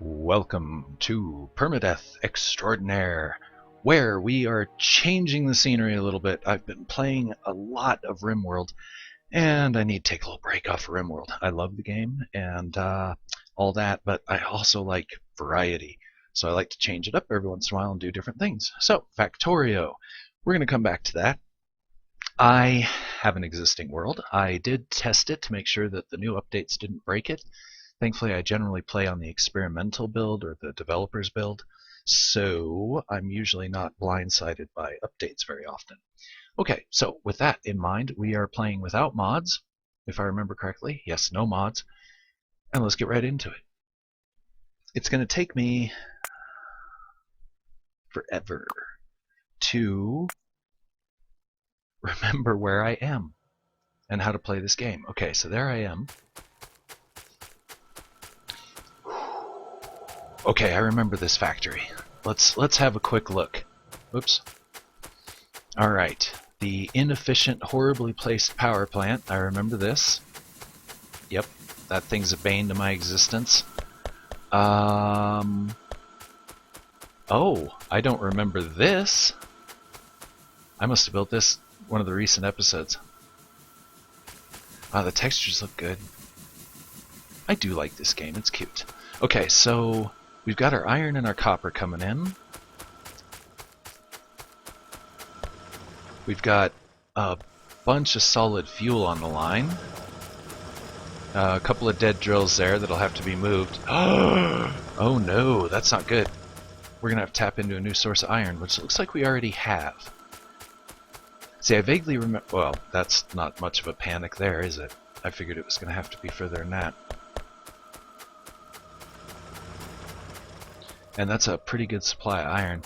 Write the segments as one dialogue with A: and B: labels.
A: Welcome to Permadeath Extraordinaire, where we are changing the scenery a little bit. I've been playing a lot of RimWorld, and I need to take a little break off of RimWorld. I love the game and all that, but I also like variety. So I like to change it up every once in a while and do different things. So, Factorio. We're going to come back to that. I have an existing world. I did test it to make sure that the new updates didn't break it. Thankfully, I generally play on the experimental build or the developer's build, so I'm usually not blindsided by updates very often. Okay, so with that in mind, we are playing without mods, if I remember correctly. Yes, no mods. And let's get right into it. It's going to take me forever to remember where I am and how to play this game. Okay, so there I am. Okay, I remember this factory. Let's have a quick look. Oops. Alright. The inefficient, horribly placed power plant. I remember this. Yep, that thing's a bane to my existence. Oh, I don't remember this. I must have built this one of the recent episodes. Wow, the textures look good. I do like this game, it's cute. Okay, so we've got our iron and our copper coming in. We've got a bunch of solid fuel on the line. A couple of dead drills there that'll have to be moved. Oh no, that's not good. We're going to have to tap into a new source of iron, which looks like we already have. See, I vaguely remember... Well, that's not much of a panic there, is it? I figured it was going to have to be further than that. And that's a pretty good supply of iron.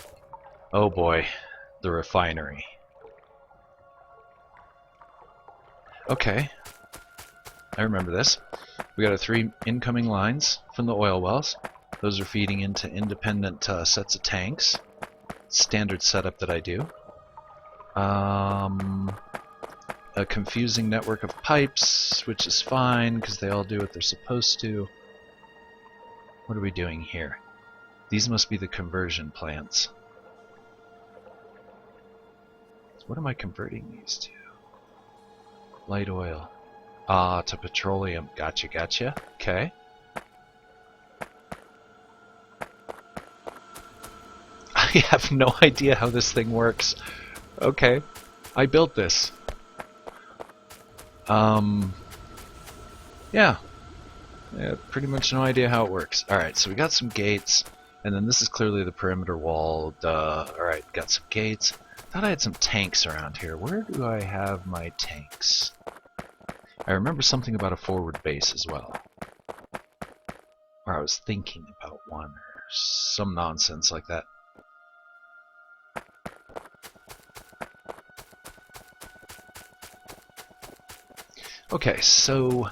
A: Oh boy, the refinery. Okay, I remember this. We got our 3 incoming lines from the oil wells. Those are feeding into independent sets of tanks. Standard setup that I do. A confusing network of pipes, which is fine because they all do what they're supposed to. What are we doing here? These must be the conversion plants. What am I converting these to? Light oil. Ah, to petroleum. Gotcha, gotcha. Okay. I have no idea how this thing works. Okay. I built this. Yeah. Pretty much no idea how it works. Alright, so we got some gates. And then this is clearly the perimeter wall. Duh. Alright, got some gates. Thought I had some tanks around here. Where do I have my tanks? I remember something about a forward base as well. Or I was thinking about one, or some nonsense like that. Okay, so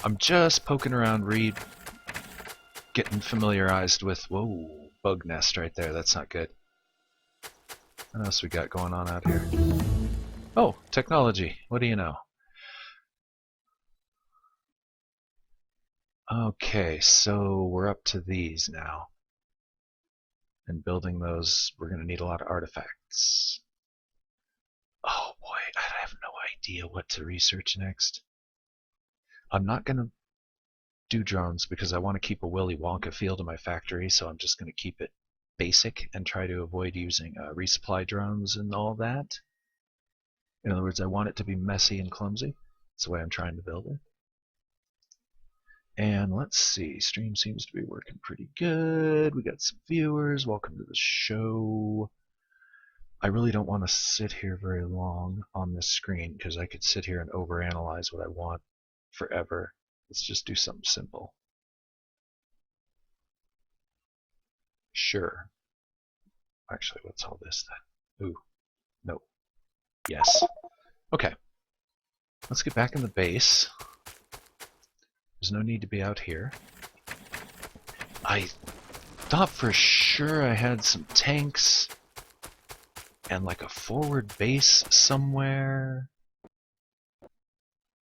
A: I'm just poking around, getting familiarized with... Whoa, bug nest right there. That's not good. What else we got going on out here? Oh, technology. What do you know? Okay, so we're up to these now. And building those, we're going to need a lot of artifacts. Oh boy, I have no idea what to research next. I'm not going to do drones because I want to keep a Willy Wonka feel to my factory, so I'm just going to keep it basic and try to avoid using resupply drones and all that. In other words, I want it to be messy and clumsy. That's the way I'm trying to build it. And let's see, stream seems to be working pretty good. We got some viewers. Welcome to the show. I really don't want to sit here very long on this screen because I could sit here and overanalyze what I want forever. Let's just do something simple. Sure. Actually, what's all this then? Ooh. No. Yes. Okay. Let's get back in the base. There's no need to be out here. I thought for sure I had some tanks and like a forward base somewhere.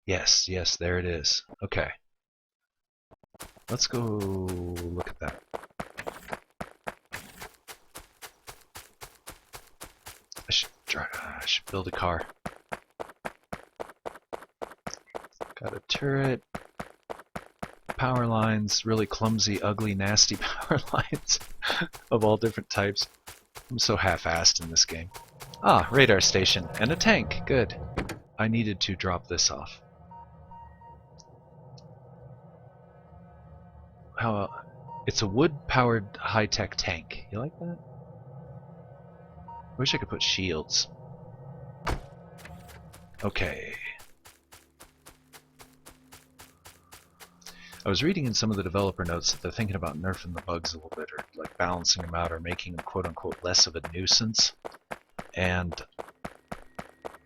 A: Yes, yes, there it is. Okay. let's go look at that. I should build a car. Got a turret. Power lines, really clumsy, ugly, nasty power lines of all different types. I'm so half-assed in this game. Ah, radar station and a tank. Good. I needed to drop this off. How? It's a wood-powered high-tech tank. You like that? I wish I could put shields. Okay. I was reading in some of the developer notes that they're thinking about nerfing the bugs a little bit, or like balancing them out, or making them quote-unquote less of a nuisance. And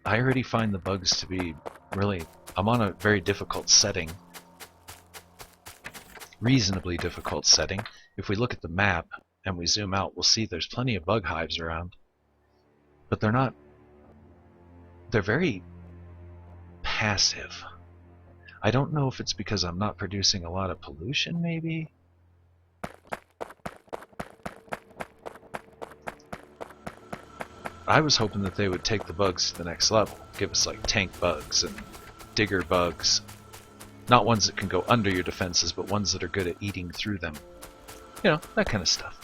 A: I already find the bugs to be really... I'm on a very difficult setting. Reasonably difficult setting. If we look at the map and we zoom out, we'll see there's plenty of bug hives around. But they're not... They're very passive. I don't know if it's because I'm not producing a lot of pollution, maybe? I was hoping that they would take the bugs to the next level. Give us like tank bugs and digger bugs. Not ones that can go under your defenses, but ones that are good at eating through them. You know, that kind of stuff.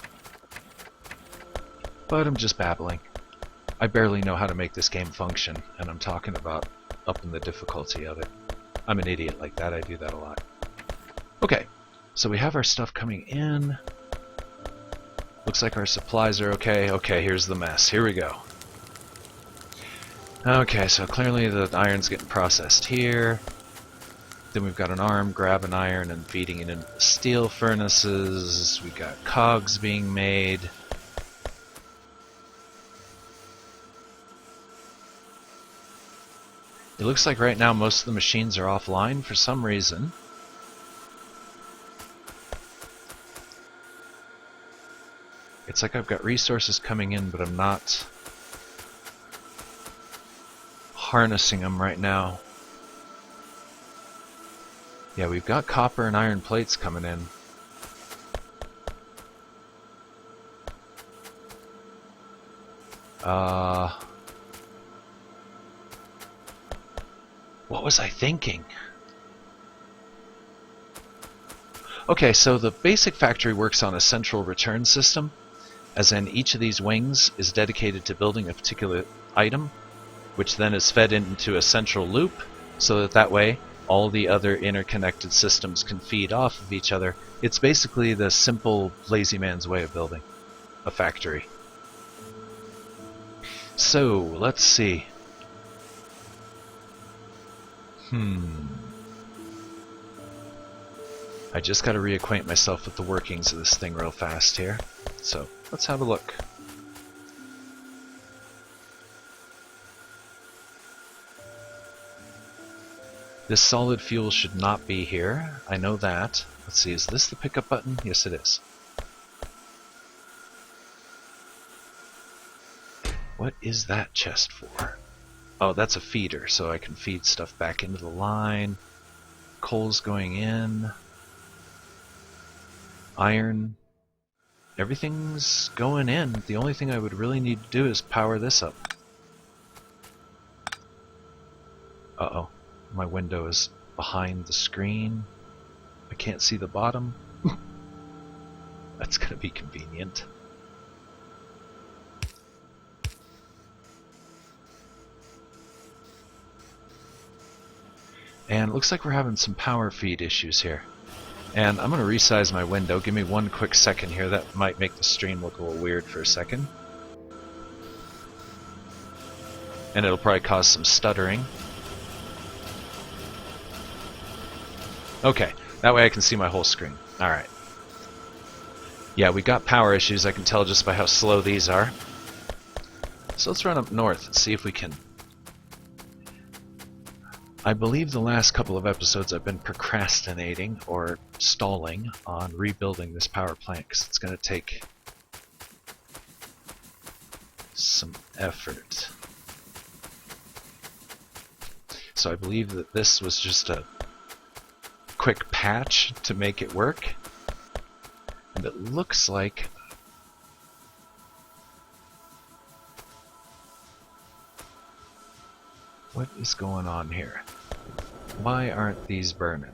A: But I'm just babbling. I barely know how to make this game function, and I'm talking about upping the difficulty of it. I'm an idiot like that, I do that a lot. Okay, so we have our stuff coming in. Looks like our supplies are okay. Okay, here's the mess. Here we go. Okay, so clearly the iron's getting processed here. Then we've got an arm, grab an iron, and feeding it into the steel furnaces. We've got cogs being made. It looks like right now most of the machines are offline for some reason. It's like I've got resources coming in, but I'm not harnessing them right now. Yeah, we've got copper and iron plates coming in. What was I thinking? Okay, so the basic factory works on a central return system, as in each of these wings is dedicated to building a particular item, which then is fed into a central loop, so that way all the other interconnected systems can feed off of each other. It's basically the simple lazy man's way of building a factory. So, let's see. I just got to reacquaint myself with the workings of this thing real fast here. So, let's have a look. This solid fuel should not be here. I know that. Let's see, is this the pickup button? Yes, it is. What is that chest for? Oh, that's a feeder, so I can feed stuff back into the line. Coal's going in. Iron. Everything's going in. The only thing I would really need to do is power this up. Uh-oh. My window is behind the screen. I can't see the bottom. That's gonna be convenient. And it looks like we're having some power feed issues here. And I'm going to resize my window. Give me one quick second here. That might make the stream look a little weird for a second. And it'll probably cause some stuttering. Okay, that way I can see my whole screen. Alright. Yeah, we got power issues, I can tell just by how slow these are. So let's run up north and see if we can... I believe the last couple of episodes I've been procrastinating or stalling on rebuilding this power plant because it's going to take some effort. So I believe that this was just a quick patch to make it work. And it looks like what is going on here? Why aren't these burning?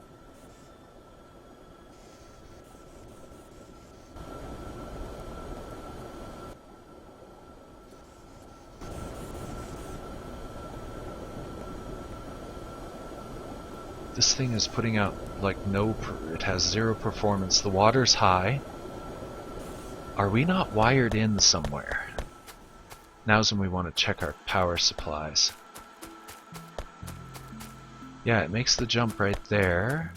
A: This thing is putting out like it has 0 performance. The water's high. Are we not wired in somewhere? Now's when we want to check our power supplies. Yeah, it makes the jump right there.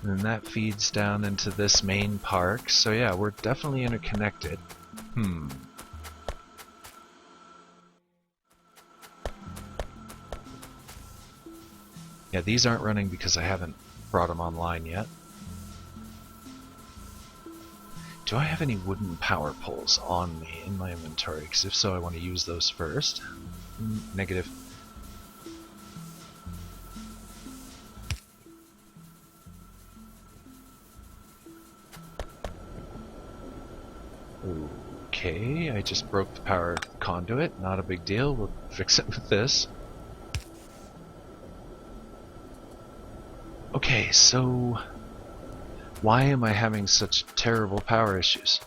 A: And then that feeds down into this main park. So yeah, we're definitely interconnected. Yeah, these aren't running because I haven't brought them online yet. Do I have any wooden power poles on me in my inventory? Because if so, I want to use those first. Negative. Okay, I just broke the power conduit. Not a big deal. We'll fix it with this. Okay, so why am I having such terrible power issues?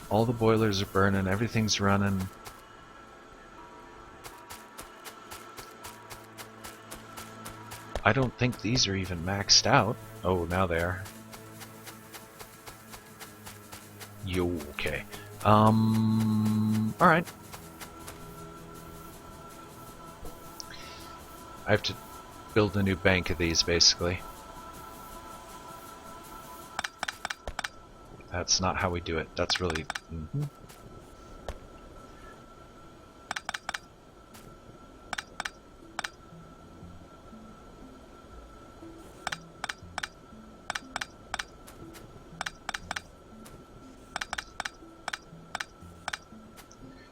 A: All the boilers are burning, everything's running. I don't think these are even maxed out. Oh, now they are. Yo, okay. Alright. I have to build a new bank of these, basically. That's not how we do it. That's really...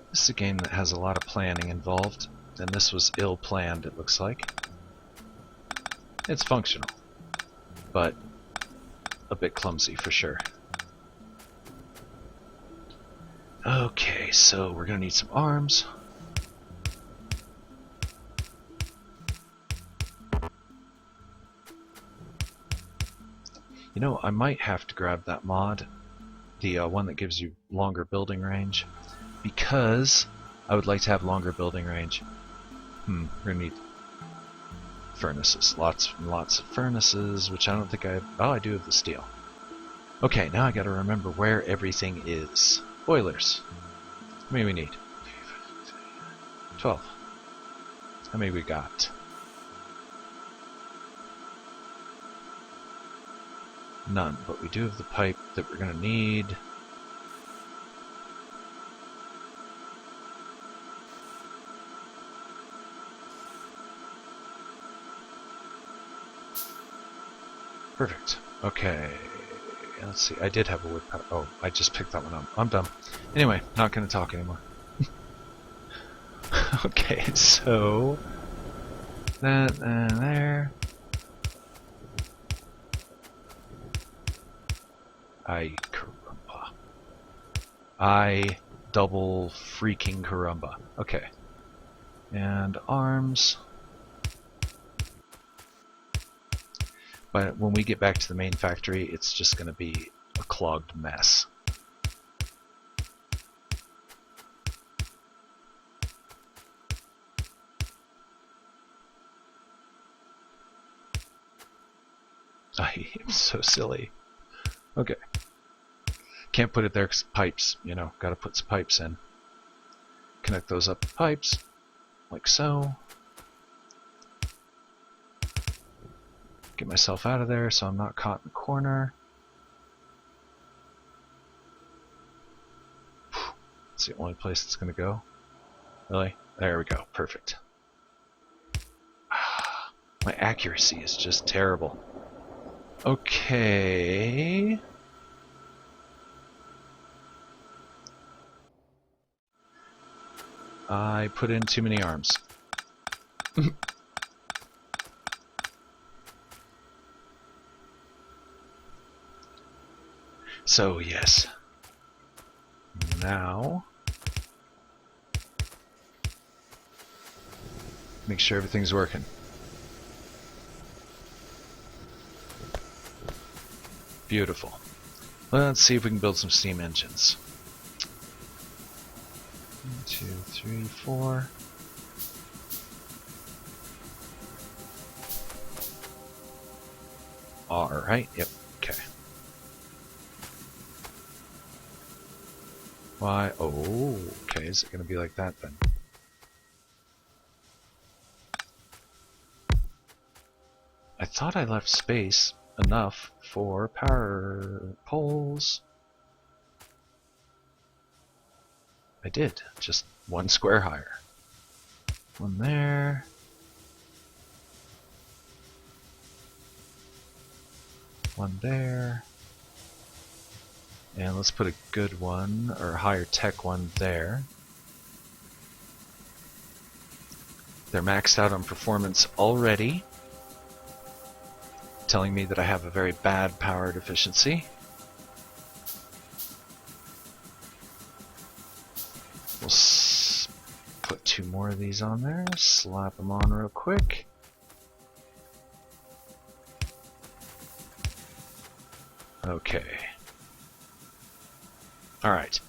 A: This is a game that has a lot of planning involved, and this was ill-planned, it looks like. It's functional, but a bit clumsy for sure. Okay, so we're gonna need some arms. You know, I might have to grab that mod, the one that gives you longer building range, because I would like to have longer building range. We're gonna need furnaces, lots and lots of furnaces, which I don't think I have. Oh, I do have the steel. Okay, now I gotta remember where everything is. Boilers. How many we need? 12. How many we got? None, but we do have the pipe that we're gonna need. Perfect. Okay. Let's see. I did have a wood power. Oh, I just picked that one up. I'm done. Anyway, not going to talk anymore. Okay, so that and there. Caramba. I double freaking caramba. Okay. And arms. But when we get back to the main factory, it's just going to be a clogged mess. I am so silly. Okay. Can't put it there because pipes, you know, gotta put some pipes in. Connect those up to pipes, like so. Get myself out of there so I'm not caught in the corner. It's the only place it's going to go. Really? There we go. Perfect. My accuracy is just terrible. Okay. I put in too many arms. So, yes. Now, make sure everything's working. Beautiful. Let's see if we can build some steam engines. 1, 2, 3, 4. Alright, yep, okay. Why? Oh, okay, is it going to be like that then? I thought I left space enough for power poles. I did, just one square higher. One there. One there. And let's put a good one, or a higher tech one there. They're maxed out on performance already, telling me that I have a very bad power efficiency. We'll put 2 more of these on there, slap them on real quick. Okay. Alright.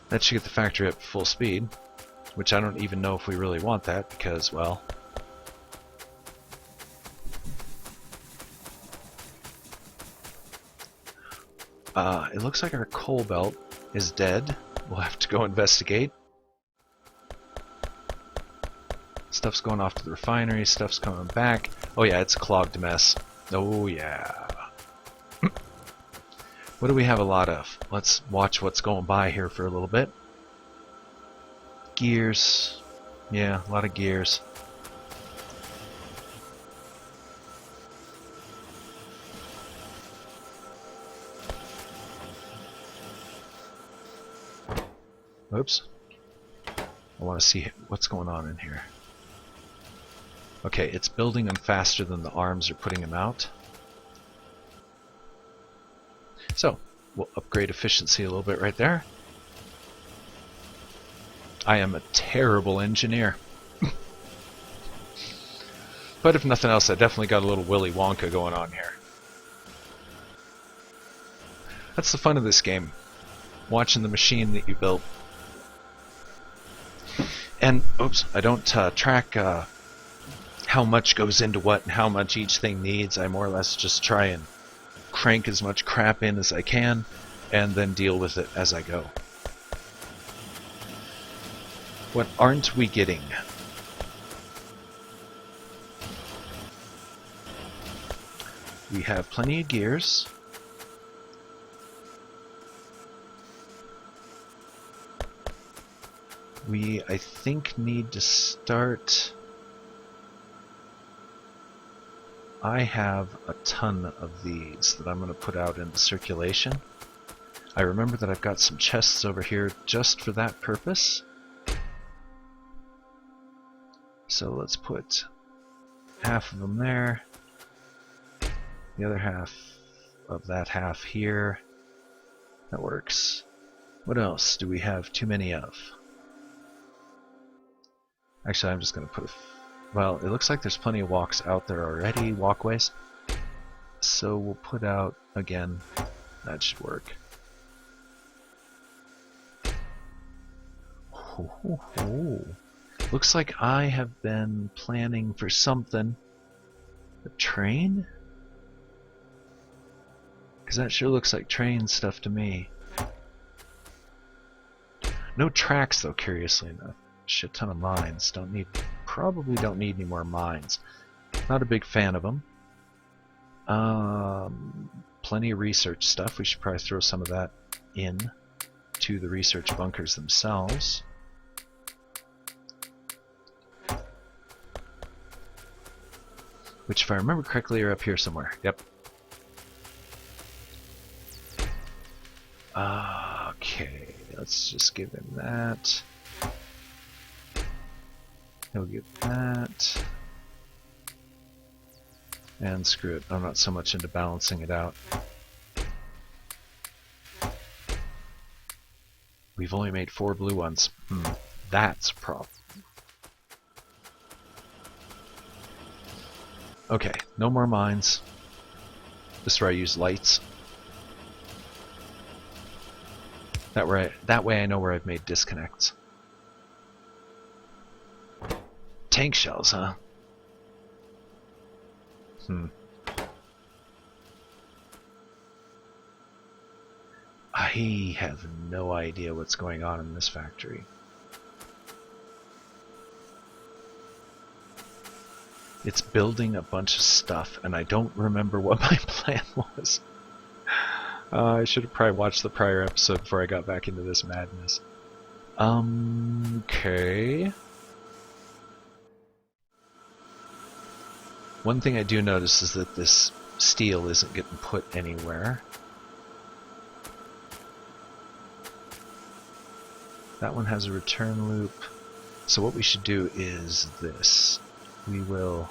A: That should get the factory up full speed, which I don't even know if we really want that because, well, it looks like our coal belt is dead. We'll have to go investigate. Stuff's going off to the refinery, stuff's coming back. Oh yeah, it's a clogged mess. Oh yeah. What do we have a lot of? Let's watch what's going by here for a little bit. Gears. Yeah, a lot of gears. Oops. I want to see what's going on in here. Okay, it's building them faster than the arms are putting them out. So, we'll upgrade efficiency a little bit right there. I am a terrible engineer. But if nothing else, I definitely got a little Willy Wonka going on here. That's the fun of this game. Watching the machine that you built. And, oops, I don't track how much goes into what and how much each thing needs. I more or less just try and crank as much crap in as I can and then deal with it as I go. What aren't we getting? We have plenty of gears. We, I think, need to start... I have a ton of these that I'm going to put out into circulation. I remember that I've got some chests over here just for that purpose. So let's put half of them there. The other half of that half here. That works. What else do we have too many of? Actually, I'm just going to put a... Well, it looks like there's plenty of walks out there already, walkways. So we'll put out, again, that should work. Looks like I have been planning for something. A train? Because that sure looks like train stuff to me. No tracks though, curiously enough. Shit ton of mines. Probably don't need any more mines. Not a big fan of them. Plenty of research stuff. We should probably throw some of that in to the research bunkers themselves. Which, if I remember correctly, are up here somewhere. Yep. Okay, let's just give him that. He'll get that. And screw it, I'm not so much into balancing it out. We've only made 4 blue ones. That's a problem. Okay, no more mines. This is where I use lights. That way I know where I've made disconnects. Tank shells, huh? I have no idea what's going on in this factory. It's building a bunch of stuff, and I don't remember what my plan was. I should have probably watched the prior episode before I got back into this madness. Okay. One thing I do notice is that this steel isn't getting put anywhere. That one has a return loop. So what we should do is this. We will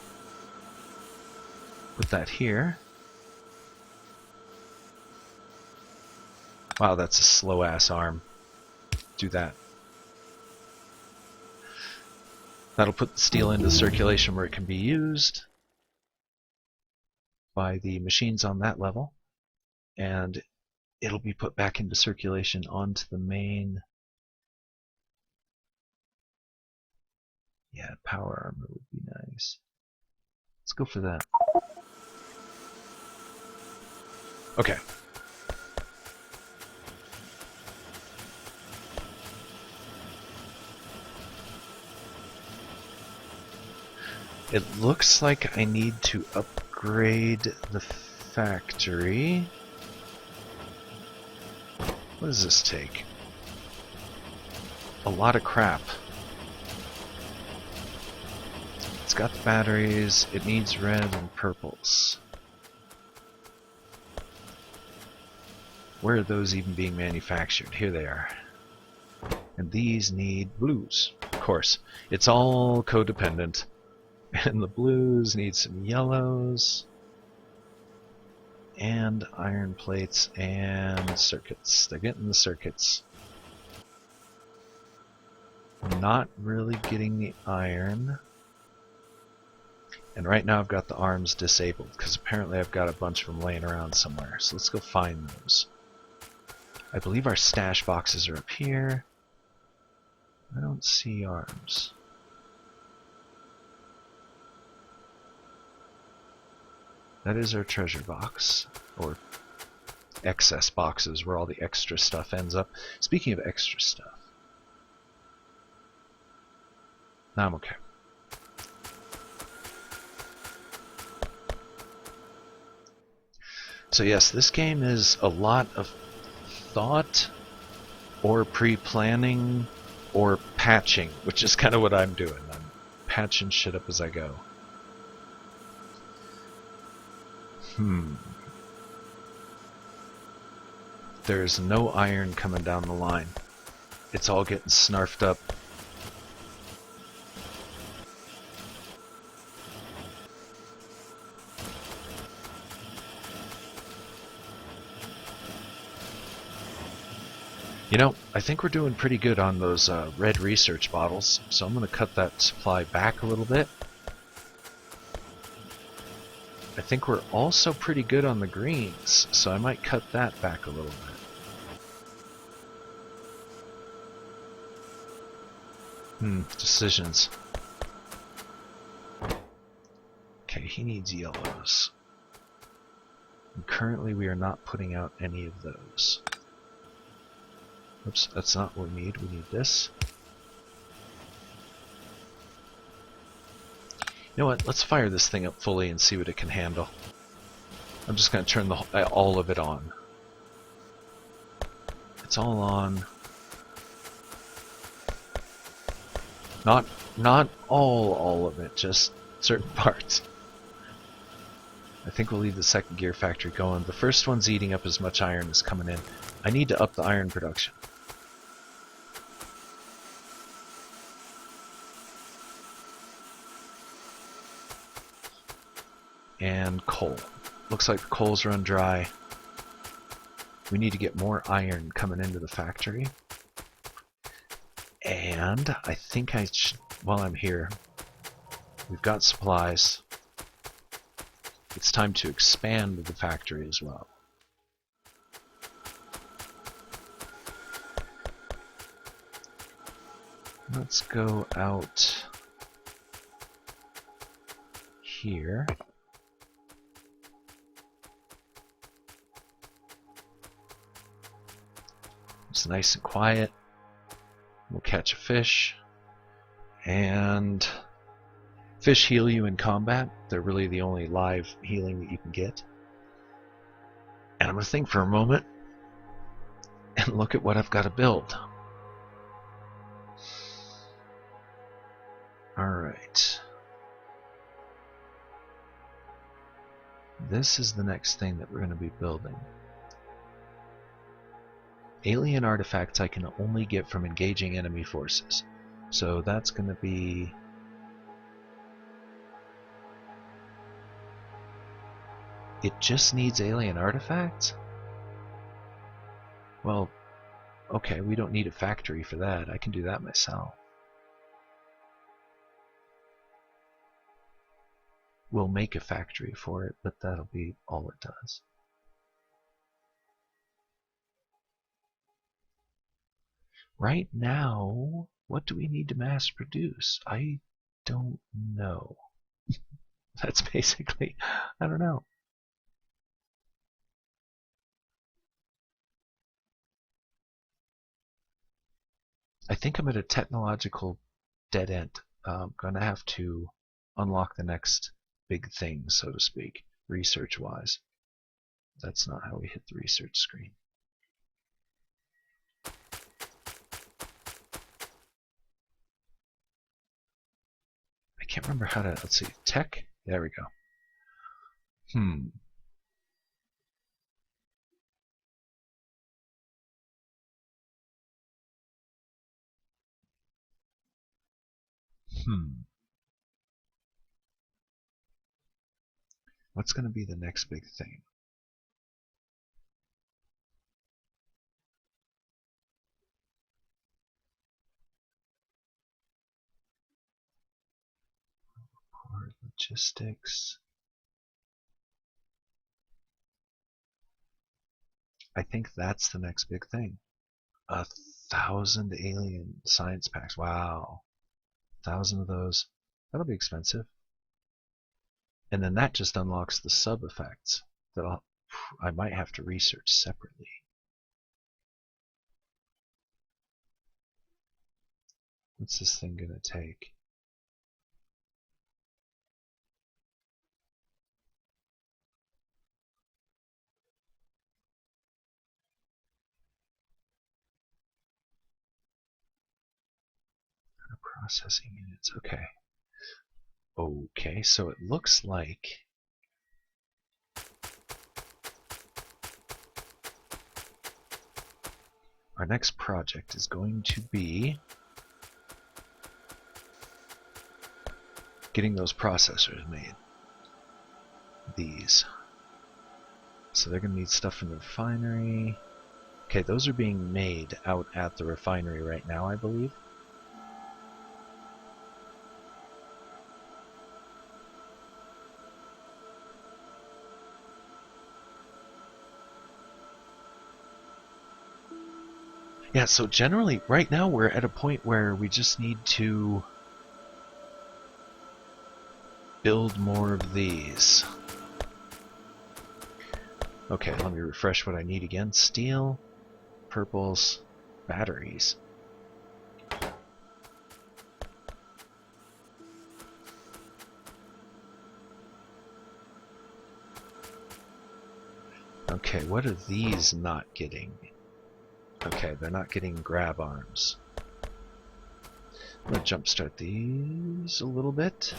A: put that here. Wow, that's a slow-ass arm. Do that. That'll put the steel into circulation where it can be used by the machines on that level. And it'll be put back into circulation onto the main... Yeah, power armor would be nice. Let's go for that. Okay. It looks like I need to upgrade the factory. What does this take? A lot of crap. It's got the batteries, it needs red and purples. Where are those even being manufactured? Here they are. And these need blues. Of course, it's all codependent. And the blues need some yellows. And iron plates and circuits. They're getting the circuits. I'm not really getting the iron. And right now I've got the arms disabled, because apparently I've got a bunch of them laying around somewhere. So let's go find those. I believe our stash boxes are up here. I don't see arms. That is our treasure box, or excess boxes, where all the extra stuff ends up. Speaking of extra stuff. Now I'm okay. So yes, this game is a lot of thought, or pre-planning, or patching, which is kind of what I'm doing. I'm patching shit up as I go. There's no iron coming down the line. It's all getting snarfed up. You know, I think we're doing pretty good on those red research bottles, so I'm going to cut that supply back a little bit. I think we're also pretty good on the greens, so I might cut that back a little bit. Decisions. Okay, he needs yellows. And currently we are not putting out any of those. Oops, that's not what we need. We need this. You know what? Let's fire this thing up fully and see what it can handle. I'm just going to turn all of it on. It's all on. Not all of it, just certain parts. I think we'll leave the second gear factory going. The first one's eating up as much iron as coming in. I need to up the iron production. and coal. Looks like the coal's run dry. We need to get more iron coming into the factory. And I think I should, while I'm here, we've got supplies. It's time to expand the factory as well. Let's go out here. It's nice and quiet. We'll catch a fish. And fish heal you in combat. They're really the only live healing that you can get. And I'm going to think for a moment and look at what I've got to build. Alright. This is the next thing that we're going to be building. Alien artifacts I can only get from engaging enemy forces. So that's going to be... It just needs alien artifacts? Well, okay, we don't need a factory for that. I can do that myself. We'll make a factory for it, but that'll be all it does. Right now, what do we need to mass produce? I don't know. That's basically, I don't know. I think I'm at a technological dead end. I'm going to have to unlock the next big thing, so to speak, research-wise. That's not how we hit the research screen. I can't remember how to, let's see, tech? There we go. What's going to be the next big thing? Port logistics. I think that's the next big thing. 1,000 alien science packs. Wow. 1,000 of those. That'll be expensive. And then that just unlocks the sub effects that I might have to research separately. What's this thing gonna take? Processing units. Okay. Okay, so it looks like our next project is going to be getting those processors made. These. So they're going to need stuff from the refinery. Okay, those are being made out at the refinery right now, I believe. Yeah, so generally, right now we're at a point where we just need to build more of these. Okay, let me refresh what I need again. Steel, purples, batteries. Okay, what are these not getting? Okay, they're not getting grab arms. I'm going to jumpstart these a little bit.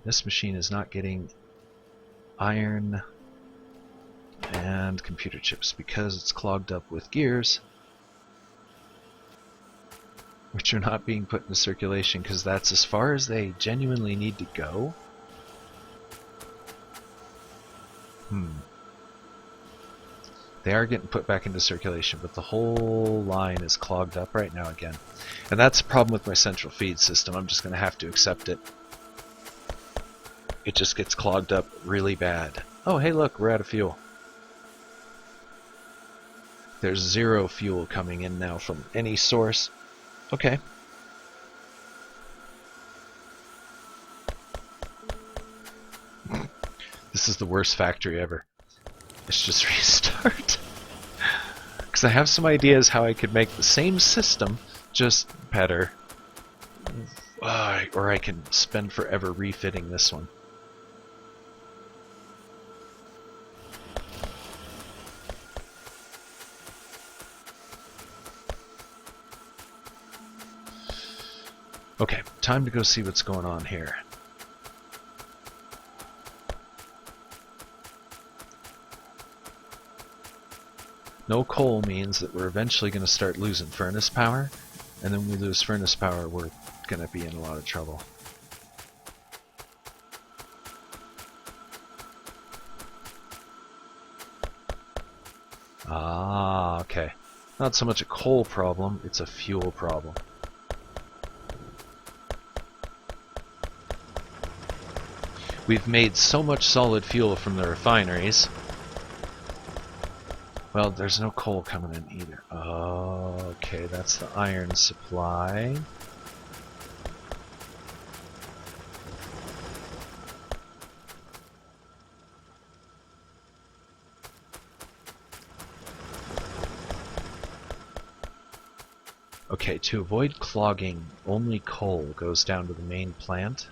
A: This machine is not getting iron and computer chips because it's clogged up with gears. which are not being put into circulation because that's as far as they genuinely need to go. They are getting put back into circulation, but the whole line is clogged up right now again. And that's a problem with my central feed system. I'm just going to have to accept it. It just gets clogged up really bad. Oh, hey look, we're out of fuel. There's 0 fuel coming in now from any source. Okay. This is the worst factory ever. Let's just restart. Because I have some ideas how I could make the same system, just better. Or I can spend forever refitting this one. Okay, time to go see what's going on here. No coal means that we're eventually going to start losing furnace power, and then when we lose furnace power, we're going to be in a lot of trouble. Ah, okay. Not so much a coal problem, it's a fuel problem. We've made so much solid fuel from the refineries. Well, there's no coal coming in either. Oh, okay, that's the iron supply. Okay, to avoid clogging, only coal goes down to the main plant.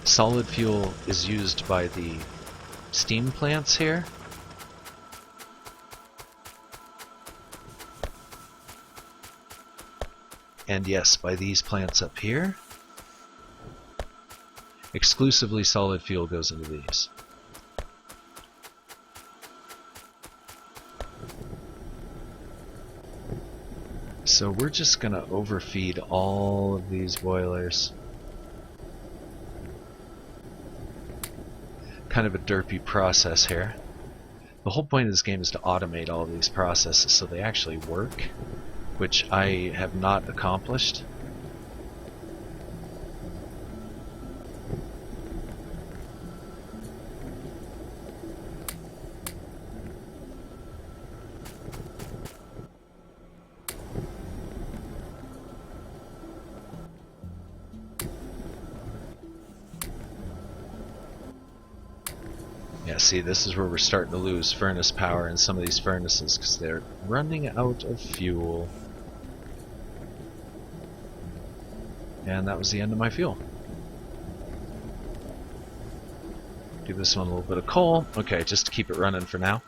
A: Solid fuel is used by the steam plants here. And yes, by these plants up here. Exclusively solid fuel goes into these. So we're just gonna overfeed all of these boilers. Kind of a derpy process here. The whole point of this game is to automate all of these processes so they actually work, which I have not accomplished. Yeah, see, this is where we're starting to lose furnace power in some of these furnaces because they're running out of fuel. And that was the end of my fuel. Give this one a little bit of coal. Okay, just to keep it running for now.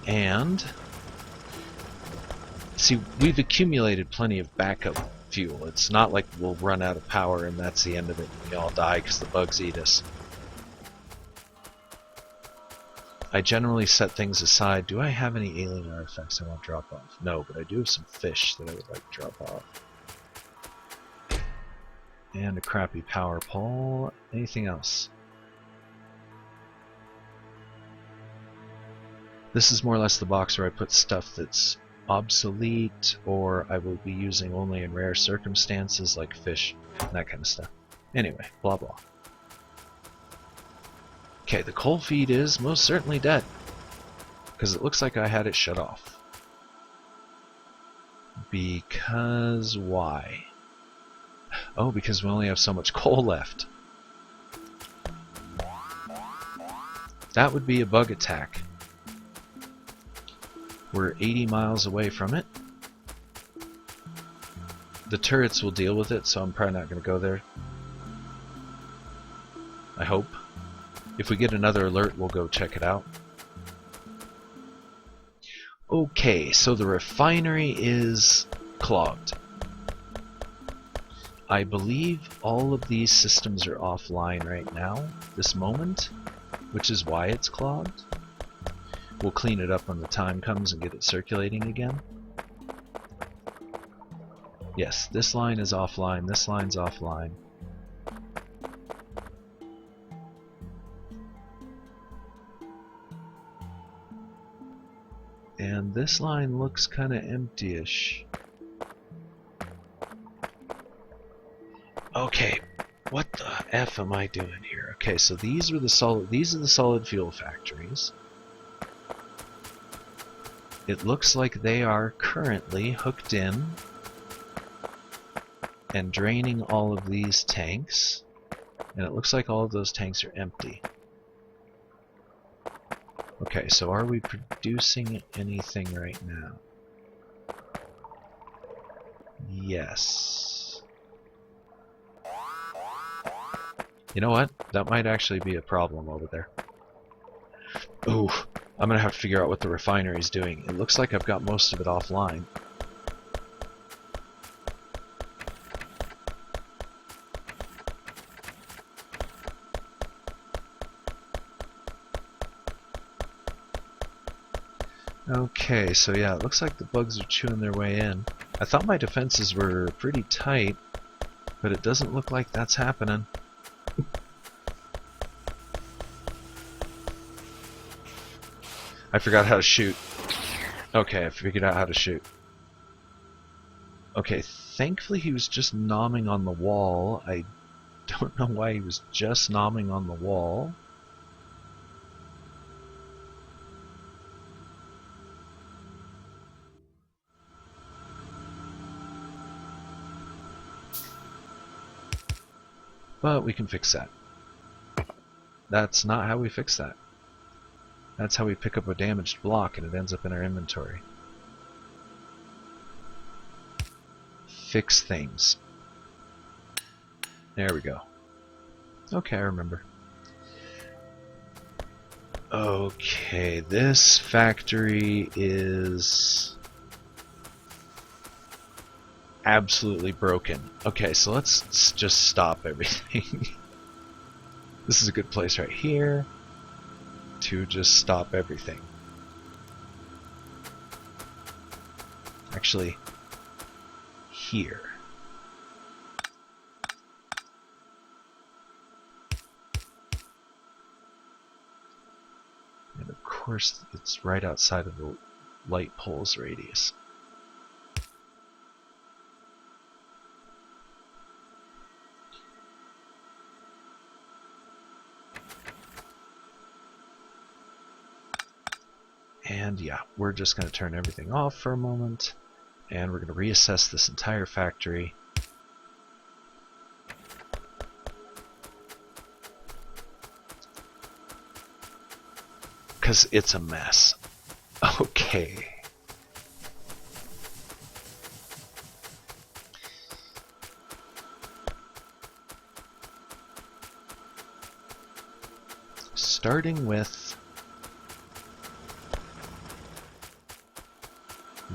A: And see, we've accumulated plenty of backup fuel. It's not like we'll run out of power and that's the end of it and we all die because the bugs eat us. I generally set things aside. Do I have any alien artifacts I want to drop off? No, but I do have some fish that I would like to drop off. And a crappy power pole. Anything else? This is more or less the box where I put stuff that's obsolete or I will be using only in rare circumstances like fish and that kind of stuff. Anyway, blah blah. Okay, the coal feed is most certainly dead because it looks like I had it shut off. Because why? Oh, because we only have so much coal left. That would be a bug attack. We're 80 miles away from it. The turrets will deal with it, so I'm probably not going to go there. I hope. If we get another alert, we'll go check it out. Okay, so the refinery is clogged. I believe all of these systems are offline right now, this moment, which is why it's clogged. We'll clean it up when the time comes and get it circulating again. Yes, this line is offline, this line's offline. And this line looks kind of empty-ish. Okay, what the F am I doing here? Okay, so these are the solid fuel factories. It looks like they are currently hooked in and draining all of these tanks. And it looks like all of those tanks are empty. Okay, so are we producing anything right now? Yes. You know what? That might actually be a problem over there. Ooh, I'm gonna have to figure out what the refinery's doing. It looks like I've got most of it offline. Okay, so yeah, it looks like the bugs are chewing their way in. I thought my defenses were pretty tight, but it doesn't look like that's happening. I forgot how to shoot. Okay, I figured out how to shoot. Okay, thankfully he was just nomming on the wall. I don't know why he was just nomming on the wall. But we can fix that. That's not how we fix that. That's how we pick up a damaged block and it ends up in our inventory. Fix things. There we go. Okay, I remember. Okay, this factory is absolutely broken. Okay, so let's just stop everything. This is a good place right here to just stop everything. Actually, here. And of course, it's right outside of the light pole's radius. And yeah, we're just going to turn everything off for a moment, and we're going to reassess this entire factory. Because it's a mess. Okay. Starting with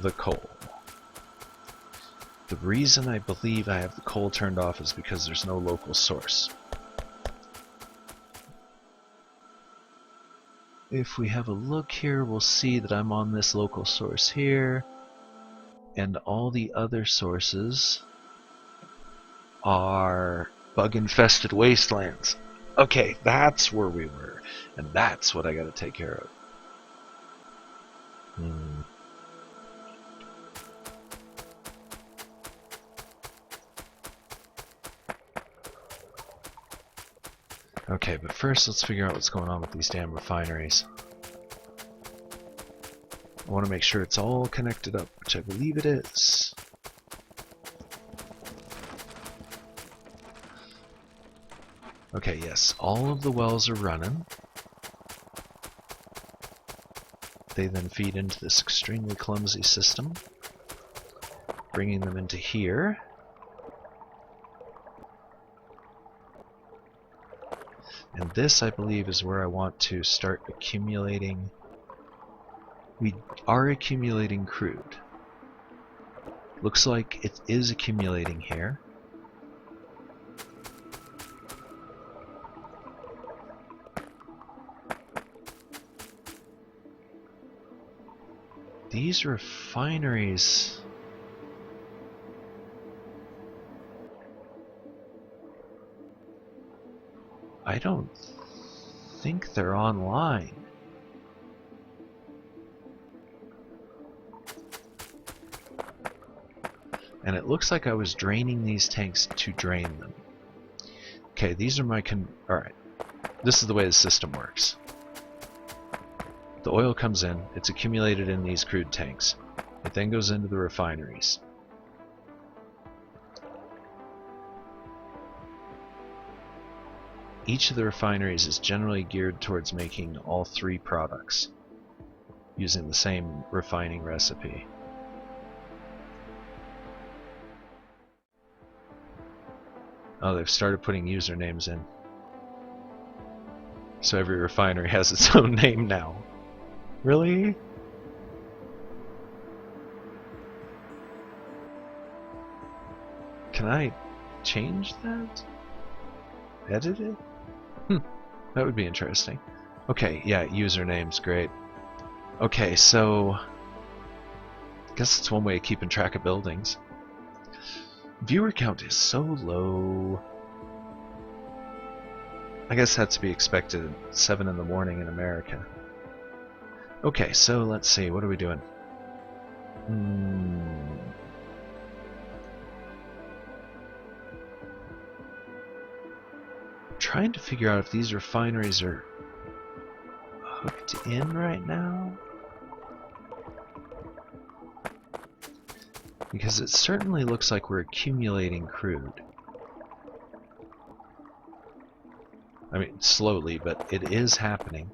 A: the coal. The reason I believe I have the coal turned off is because there's no local source. If we have a look here, we'll see that I'm on this local source here, and all the other sources are bug-infested wastelands. Okay, that's where we were, and that's what I gotta take care of. Okay, but first let's figure out what's going on with these damn refineries. I want to make sure it's all connected up, which I believe it is. Okay, yes, all of the wells are running. They then feed into this extremely clumsy system, bringing them into here. And this, I believe, is where I want to start accumulating. We are accumulating crude. Looks like it is accumulating here. These refineries I don't think they're online. And it looks like I was draining these tanks to drain them. Okay, these are my alright. This is the way the system works. The oil comes in, it's accumulated in these crude tanks. It then goes into the refineries. Each of the refineries is generally geared towards making all three products using the same refining recipe. Oh, they've started putting usernames in. So every refinery has its own name now. Really? Can I change that? Edit it? That would be interesting. Okay, yeah, usernames, great. Okay, so I guess it's one way of keeping track of buildings. Viewer count is so low. I guess that's to be expected at 7 in the morning in America. Okay, so let's see, what are we doing? Trying to figure out if these refineries are hooked in right now. Because it certainly looks like we're accumulating crude. I mean, slowly, but it is happening.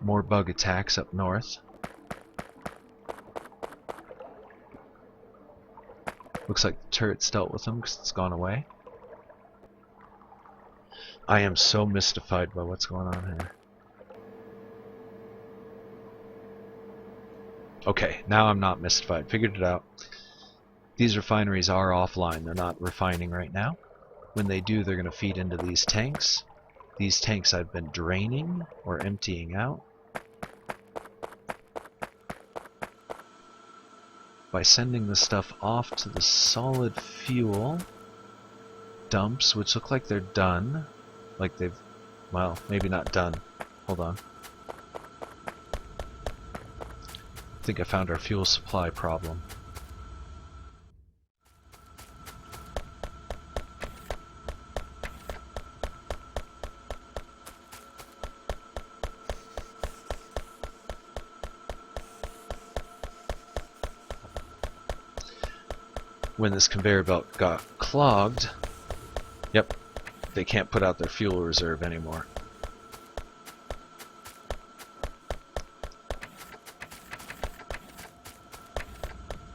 A: More bug attacks up north. Looks like the turret's dealt with them because it's gone away. I am so mystified by what's going on here. Okay, now I'm not mystified. Figured it out. These refineries are offline. They're not refining right now. When they do, they're going to feed into these tanks. These tanks I've been draining or emptying out by sending the stuff off to the solid fuel dumps, which look like they're done. Like they've, well, maybe not done. Hold on. I think I found our fuel supply problem. When this conveyor belt got clogged, yep, they can't put out their fuel reserve anymore.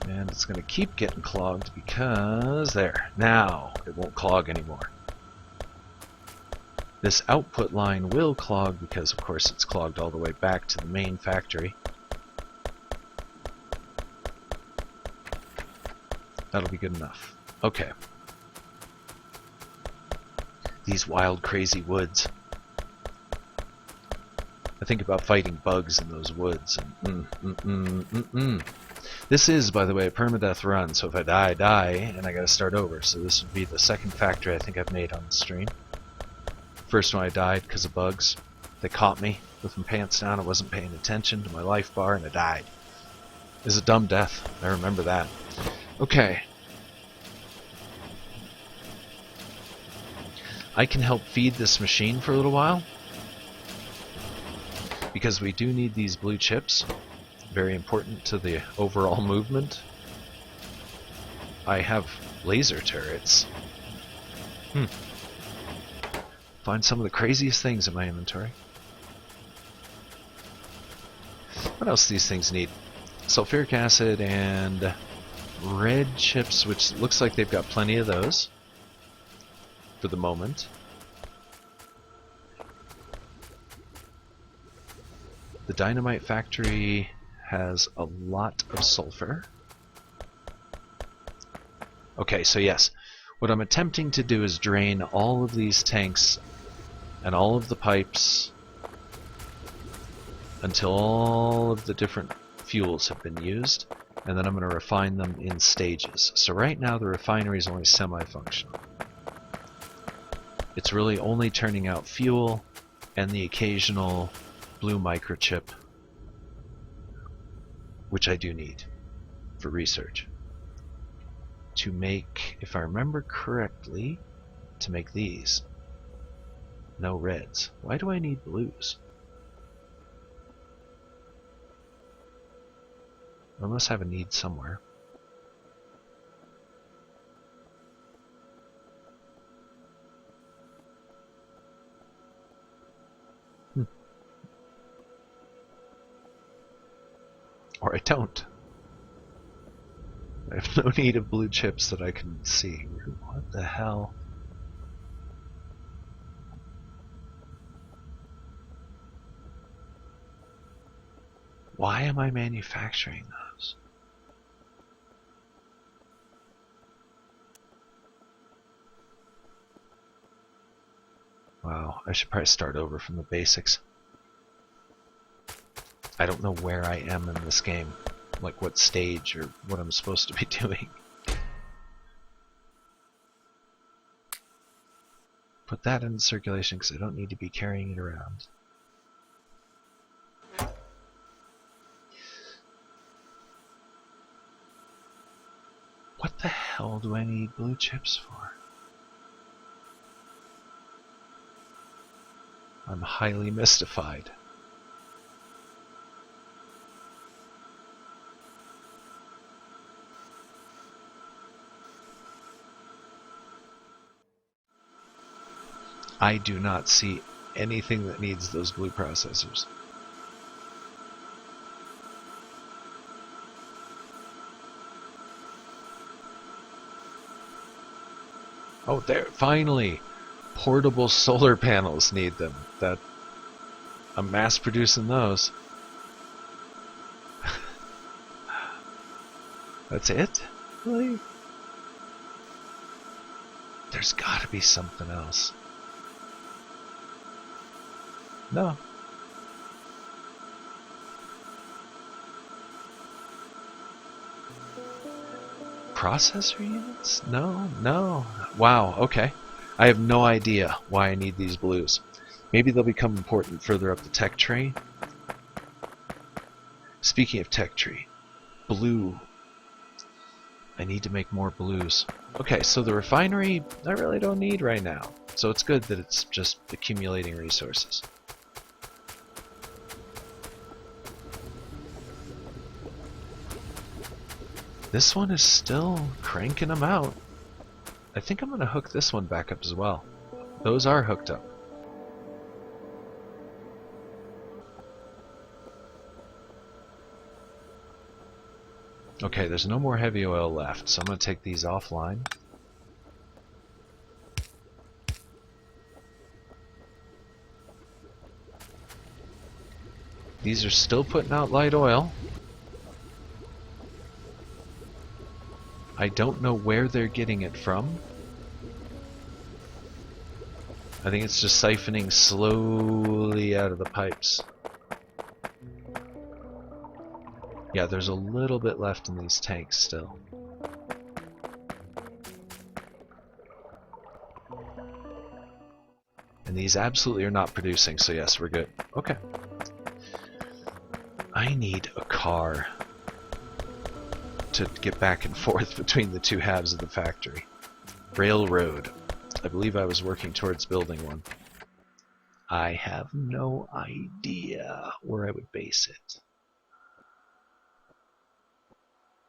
A: And it's going to keep getting clogged because there, now it won't clog anymore. This output line will clog because of course it's clogged all the way back to the main factory. That'll be good enough. Okay. These wild, crazy woods. I think about fighting bugs in those woods. And This is, by the way, a permadeath run, so if I die, I die, and I gotta start over. So this would be the second factory I think I've made on the stream. First one I died because of bugs. They caught me with my pants down. I wasn't paying attention to my life bar, and I died. It was a dumb death. I remember that. Okay. I can help feed this machine for a little while because we do need these blue chips. Very important to the overall movement. I have laser turrets. Find some of the craziest things in my inventory. What else do these things need? Sulfuric acid and red chips, which looks like they've got plenty of those for the moment. The dynamite factory has a lot of sulfur. Okay, so yes, what I'm attempting to do is drain all of these tanks and all of the pipes until all of the different fuels have been used, and then I'm going to refine them in stages. So right now the refinery is only semi-functional. It's really only turning out fuel and the occasional blue microchip, which I do need for research. To make, if I remember correctly, to make these. No reds. Why do I need blues? I must have a need somewhere. Or I don't. I have no need of blue chips that I can see. What the hell? Why am I manufacturing those? Wow, I should probably start over from the basics. I don't know where I am in this game, like what stage or what I'm supposed to be doing. Put that in circulation because I don't need to be carrying it around. What the hell do I need blue chips for? I'm highly mystified. I do not see anything that needs those blue processors. Oh, there, finally! Portable solar panels need them. That I'm mass producing those. That's it? Really? There's gotta be something else. No. Processor units? No, no. Wow, okay. I have no idea why I need these blues. Maybe they'll become important further up the tech tree. Speaking of tech tree, blue. I need to make more blues. Okay, so the refinery I really don't need right now. So it's good that it's just accumulating resources. This one is still cranking them out. I think I'm going to hook this one back up as well. Those are hooked up. Okay, there's no more heavy oil left, so I'm going to take these offline. These are still putting out light oil. I don't know where they're getting it from. I think it's just siphoning slowly out of the pipes. Yeah, there's a little bit left in these tanks still. And these absolutely are not producing, so yes, we're good. Okay. I need a car to get back and forth between the two halves of the factory. Railroad. I believe I was working towards building one. I have no idea where I would base it.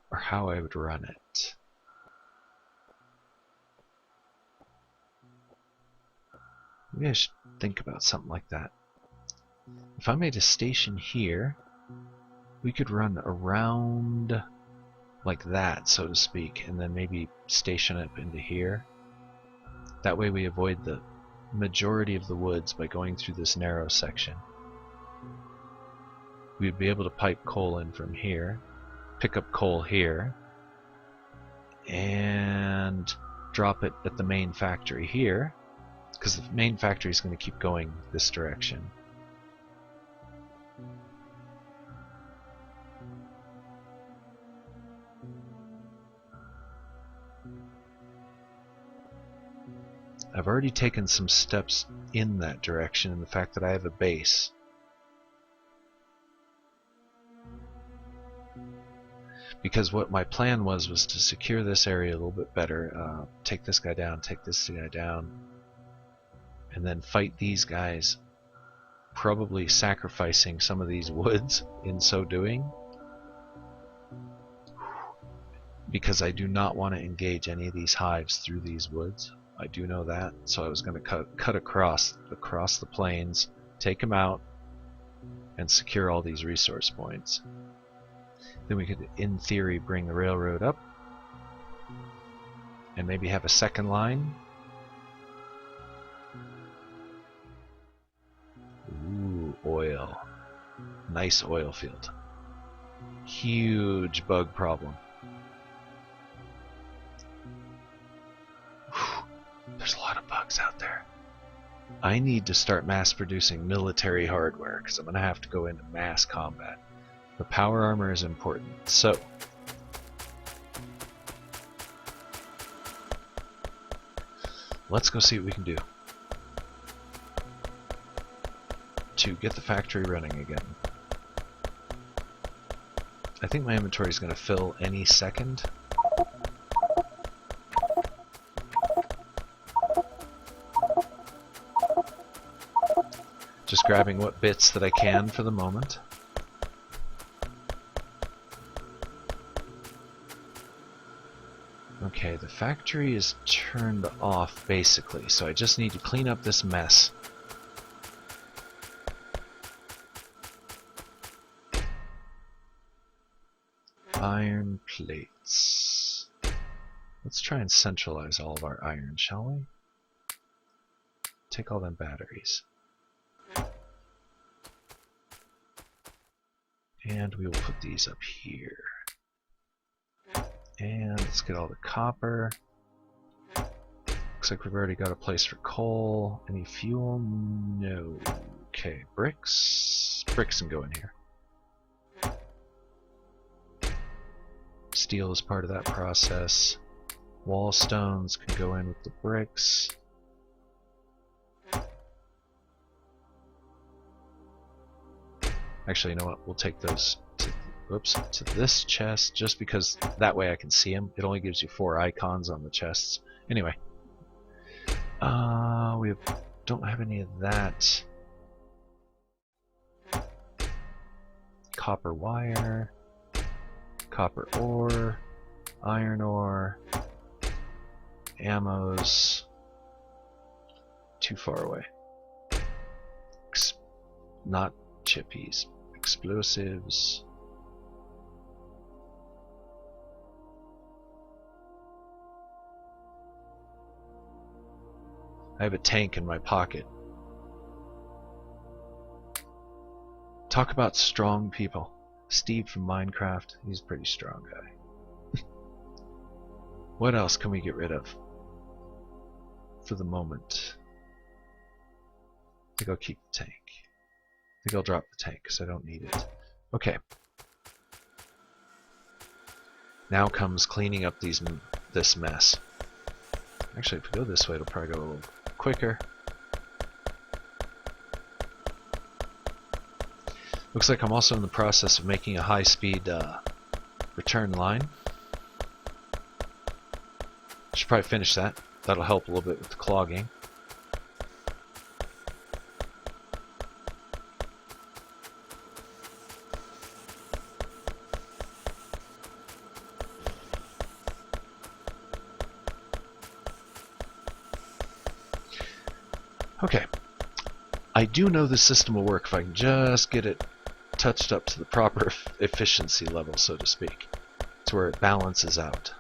A: Or how I would run it. Maybe I should think about something like that. If I made a station here, we could run around like that, so to speak, and then maybe station it into here. That way we avoid the majority of the woods by going through this narrow section. We'd be able to pipe coal in from here, pick up coal here, and drop it at the main factory here, because the main factory is going to keep going this direction. I've already taken some steps in that direction in the fact that I have a base. Because what my plan was to secure this area a little bit better, take this guy down, take this guy down, and then fight these guys, probably sacrificing some of these woods in so doing, because I do not want to engage any of these hives through these woods. I do know that, so I was going to cut across the plains, take them out, and secure all these resource points. Then we could, in theory, bring the railroad up and maybe have a second line. Ooh, oil. Nice oil field. Huge bug problem. Whew. There's a lot of bugs out there. I need to start mass producing military hardware because I'm going to have to go into mass combat. The power armor is important. So, let's go see what we can do to get the factory running again. I think my inventory is going to fill any second. Just grabbing what bits that I can for the moment. Okay, the factory is turned off basically, so I just need to clean up this mess. Iron plates. Let's try and centralize all of our iron, shall we? Take all them batteries. And we will put these up here. And let's get all the copper. Looks like we've already got a place for coal. Any fuel? No. Okay, bricks. Bricks can go in here. Steel is part of that process. Wall stones can go in with the bricks. Actually, you know what? We'll take those to this chest, just because that way I can see them. It only gives you 4 icons on the chests. Anyway, we don't have any of that. Copper wire, copper ore, iron ore, ammos. Too far away. Not chippies. Explosives. I have a tank in my pocket. Talk about strong people. Steve from Minecraft, he's a pretty strong guy. What else can we get rid of for the moment? I think I'll keep the tank. I think I'll drop the tank because I don't need it. Okay. Now comes cleaning up this mess. Actually, if we go this way, it'll probably go a little quicker. Looks like I'm also in the process of making a high-speed return line. Should probably finish that. That'll help a little bit with the clogging. Okay, I do know the system will work if I can just get it touched up to the proper efficiency level, so to speak. It's where it balances out.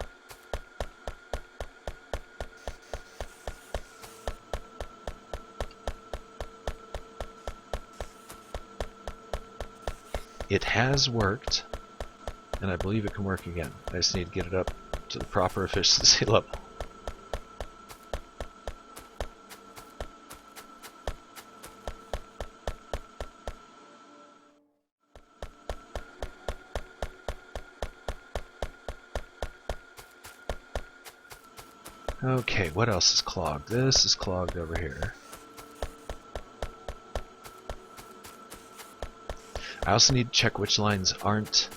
A: It has worked, and I believe it can work again. I just need to get it up to the proper efficiency level. Okay, what else is clogged? This is clogged over here. I also need to check which lines aren't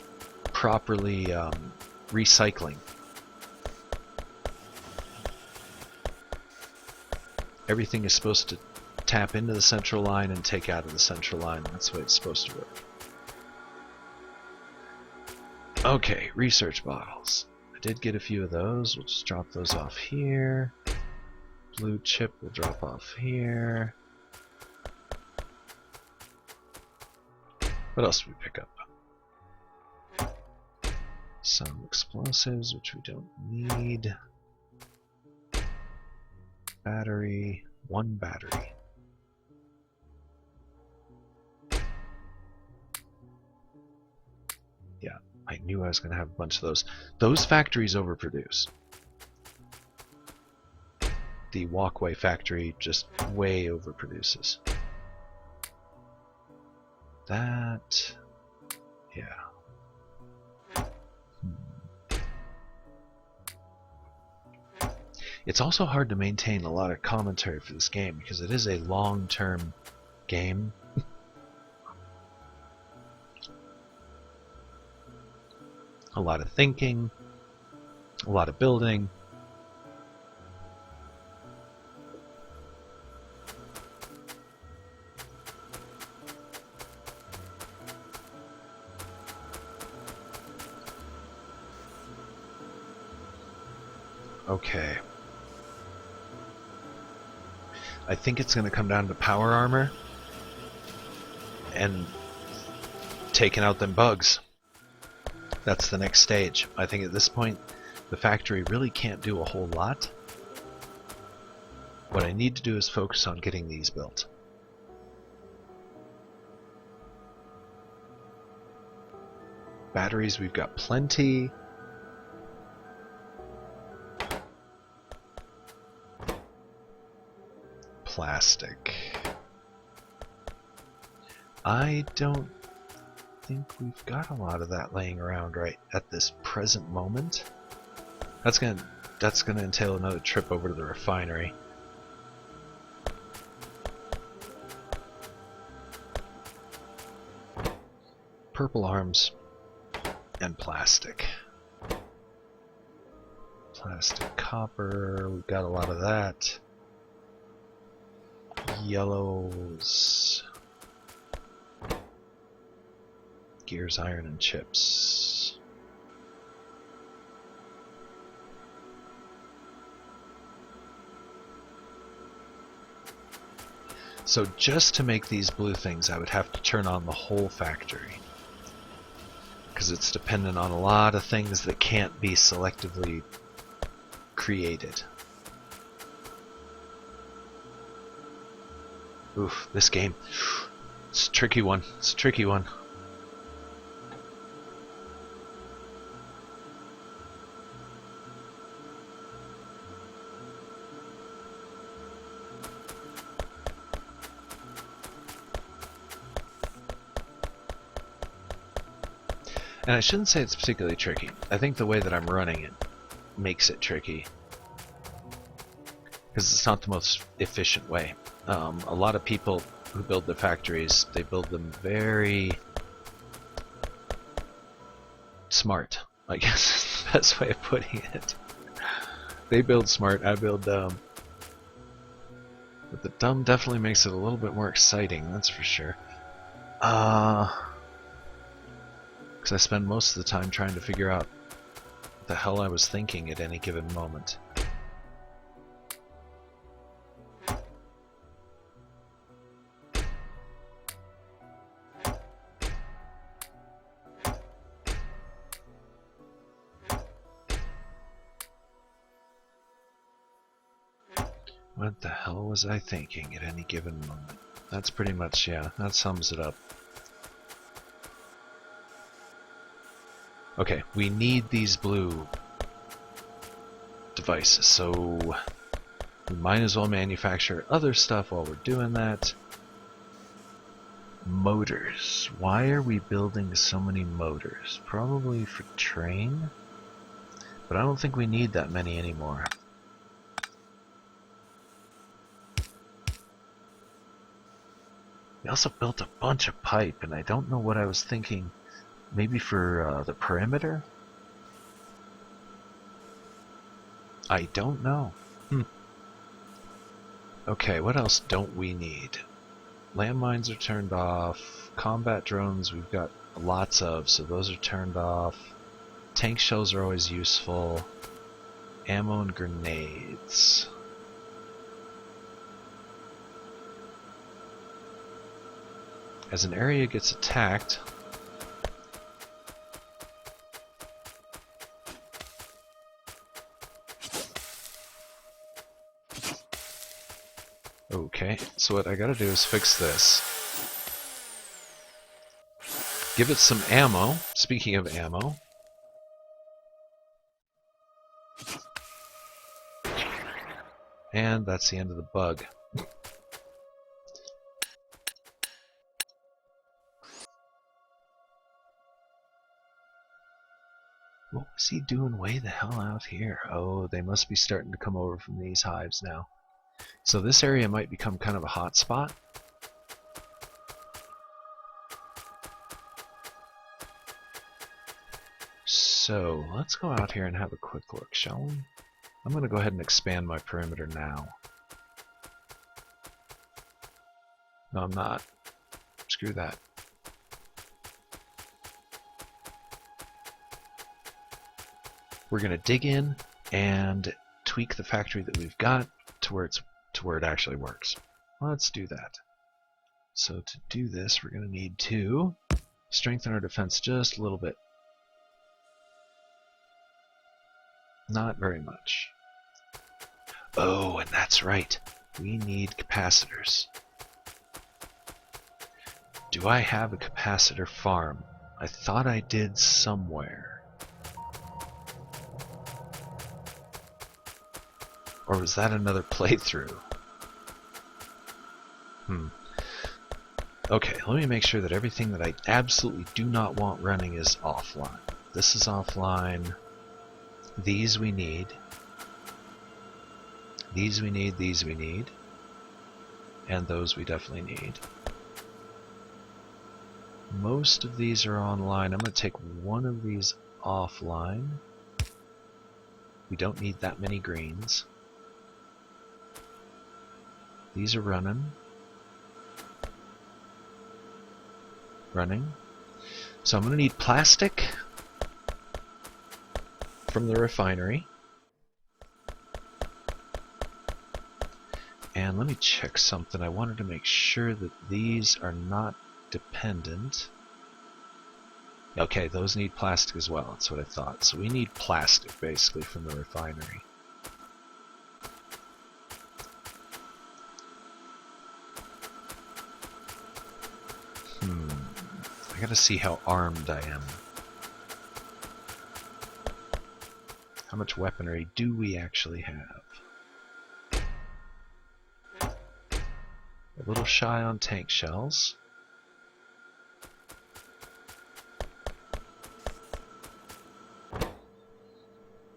A: properly recycling. Everything is supposed to tap into the central line and take out of the central line. That's the way it's supposed to work. Okay, research bottles. I did get a few of those. We'll just drop those off here. Blue chip will drop off here. What else did we pick up? Some explosives, which we don't need. Battery. One battery. Yeah, I knew I was going to have a bunch of those. Those factories overproduce. The walkway factory just way overproduces. That... yeah. It's also hard to maintain a lot of commentary for this game because it is a long-term game. A lot of thinking, a lot of building. Okay. I think it's going to come down to power armor and taking out them bugs. That's the next stage. I think at this point the factory really can't do a whole lot. What I need to do is focus on getting these built. Batteries, we've got plenty. Plastic. I don't think we've got a lot of that laying around right at this present moment. That's gonna entail another trip over to the refinery. Purple arms and plastic. Plastic copper, we've got a lot of that. Yellows. Gears, iron, and chips. So just to make these blue things, I would have to turn on the whole factory. Because it's dependent on a lot of things that can't be selectively created. Oof, this game. It's a tricky one. It's a tricky one. And I shouldn't say it's particularly tricky. I think the way that I'm running it makes it tricky. Because it's not the most efficient way. A lot of people who build their factories, they build them very smart, I guess is the best way of putting it. They build smart, I build dumb. But the dumb definitely makes it a little bit more exciting, that's for sure. Because I spend most of the time trying to figure out what the hell I was thinking at any given moment. What the hell was I thinking at any given moment? That's pretty much, yeah, that sums it up. Okay, we need these blue devices, so we might as well manufacture other stuff while we're doing that. Motors. Why are we building so many motors? Probably for train? But I don't think we need that many anymore. We also built a bunch of pipe, and I don't know what I was thinking. Maybe for the perimeter? I don't know. Okay, what else don't we need? Landmines are turned off. Combat drones we've got lots of, so those are turned off. Tank shells are always useful. Ammo and grenades. As an area gets attacked, okay, so what I gotta do is fix this. Give it some ammo. Speaking of ammo. And that's the end of the bug. What was he doing way the hell out here? Oh, they must be starting to come over from these hives now. So this area might become kind of a hot spot. So let's go out here and have a quick look, shall we? I'm going to go ahead and expand my perimeter now. No, I'm not. Screw that. We're going to dig in and tweak the factory that we've got to where it actually works. Let's do that. So to do this, we're going to need to strengthen our defense just a little bit. Not very much. Oh, and that's right. We need capacitors. Do I have a capacitor farm? I thought I did somewhere. Or was that another playthrough? Okay, let me make sure that everything that I absolutely do not want running is offline. This is offline. These we need. These we need, these we need. And those we definitely need. Most of these are online. I'm going to take one of these offline. We don't need that many greens. These are running. So I'm going to need plastic from the refinery. And let me check something. I wanted to make sure that these are not dependent. Okay, those need plastic as well. That's what I thought. So we need plastic basically from the refinery. I gotta see how armed I am. How much weaponry do we actually have? A little shy on tank shells.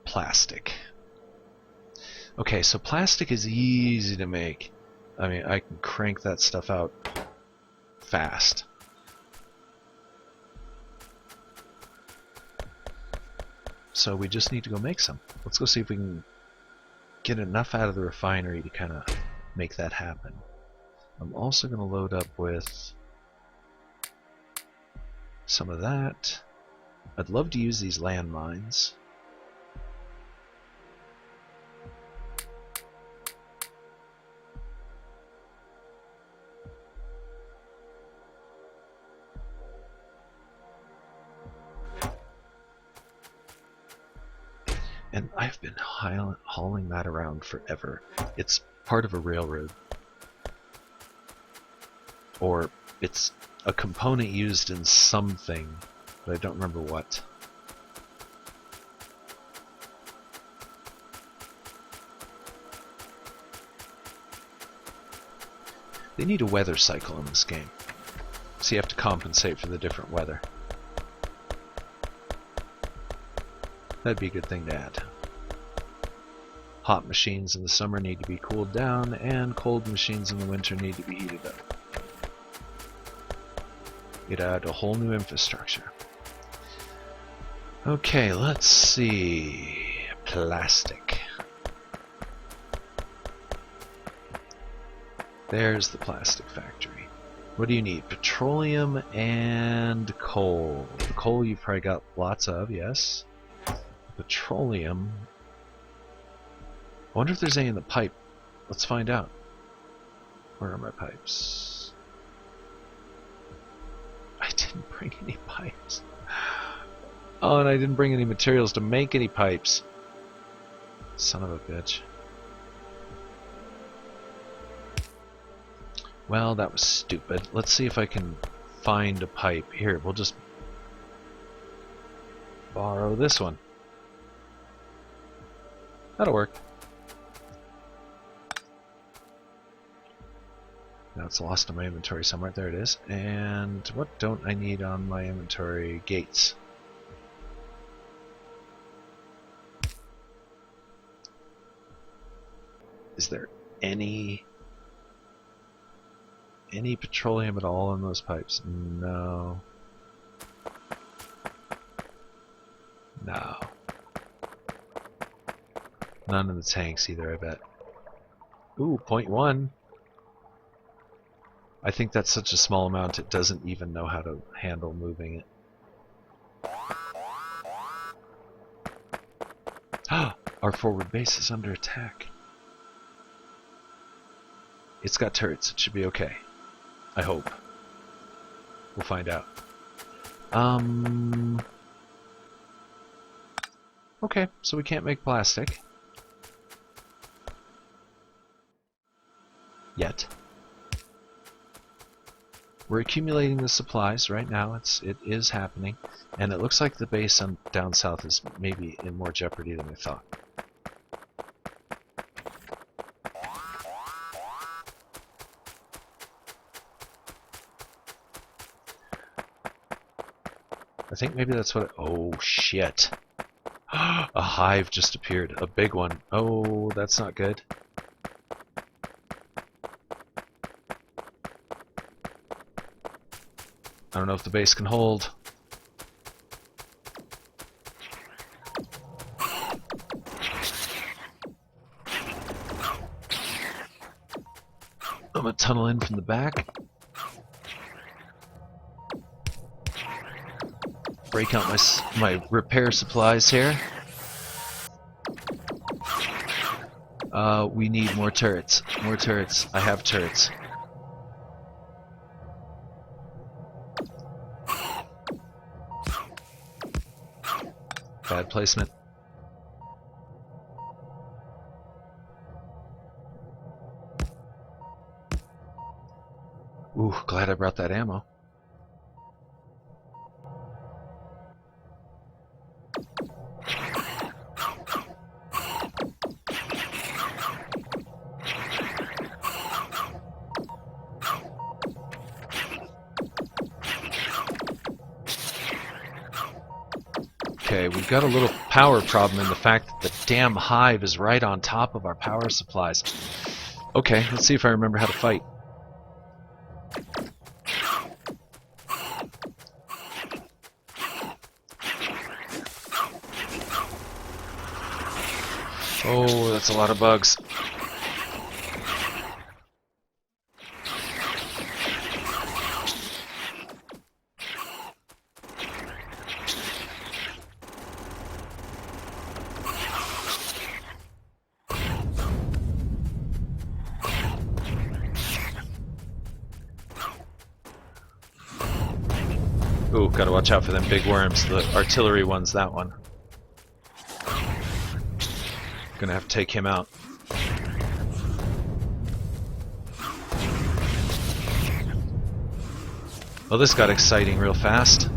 A: Plastic. Okay, so plastic is easy to make. I mean, I can crank that stuff out fast. So we just need to go make some. Let's go see if we can get enough out of the refinery to kind of make that happen. I'm also going to load up with some of that. I'd love to use these landmines. And I've been hauling that around forever. It's part of a railroad. Or it's a component used in something, but I don't remember what. They need a weather cycle in this game. So you have to compensate for the different weather. That'd be a good thing to add. Hot machines in the summer need to be cooled down, and cold machines in the winter need to be heated up. You'd add a whole new infrastructure. Okay, let's see. Plastic. There's the plastic factory. What do you need? Petroleum and coal. The coal you've probably got lots of, yes. Petroleum. I wonder if there's any in the pipe. Let's find out. Where are my pipes? I didn't bring any pipes. Oh, and I didn't bring any materials to make any pipes. Son of a bitch. Well, that was stupid. Let's see if I can find a pipe. Here, we'll just borrow this one. That'll work. Now it's lost in my inventory somewhere. There it is. And what don't I need on my inventory? Gates. Is there any petroleum at all in those pipes? No. No. None in the tanks either, I bet. Ooh, 0.1. I think that's such a small amount it doesn't even know how to handle moving it. Ah! Our forward base is under attack. It's got turrets. It should be okay. I hope. We'll find out. Okay, so we can't make plastic. Yet. We're accumulating the supplies right now. It is happening. And it looks like the base down south is maybe in more jeopardy than I thought. I think maybe that's what oh shit. A hive just appeared. A big one. Oh, that's not good. I don't know if the base can hold. I'm gonna tunnel in from the back. Break out my repair supplies here. We need more turrets. More turrets. I have turrets. Bad placement. Ooh, glad I brought that ammo. Okay, we've got a little power problem in the fact that the damn hive is right on top of our power supplies. Okay, let's see if I remember how to fight. Oh, that's a lot of bugs. Ooh, gotta watch out for them big worms, the artillery ones, that one. Gonna have to take him out. Well, this got exciting real fast.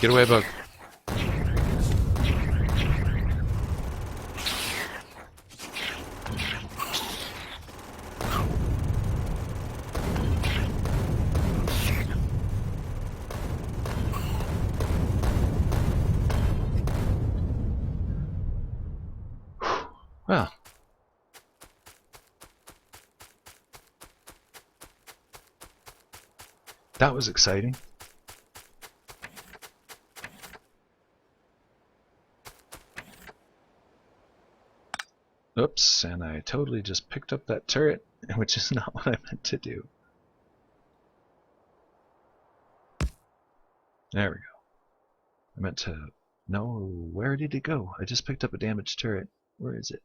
A: Get away, bug. That was exciting. Oops, and I totally just picked up that turret, which is not what I meant to do. There we go. I meant to... No, where did it go? I just picked up a damaged turret. Where is it?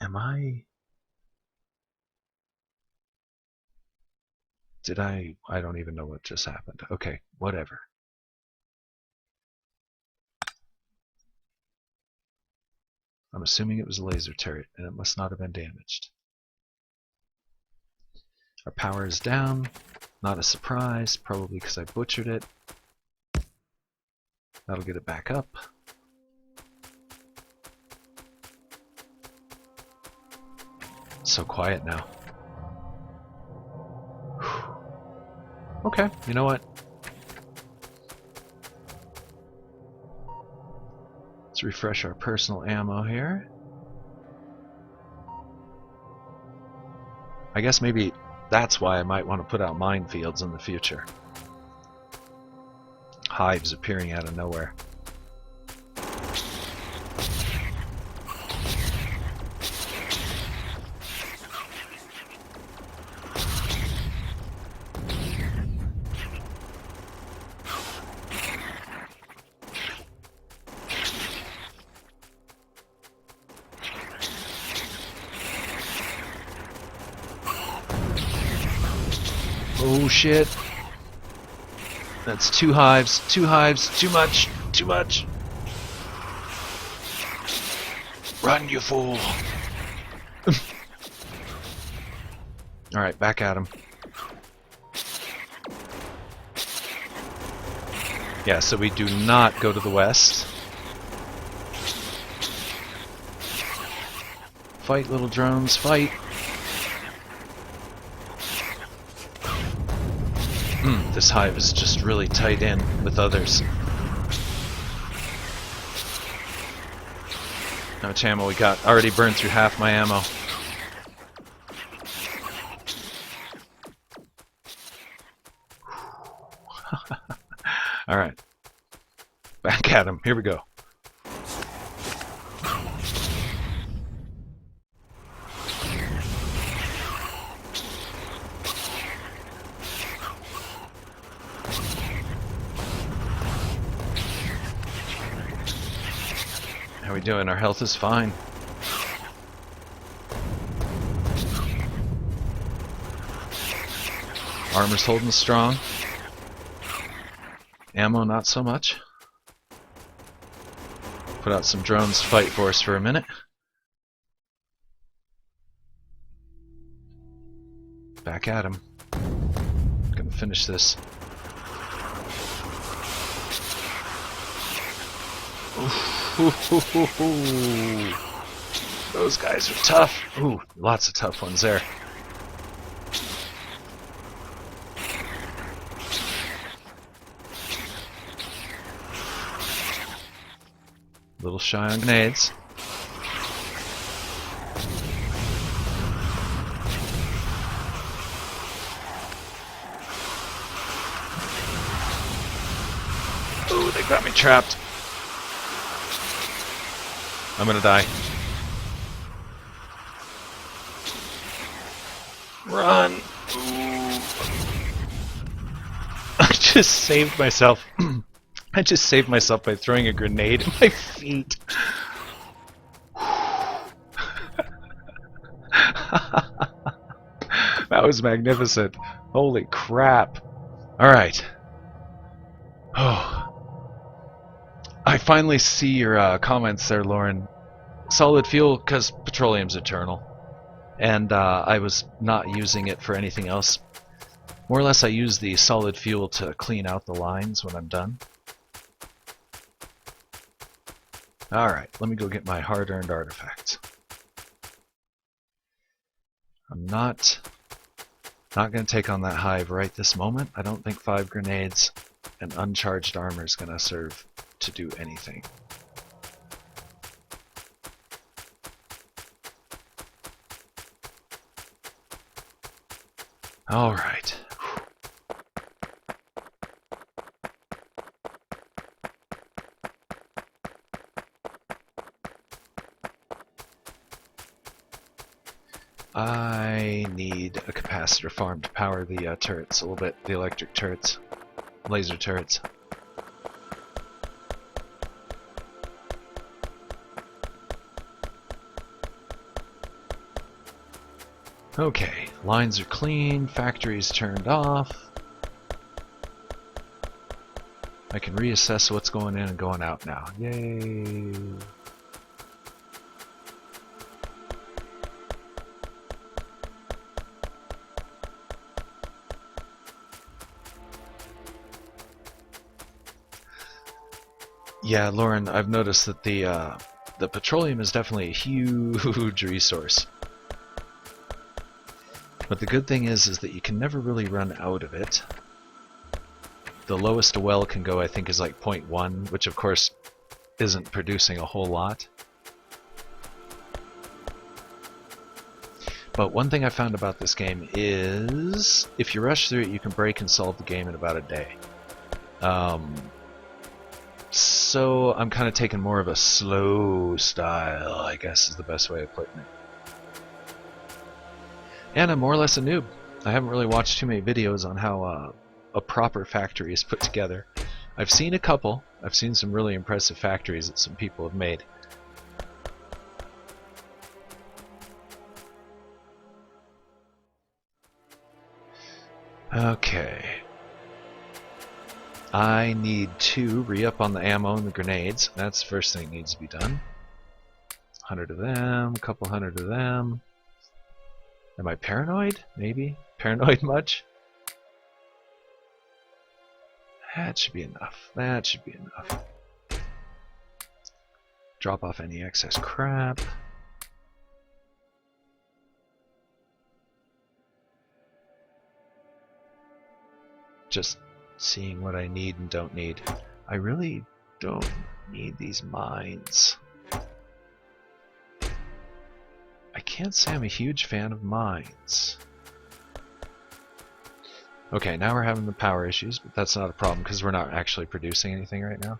A: Am I... Did I don't even know what just happened. Okay, whatever. I'm assuming it was a laser turret, and it must not have been damaged. Our power is down. Not a surprise, probably because I butchered it. That'll get it back up. So quiet now. Okay, you know what? Let's refresh our personal ammo here. I guess maybe that's why I might want to put out minefields in the future. Hives appearing out of nowhere. Oh shit. That's two hives, too much, too much. Run, you fool. Alright, back at him. Yeah, so we do not go to the west. Fight, little drones, fight. This hive is just really tight in with others. How much ammo we got? Already burned through half my ammo. Alright. Back at him. Here we go. How we doing? Our health is fine. Armor's holding strong. Ammo not so much. Put out some drones to fight for us for a minute. Back at him. Gonna finish this. Ooh. Those guys are tough. Ooh, lots of tough ones there. Little shy on grenades. Ooh, they got me trapped. I'm gonna die. Run! Ooh. I just saved myself. I just saved myself by throwing a grenade at my feet. That was magnificent. Holy crap. Alright. Oh. I finally see your comments there, Lauren. Solid fuel, because petroleum's eternal. And I was not using it for anything else. More or less, I use the solid fuel to clean out the lines when I'm done. Alright, let me go get my hard-earned artifacts. I'm not going to take on that hive right this moment. I don't think 5 grenades and uncharged armor is going to serve to do anything. All right. I need a capacitor farm to power the turrets a little bit, the electric turrets, laser turrets. Okay, lines are clean, factory's turned off. I can reassess what's going in and going out now. Yay! Yeah, Lauren, I've noticed that the petroleum is definitely a huge resource. But the good thing is that you can never really run out of it. The lowest a well can go, I think, is like 0.1, which of course isn't producing a whole lot. But one thing I found about this game is if you rush through it, you can break and solve the game in about a day. So I'm kind of taking more of a slow style, I guess is the best way of putting it. And I'm more or less a noob. I haven't really watched too many videos on how a proper factory is put together. I've seen a couple. I've seen some really impressive factories that some people have made. Okay. I need to re-up on the ammo and the grenades. That's the first thing that needs to be done. 100 of them, a couple hundred of them. Am I paranoid? Maybe? Paranoid much? That should be enough. That should be enough. Drop off any excess crap. Just seeing what I need and don't need. I really don't need these mines. I can't say I'm a huge fan of mines. Okay, now we're having the power issues, but that's not a problem because we're not actually producing anything right now.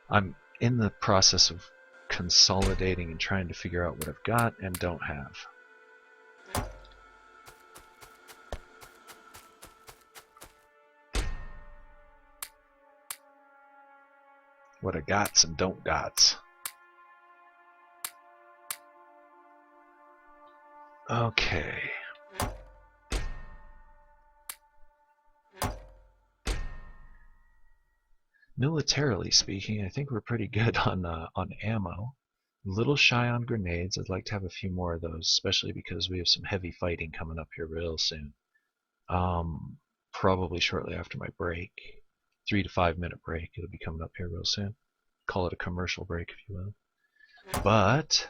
A: I'm in the process of consolidating and trying to figure out what I've got and don't have. What I gots and don't gots. Okay. Militarily speaking, I think we're pretty good on ammo. A little shy on grenades. I'd like to have a few more of those, especially because we have some heavy fighting coming up here real soon. Probably shortly after my break. 3 to 5 minute break. It'll be coming up here real soon. Call it a commercial break, if you will. But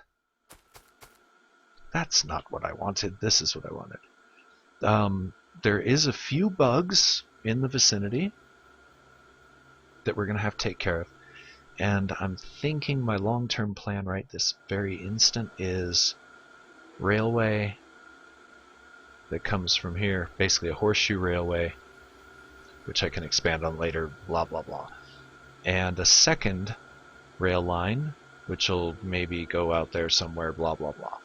A: that's not what I wanted. This is what I wanted. There is a few bugs in the vicinity that we're going to have to take care of. And I'm thinking my long-term plan right this very instant is railway that comes from here, basically a horseshoe railway, which I can expand on later, blah blah blah. And a second rail line, which will maybe go out there somewhere, blah blah blah.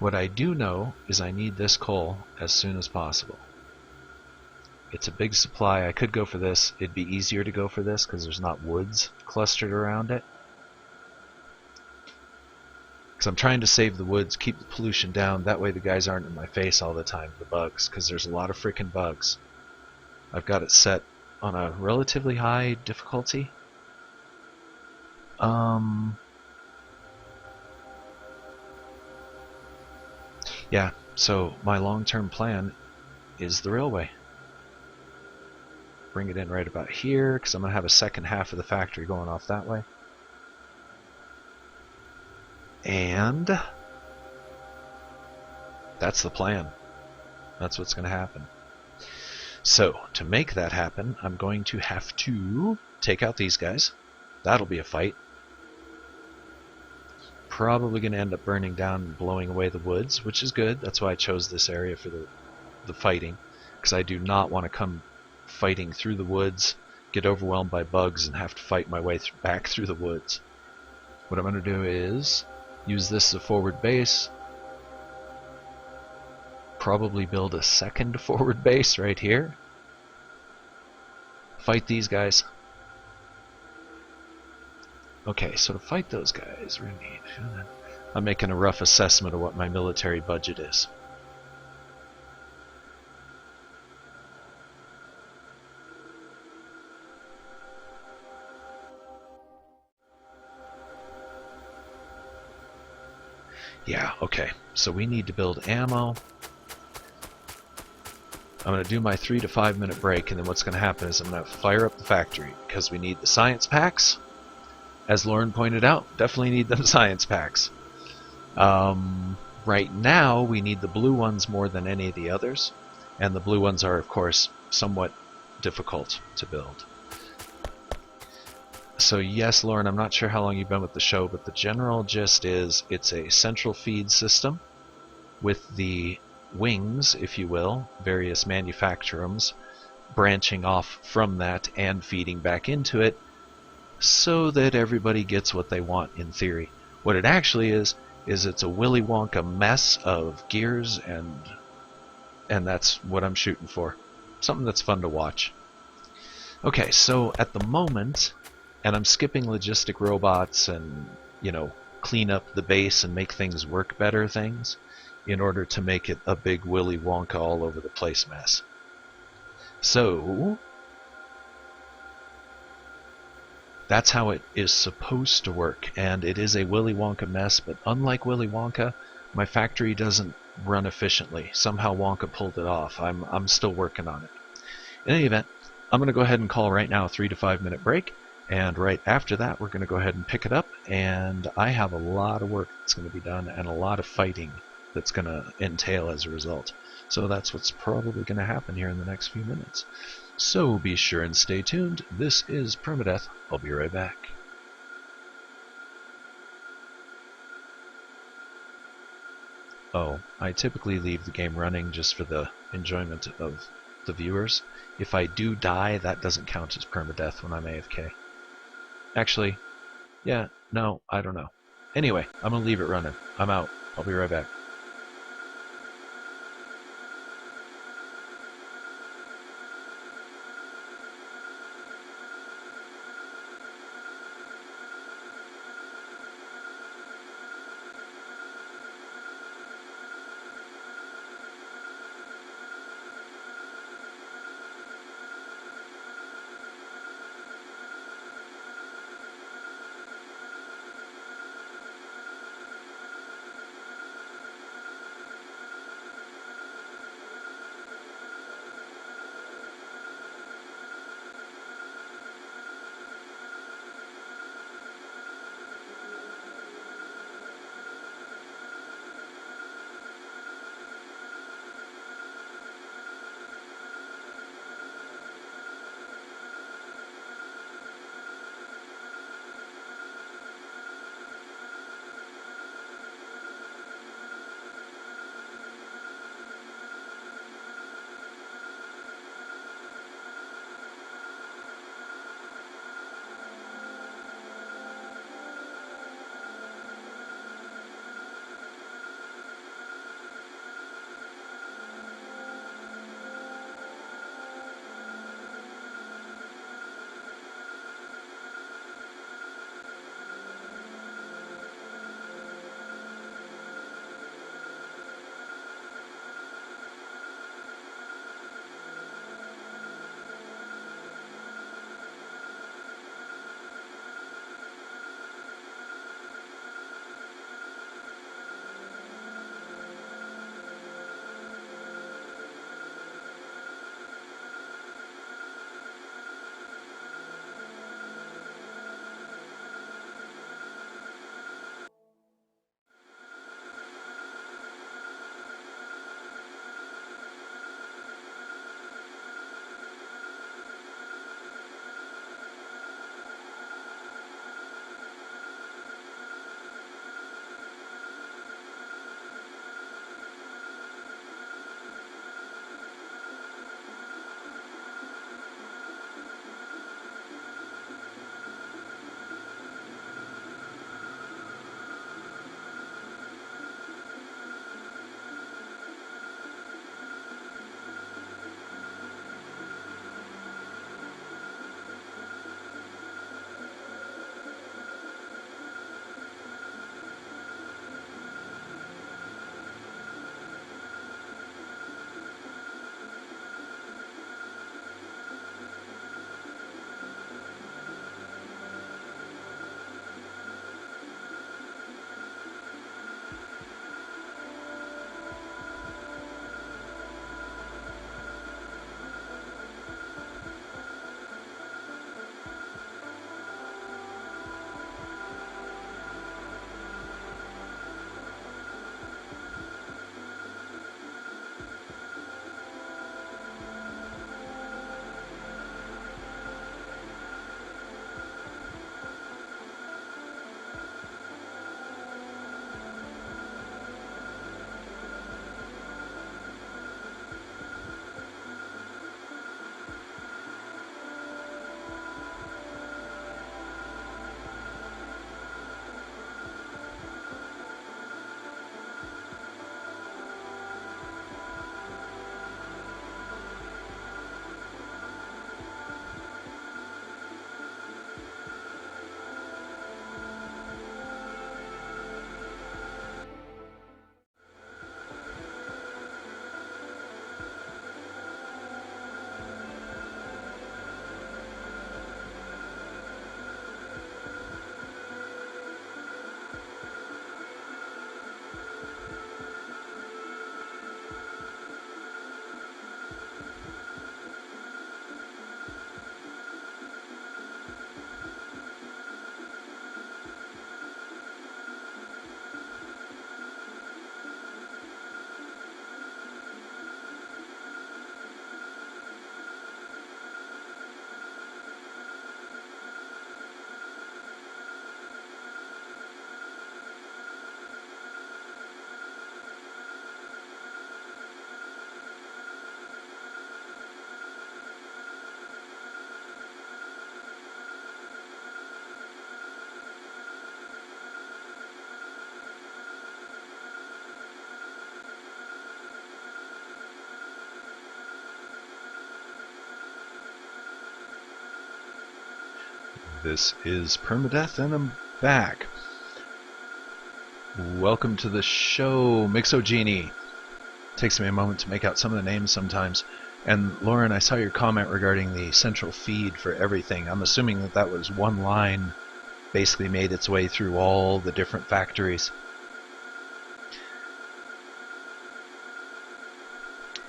A: What I do know is I need this coal as soon as possible. It's a big supply. I could go for this. It'd be easier to go for this because there's not woods clustered around it. Because I'm trying to save the woods, keep the pollution down. That way the guys aren't in my face all the time, the bugs, because there's a lot of freaking bugs. I've got it set on a relatively high difficulty. Yeah, so my long-term plan is the railway. Bring it in right about here, because I'm going to have a second half of the factory going off that way. And that's the plan. That's what's going to happen. So, to make that happen, I'm going to have to take out these guys. That'll be a fight. Probably going to end up burning down and blowing away the woods, which is good. That's why I chose this area for the fighting, because I do not want to come fighting through the woods, get overwhelmed by bugs, and have to fight my way back through the woods. What I'm going to do is use this as a forward base, probably build a second forward base right here, fight these guys. Okay, so to fight those guys, we're going to need... I'm making a rough assessment of what my military budget is. Yeah, okay, so we need to build ammo. I'm going to do my 3 to 5 minute break, and then what's going to happen is I'm going to fire up the factory, because we need the science packs. As Lauren pointed out, definitely need them science packs. Right now, we need the blue ones more than any of the others, and the blue ones are, of course, somewhat difficult to build. So yes, Lauren, I'm not sure how long you've been with the show, but the general gist is it's a central feed system with the wings, if you will, various manufacturums, branching off from that and feeding back into it, so that everybody gets what they want in theory. What it actually is it's a Willy Wonka mess of gears, and that's what I'm shooting for. Something that's fun to watch. Okay, so at the moment, and I'm skipping logistic robots and, clean up the base and make things work better things in order to make it a big Willy Wonka all over the place mess. So that's how it is supposed to work, and it is a Willy Wonka mess, but unlike Willy Wonka, my factory doesn't run efficiently. Somehow Wonka pulled it off. I'm still working on it. In any event, I'm going to go ahead and call right now a 3 to 5 minute break, and right after that we're going to go ahead and pick it up, and I have a lot of work that's going to be done and a lot of fighting that's going to entail as a result. So that's what's probably going to happen here in the next few minutes. So be sure and stay tuned. This is Permadeath. I'll be right back. Oh, I typically leave the game running just for the enjoyment of the viewers. If I do die, that doesn't count as permadeath when I'm AFK. Actually, yeah, no, I don't know. Anyway, I'm gonna leave it running. I'm out. I'll be right back. This is Permadeath, and I'm back. Welcome to the show, Mixogenie. Takes me a moment to make out some of the names sometimes. And Lauren, I saw your comment regarding the central feed for everything. I'm assuming that that was one line, basically made its way through all the different factories.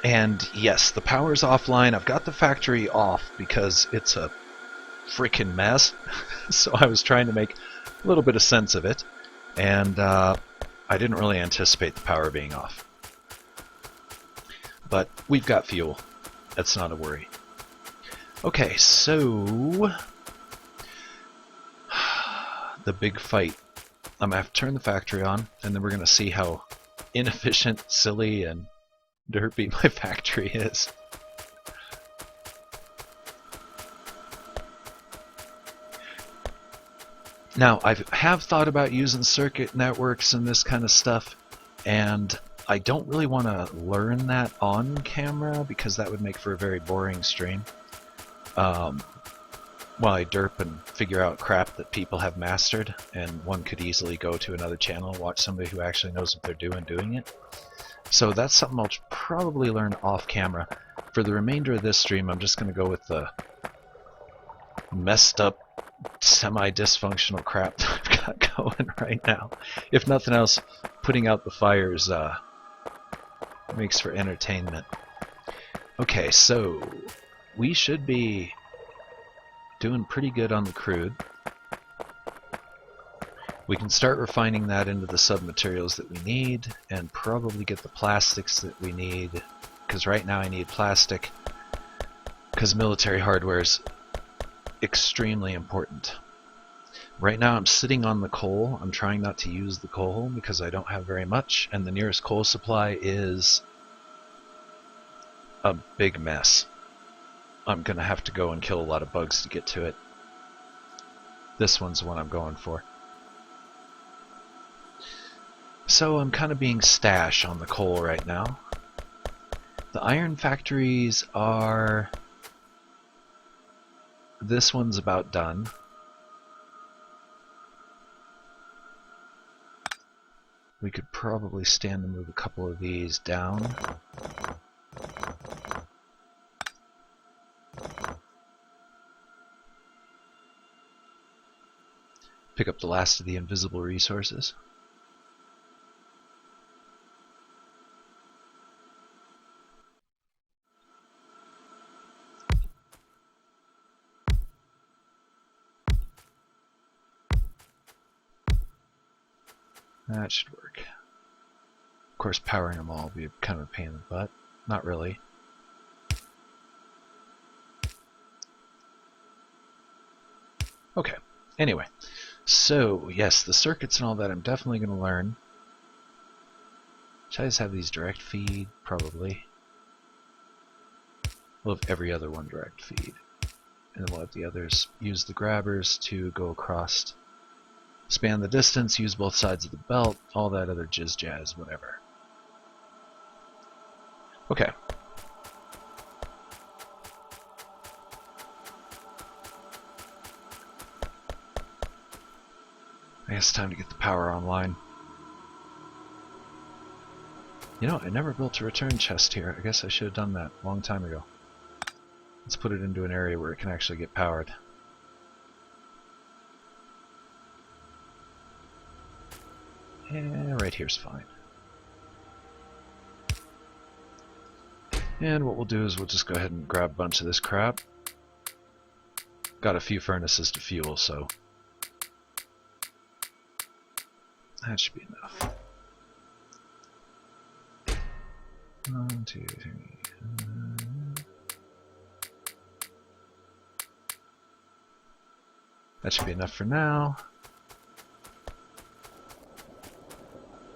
A: And yes, the power's offline. I've got the factory off because it's a freaking mess. So I was trying to make a little bit of sense of it. And I didn't really anticipate the power being off. But we've got fuel. That's not a worry. Okay, so the big fight. I'm going to have to turn the factory on, and then we're going to see how inefficient, silly, and derpy my factory is. Now, I have thought about using circuit networks and this kind of stuff, and I don't really want to learn that on camera because that would make for a very boring stream. While I derp and figure out crap that people have mastered, and one could easily go to another channel and watch somebody who actually knows what they're doing it. So that's something I'll probably learn off camera. For the remainder of this stream, I'm just going to go with the messed up, semi-dysfunctional crap that I've got going right now. If nothing else, putting out the fires makes for entertainment. Okay, so we should be doing pretty good on the crude. We can start refining that into the submaterials that we need, and probably get the plastics that we need, because right now I need plastic, because military hardware is extremely important. Right now I'm sitting on the coal. I'm trying not to use the coal because I don't have very much, and the nearest coal supply is a big mess. I'm gonna have to go and kill a lot of bugs to get to it. This one's the one I'm going for. So I'm kind of being stash on the coal right now. The iron factories are... This one's about done. We could probably stand to move a couple of these down. Pick up the last of the invisible resources. That should work. Of course, powering them all will be kind of a pain in the butt. Not really. Okay. Anyway. So, yes, the circuits and all that I'm definitely going to learn. Should I just have these direct feed? Probably. We'll have every other one direct feed. And then we'll have the others use the grabbers to go across, span the distance, use both sides of the belt, all that other jizz jazz, whatever. Okay. I guess it's time to get the power online. You know, I never built a return chest here. I guess I should have done that a long time ago. Let's put it into an area where it can actually get powered. And right here's fine. And what we'll do is we'll just go ahead and grab a bunch of this crap. Got a few furnaces to fuel, so that should be enough. 1, 2, 3. That should be enough for now.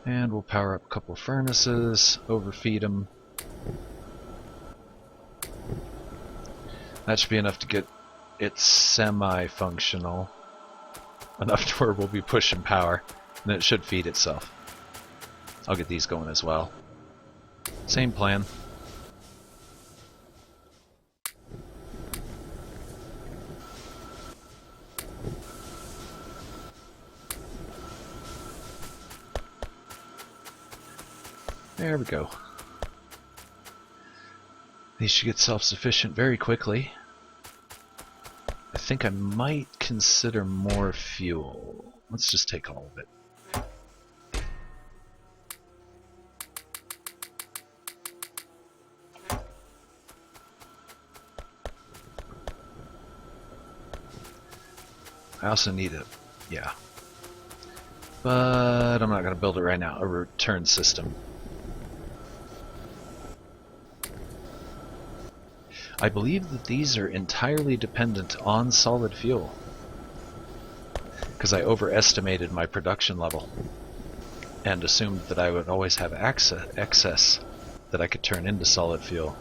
A: And we'll power up a couple of furnaces, overfeed them. That should be enough to get it semi-functional. Enough to where we'll be pushing power. And it should feed itself. I'll get these going as well. Same plan. There we go. These should get self-sufficient very quickly. I think I might consider more fuel. Let's just take all of it. I also need it, yeah. But I'm not going to build it right now, a return system. I believe that these are entirely dependent on solid fuel, because I overestimated my production level and assumed that I would always have excess that I could turn into solid fuel.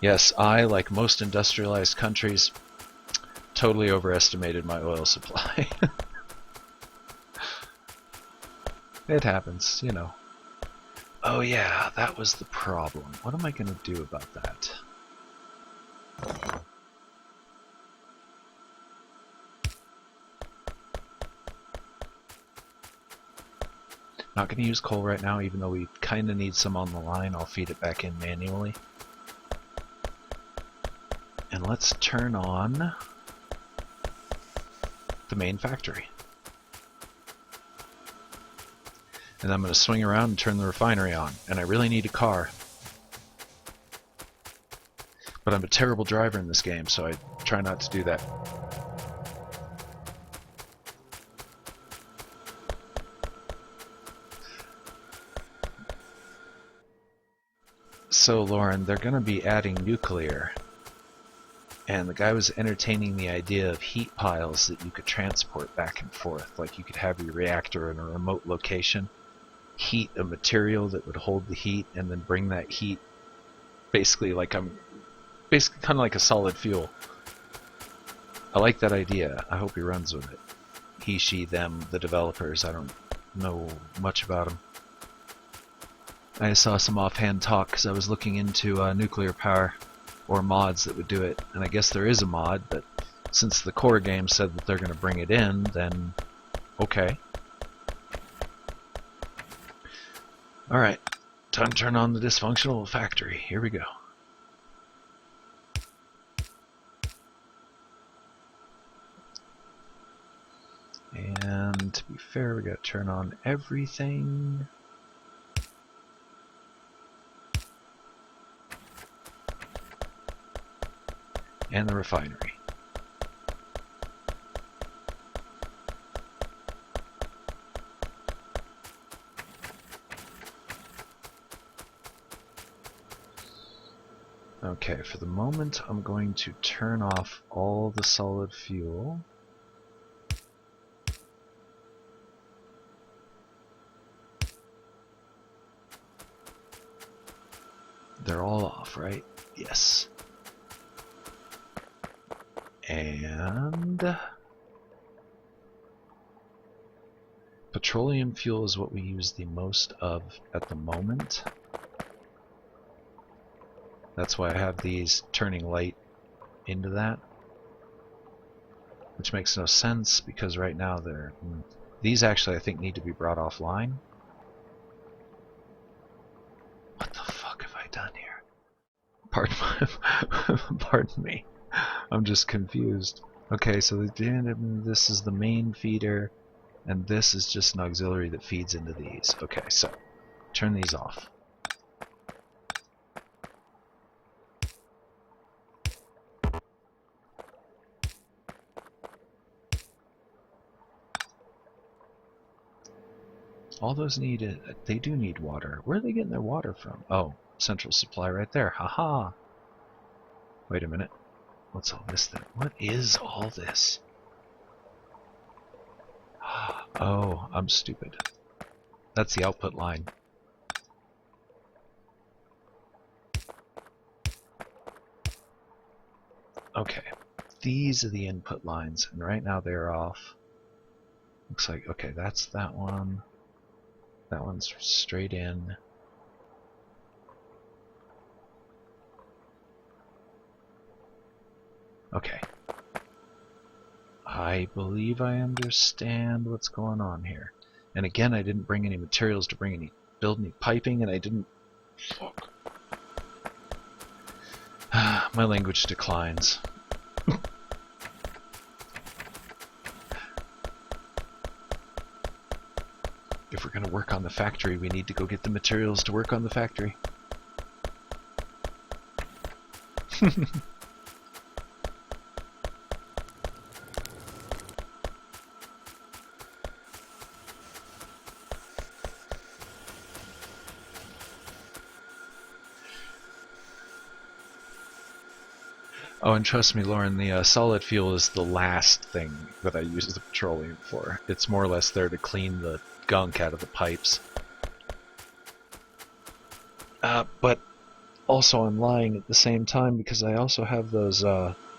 A: Yes, I, like most industrialized countries, totally overestimated my oil supply. It happens, you know. Oh yeah, that was the problem. What am I going to do about that? Not going to use coal right now, even though we kind of need some on the line. I'll feed it back in manually. And let's turn on the main factory. And I'm going to swing around and turn the refinery on. And I really need a car. But I'm a terrible driver in this game, so I try not to do that. So, Lauren, they're going to be adding nuclear. And the guy was entertaining the idea of heat piles that you could transport back and forth. Like you could have your reactor in a remote location, heat a material that would hold the heat, and then bring that heat basically kind of like a solid fuel. I like that idea. I hope he runs with it. He, she, them, the developers. I don't know much about them. I saw some offhand talk because I was looking into nuclear power or mods that would do it, and I guess there is a mod, but since the core game said that they're going to bring it in, then okay. Alright, time to turn on the dysfunctional factory. Here we go. And to be fair, we gotta turn on everything. And the refinery. Okay, for the moment I'm going to turn off all the solid fuel. They're all off, right? Yes. And petroleum fuel is what we use the most of at the moment. That's why I have these turning light into that, which makes no sense because right now they're... These actually I think need to be brought offline. What the fuck have I done here? Pardon me. I'm just confused. Okay, so this is the main feeder, and this is just an auxiliary that feeds into these. Okay, so turn these off. All those need they do need water. Where are they getting their water from? Oh, central supply right there. Haha. Wait a minute. What's all this then? What is all this? Oh, I'm stupid. That's the output line. Okay. These are the input lines, and right now they're off. Looks like, okay, that's that one. That one's straight in. Okay. I believe I understand what's going on here. And again, I didn't bring any materials to build any piping, and I didn't... Fuck. My language declines. If we're going to work on the factory, we need to go get the materials to work on the factory. Oh, and trust me, Lauren, the solid fuel is the last thing that I use the petroleum for. It's more or less there to clean the gunk out of the pipes. But also I'm lying at the same time because I also have those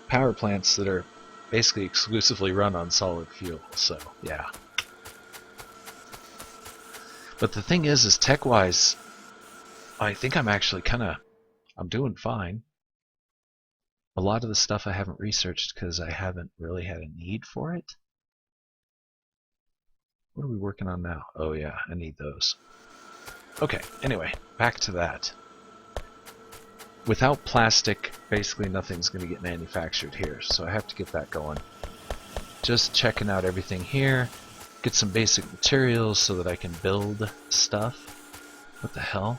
A: power plants that are basically exclusively run on solid fuel, so yeah. But the thing is tech-wise, I think I'm actually I'm doing fine. A lot of the stuff I haven't researched because I haven't really had a need for it. What are we working on now? Oh yeah, I need those. Okay, anyway, back to that. Without plastic, basically nothing's going to get manufactured here, so I have to get that going. Just checking out everything here, get some basic materials so that I can build stuff. What the hell?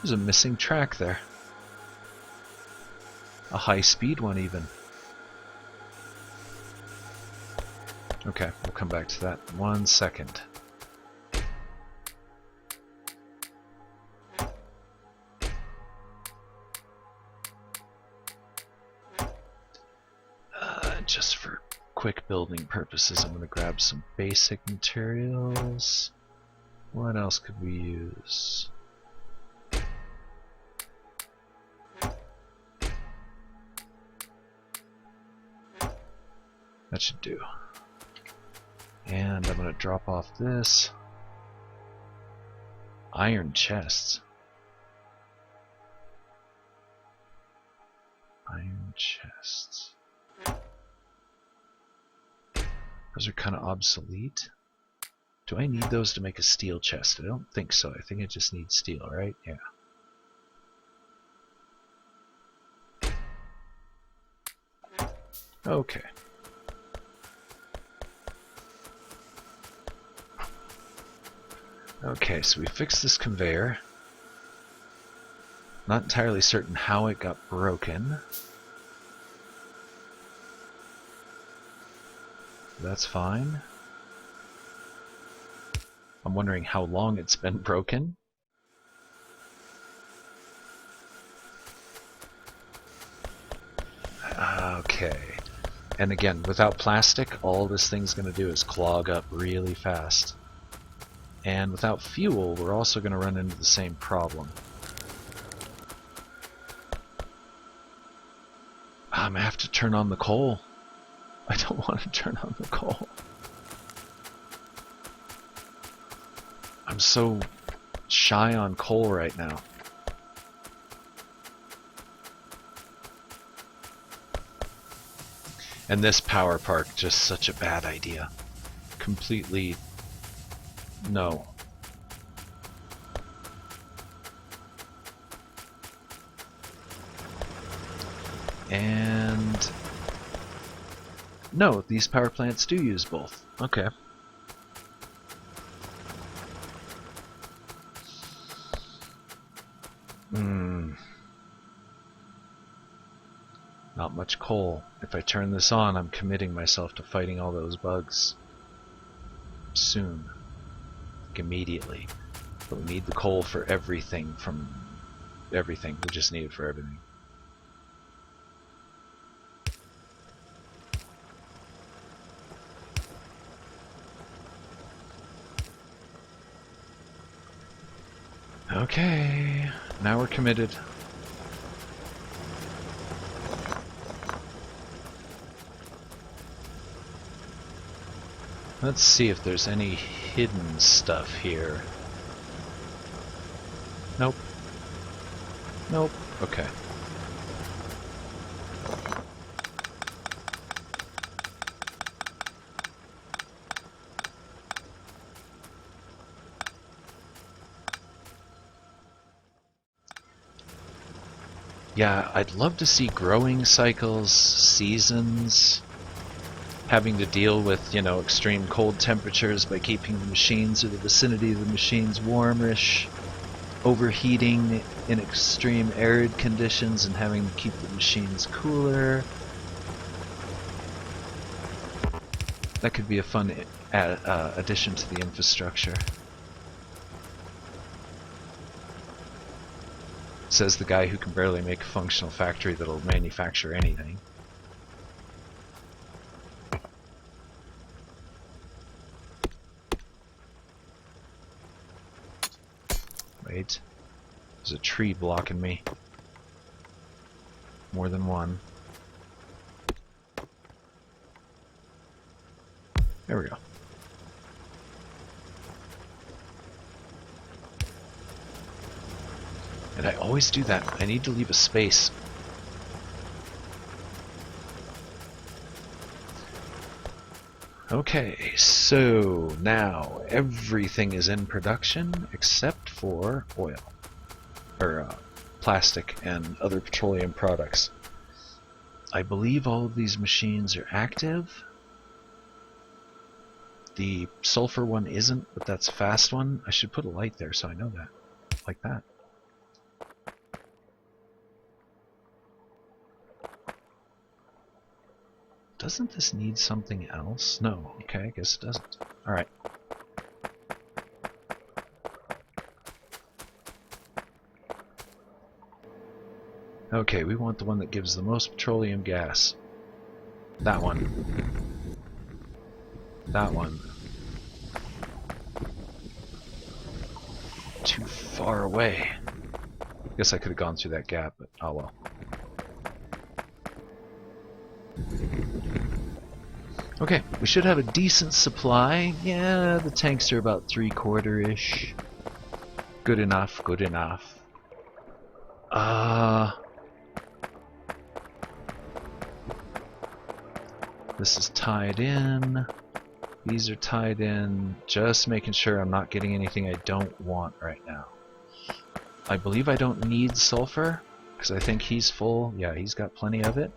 A: There's a missing track there. A high-speed one, even. Okay, we'll come back to that in 1 second. Just for quick building purposes, I'm going to grab some basic materials. What else could we use? That should do. And I'm going to drop off this. Iron chests. Iron chests. Those are kind of obsolete. Do I need those to make a steel chest? I don't think so. I think I just need steel, right? Yeah. Okay. Okay, so we fixed this conveyor. Not entirely certain how it got broken. That's fine. I'm wondering how long it's been broken. Okay. And again, without plastic, all this thing's going to do is clog up really fast. And without fuel, we're also going to run into the same problem. I'm going to have to turn on the coal. I don't want to turn on the coal. I'm so shy on coal right now. And this power park, just such a bad idea. Completely... no. And... no, these power plants do use both. Okay. Not much coal. If I turn this on, I'm committing myself to fighting all those bugs. Soon. Like immediately. But we need the coal for everything from... everything. We just need it for everything. Okay, now we're committed. Let's see if there's any hidden stuff here. Nope. Nope. Okay. Yeah, I'd love to see growing cycles, seasons, having to deal with, you know, extreme cold temperatures by keeping the machines or the vicinity of the machines warmish, overheating in extreme arid conditions and having to keep the machines cooler. That could be a fun addition to the infrastructure. Says the guy who can barely make a functional factory that'll manufacture anything. Wait. There's a tree blocking me. More than one. There we go. And I always do that. I need to leave a space. Okay, so now everything is in production except for oil. Or plastic and other petroleum products. I believe all of these machines are active. The sulfur one isn't, but that's a fast one. I should put a light there so I know that. Like that. Doesn't this need something else? No. Okay, I guess it doesn't. Alright. Okay, we want the one that gives the most petroleum gas. That one. That one. Too far away. Guess I could have gone through that gap, but oh well. Okay, we should have a decent supply. Yeah, the tanks are about 3/4-ish. Good enough, good enough. This is tied in. These are tied in. Just making sure I'm not getting anything I don't want right now. I believe I don't need sulfur, because I think he's full. Yeah, he's got plenty of it.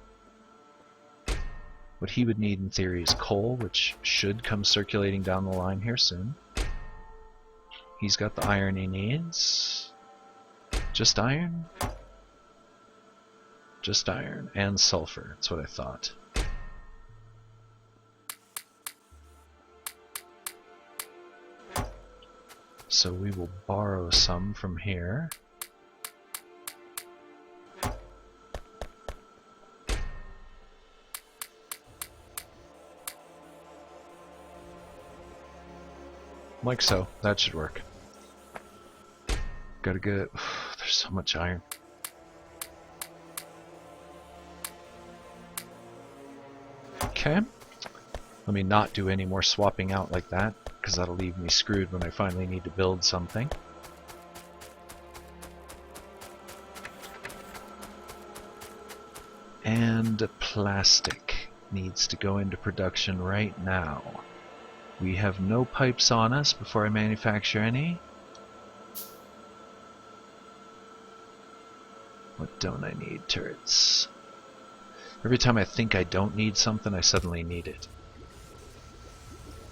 A: What he would need in theory is coal, which should come circulating down the line here soon. He's got the iron he needs. Just iron? Just iron and sulfur, that's what I thought. So we will borrow some from here. Like so, that should work. Gotta get... there's so much iron. Okay. Let me not do any more swapping out like that, because that'll leave me screwed when I finally need to build something. And plastic needs to go into production right now. We have no pipes on us before I manufacture any. What don't I need? Turrets. Every time I think I don't need something, I suddenly need it.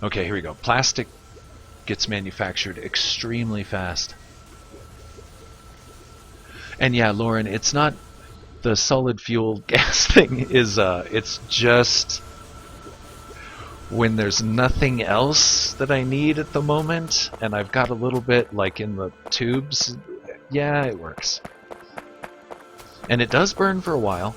A: Okay, here we go. Plastic gets manufactured extremely fast. And yeah, Lauren, it's not the solid fuel gas thing. It's just when there's nothing else that I need at the moment, and I've got a little bit like in the tubes. Yeah, it works. And it does burn for a while.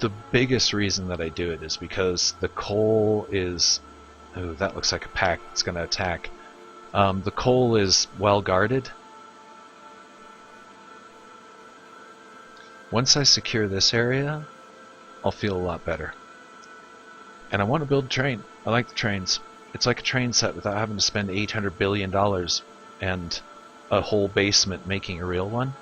A: The biggest reason that I do it is because the coal is... oh, that looks like a pack that's going to attack. The coal is well guarded. Once I secure this area, I'll feel a lot better. And I want to build a train. I like the trains. It's like a train set without having to spend $800 billion and a whole basement making a real one.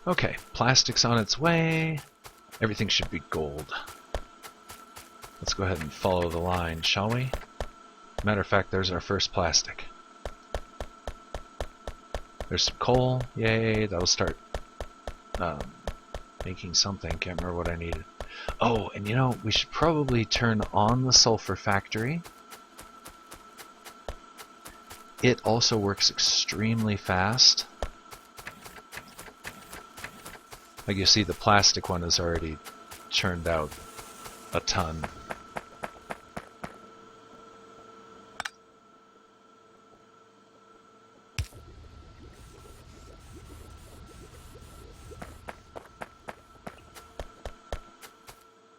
A: Okay, plastic's on its way. Everything should be gold. Let's go ahead and follow the line, shall we? Matter of fact, there's our first plastic. There's some coal. Yay, that'll start making something. Can't remember what I needed. Oh, and you know, we should probably turn on the sulfur factory. It also works extremely fast. Like you see, the plastic one has already churned out a ton.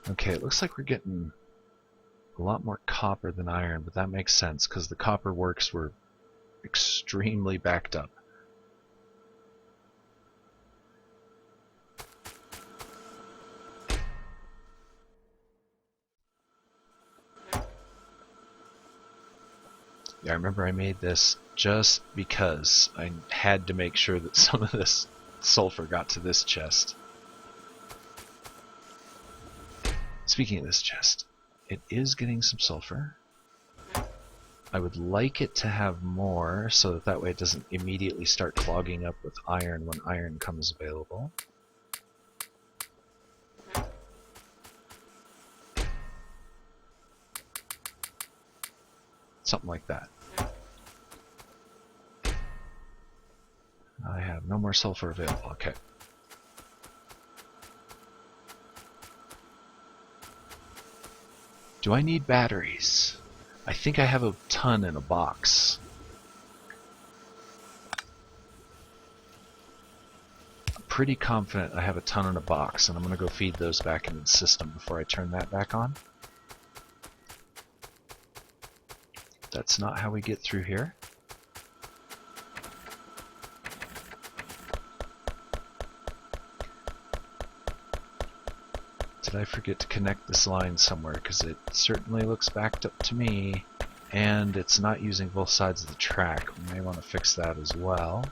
A: Okay, it looks like we're getting a lot more copper than iron, but that makes sense because the copper works were extremely backed up. Yeah, I remember I made this just because I had to make sure that some of this sulfur got to this chest. Speaking of this chest, it is getting some sulfur. I would like it to have more so that that way it doesn't immediately start clogging up with iron when iron comes available. Something like that. I have no more sulfur available. Okay. Do I need batteries? I think I have a ton in a box. I'm pretty confident I have a ton in a box, and I'm going to go feed those back into the system before I turn that back on. That's not how we get through here. Did I forget to connect this line somewhere? Because it certainly looks backed up to me, and it's not using both sides of the track. We may want to fix that as well.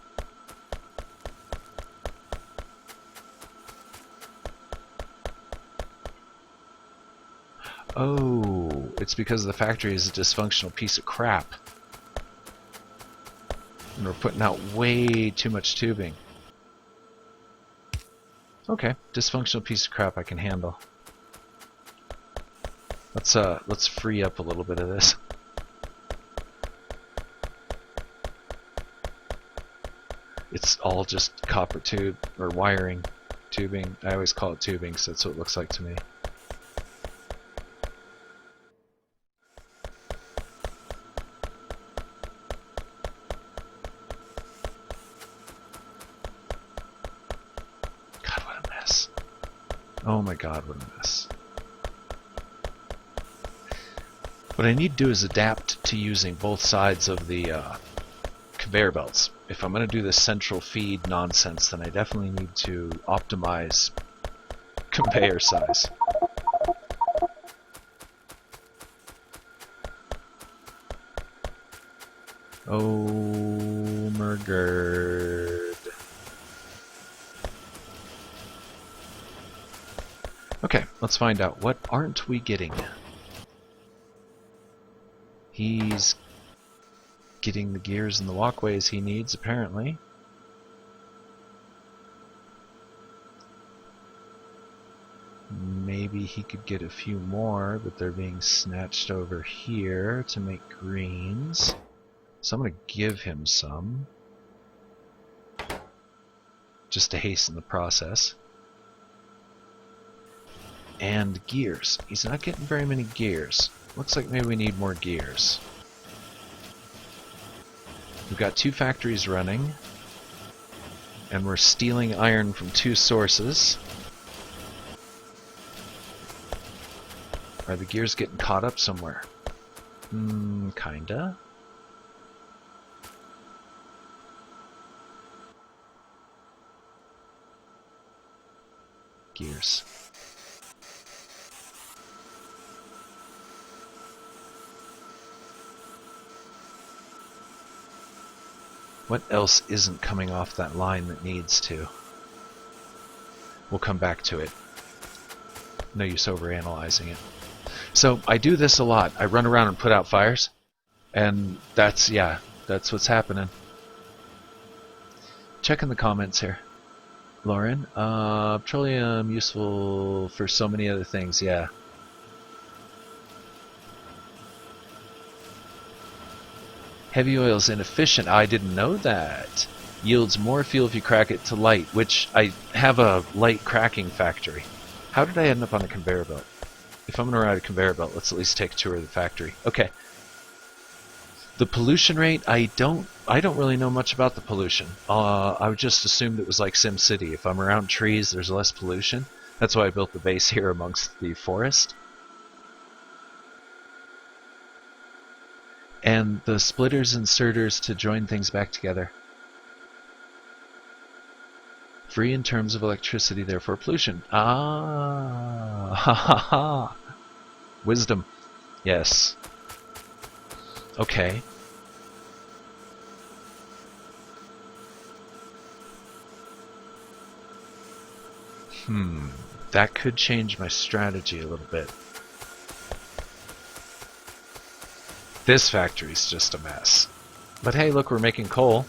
A: Oh, it's because the factory is a dysfunctional piece of crap. And we're putting out way too much tubing. Okay, dysfunctional piece of crap I can handle. Let's free up a little bit of this. It's all just copper tube or wiring, tubing. I always call it tubing, so that's what it looks like to me. God, what a mess. Oh my God, what a mess. What I need to do is adapt to using both sides of the conveyor belts. If I'm going to do this central feed nonsense, then I definitely need to optimize conveyor size. Oh, Murgard. Okay, let's find out. What aren't we getting? He's getting the gears and the walkways he needs, apparently. Maybe he could get a few more, but they're being snatched over here to make greens. So I'm going to give him some, just to hasten the process. And gears. He's not getting very many gears. Looks like maybe we need more gears. We've got 2 factories running, and we're stealing iron from 2 sources. Are the gears getting caught up somewhere? Kinda. Gears. What else isn't coming off that line that needs to? We'll come back to it. no use overanalyzing it. So I do this a lot. I run around and put out fires, and that's what's happening. Checking the comments here. Lauren, petroleum useful for so many other things, yeah. Heavy oil is inefficient. I didn't know that. Yields more fuel if you crack it to light, which I have a light cracking factory. How did I end up on a conveyor belt? If I'm going to ride a conveyor belt, let's at least take a tour of the factory. Okay. The pollution rate, I don't really know much about the pollution. I would just assumed it was like SimCity. If I'm around trees, there's less pollution. That's why I built the base here amongst the forest. And the splitters and inserters to join things back together. Free in terms of electricity, therefore pollution. Ah, ha ha ha. Wisdom. Yes. Okay. That could change my strategy a little bit. This factory's just a mess. But hey, look, we're making coal.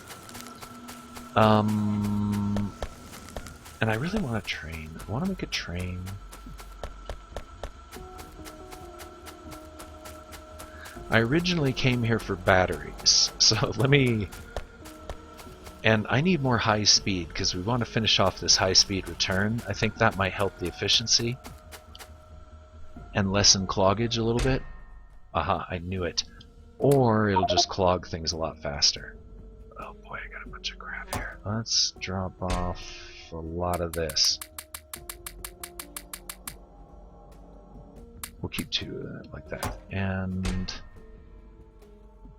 A: And I really want a train. I want to make a train. I originally came here for batteries, so let me... And I need more high speed, because we want to finish off this high speed return. I think that might help the efficiency. And lessen cloggage a little bit. Aha, I knew it. Or it'll just clog things a lot faster. Oh boy, I got a bunch of crap here. Let's drop off a lot of this. We'll keep two of that like that. And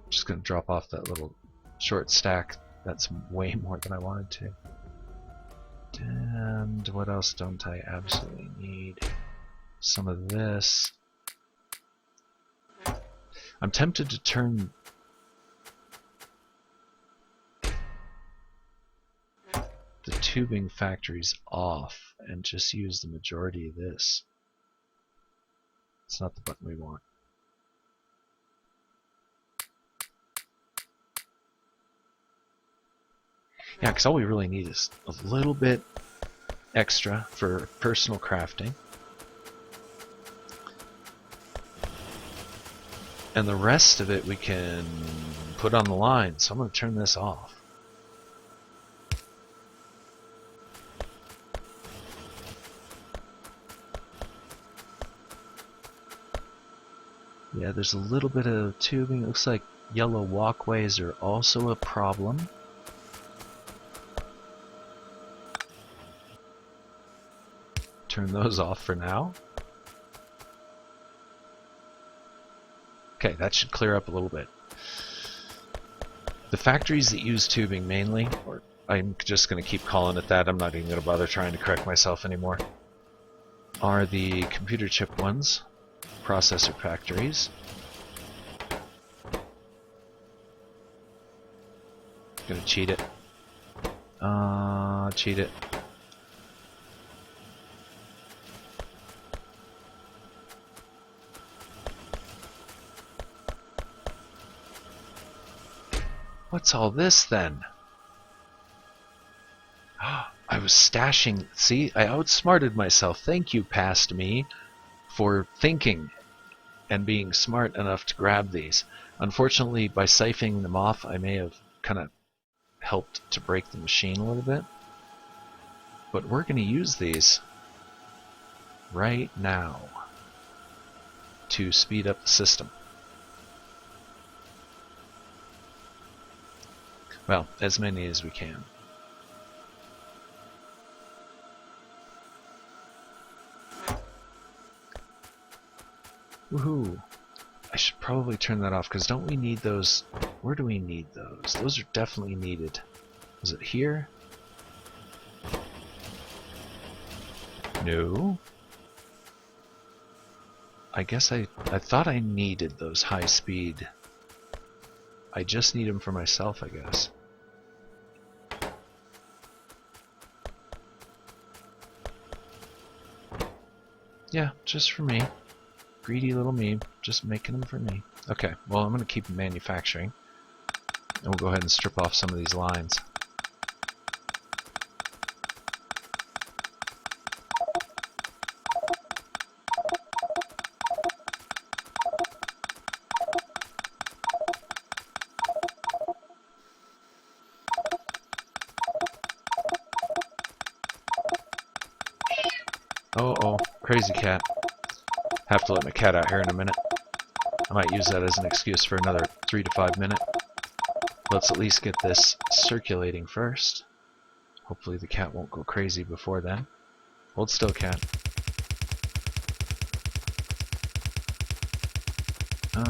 A: just gonna drop off that little short stack. That's way more than I wanted to. And what else don't I absolutely need? Some of this. I'm tempted to turn the tubing factories off and just use the majority of this. It's not the button we want. Yeah, because all we really need is a little bit extra for personal crafting. And the rest of it we can put on the line. So I'm going to turn this off. Yeah, there's a little bit of tubing. It looks like yellow walkways are also a problem. Turn those off for now. Okay, that should clear up a little bit. The factories that use tubing mainly, or I'm just going to keep calling it that, I'm not even going to bother trying to correct myself anymore, are the computer chip ones, processor factories. Gonna cheat it. Cheat it. What's all this then? I was stashing. See, I outsmarted myself. Thank you, past me, for thinking and being smart enough to grab these. Unfortunately, by siphoning them off, I may have kind of helped to break the machine a little bit. But we're going to use these right now to speed up the system. Well, as many as we can. Woohoo! I should probably turn that off, because don't we need those? Where do we need those? Those are definitely needed. Is it here? No. I guess I thought I needed those high speed. I just need them for myself, I guess. Yeah, just for me. Greedy little me, just making them for me. Okay, well, I'm going to keep manufacturing. And we'll go ahead and strip off some of these lines. Oh, crazy cat. Have to let my cat out here in a minute. I might use that as an excuse for another 3 to 5 minutes. Let's at least get this circulating first. Hopefully the cat won't go crazy before then. Hold still, cat.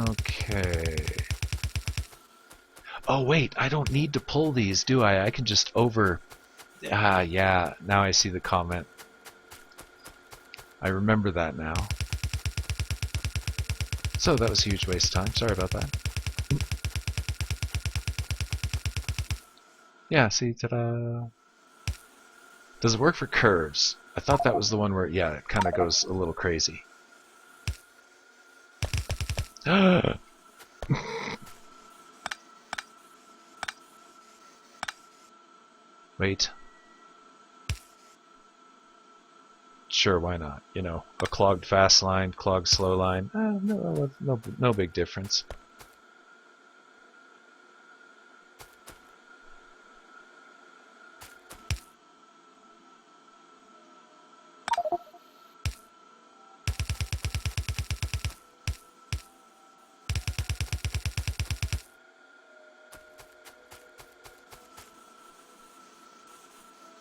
A: Okay. Oh wait, I don't need to pull these, do I? I can just over... Ah, yeah, now I see the comment. I remember that now. So that was a huge waste of time. Sorry about that. Yeah, see, ta-da. Does it work for curves? I thought that was the one where, yeah, it kind of goes a little crazy. Wait. Sure, why not? You know, a clogged fast line, clogged slow line. No big difference.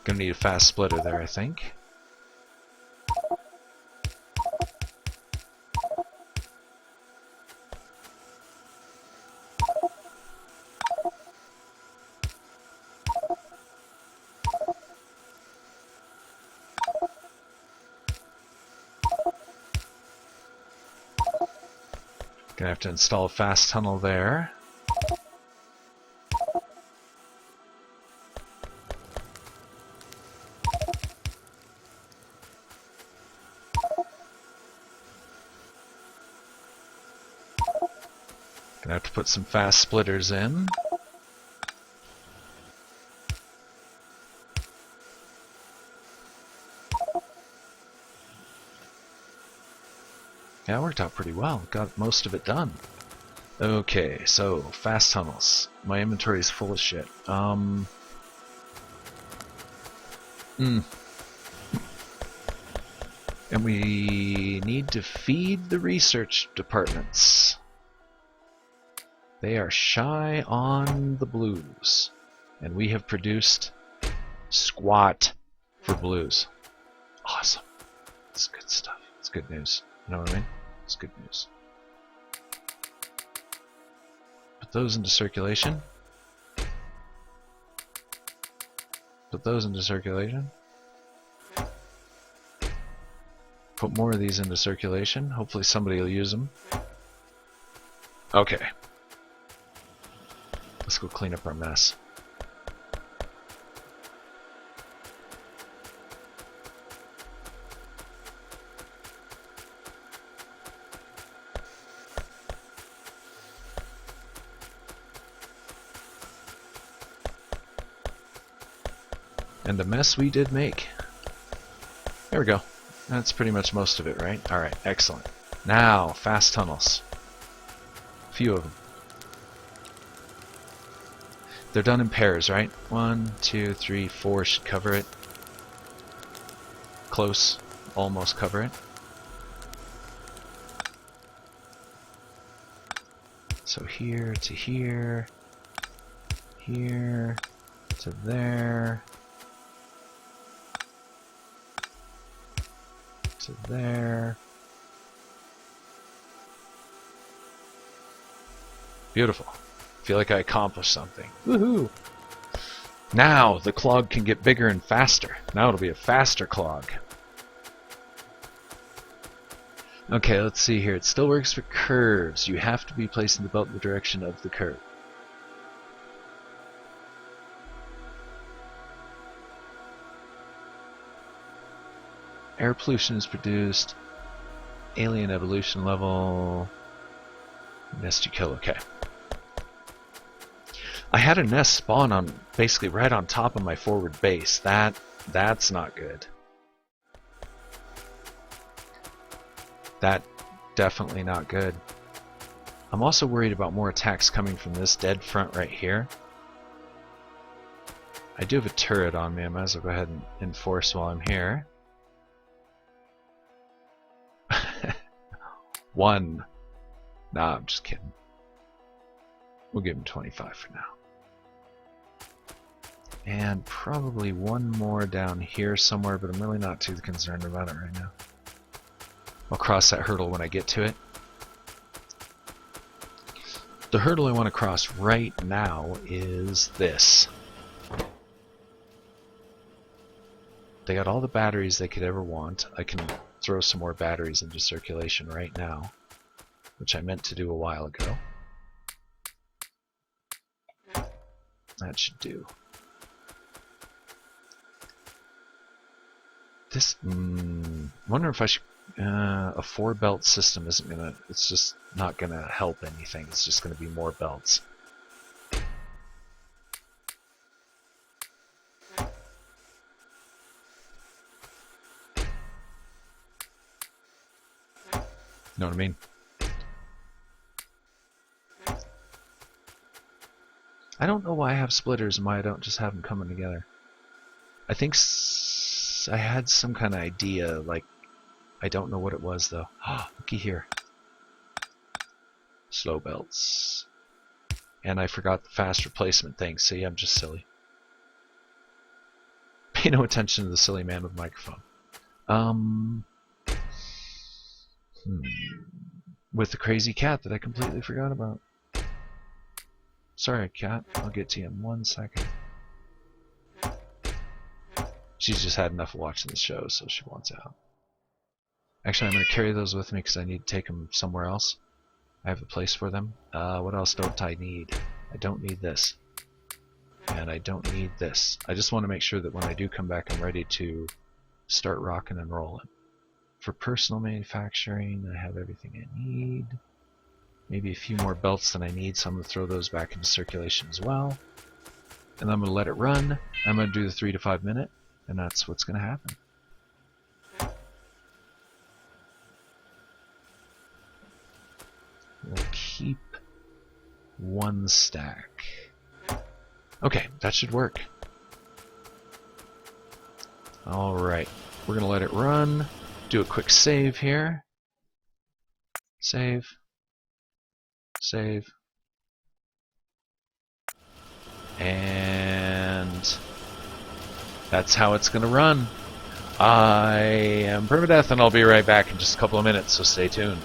A: Gonna need a fast splitter there, I think. Gonna have to install a fast tunnel there. Gonna have to put some fast splitters in. Yeah, it worked out pretty well. Got most of it done. Okay, so fast tunnels. My inventory is full of shit. And we need to feed the research departments. They are shy on the blues. And we have produced squat for blues. Awesome. It's good stuff. It's good news. You know what I mean? It's good news. Put those into circulation. Put those into circulation. Put more of these into circulation. Hopefully somebody will use them. Okay. Let's go clean up our mess. And the mess we did make. There we go. That's pretty much most of it, right? Alright, excellent. Now, fast tunnels. A few of them. They're done in pairs, right? 1, 2, 3, 4 should cover it. Close. Almost cover it. So here to here. Here to there. To there. Beautiful. Feel like I accomplished something. Woohoo! Now the clog can get bigger and faster. Now it'll be a faster clog. Okay, let's see here. It still works for curves. You have to be placing the belt in the direction of the curve. Air pollution is produced. Alien evolution level. Nest you kill, okay. I had a nest spawn on basically right on top of my forward base. That's not good. That definitely not good. I'm also worried about more attacks coming from this dead front right here. I do have a turret on me. I might as well go ahead and enforce while I'm here. 1. Nah, I'm just kidding. We'll give him 25 for now. And probably one more down here somewhere, but I'm really not too concerned about it right now. I'll cross that hurdle when I get to it. The hurdle I want to cross right now is this. They got all the batteries they could ever want. I can throw some more batteries into circulation right now, which I meant to do a while ago. That should do. This, wonder if I should, a 4-belt system isn't gonna, it's just not gonna help anything. It's just gonna be more belts. Know what I mean? I don't know why I have splitters and why I don't just have them coming together. I think I had some kind of idea, like, I don't know what it was though. Looky here. Slow belts. And I forgot the fast replacement thing. See, I'm just silly. Pay no attention to the silly man with the microphone. With the crazy cat that I completely forgot about. Sorry, cat. I'll get to you in 1 second. She's just had enough of watching the show, so she wants out. Actually, I'm going to carry those with me because I need to take them somewhere else. I have a place for them. What else don't I need? I don't need this. And I don't need this. I just want to make sure that when I do come back, I'm ready to start rocking and rolling. For personal manufacturing, I have everything I need. Maybe a few more belts than I need, so I'm going to throw those back into circulation as well. And I'm going to let it run. I'm going to do the 3 to 5 minute, and that's what's going to happen. We'll keep 1 stack. Okay, that should work. Alright, we're going to let it run. Do a quick save here. Save. Save. And that's how it's going to run. I am Permadeath, and I'll be right back in just a couple of minutes, so stay tuned.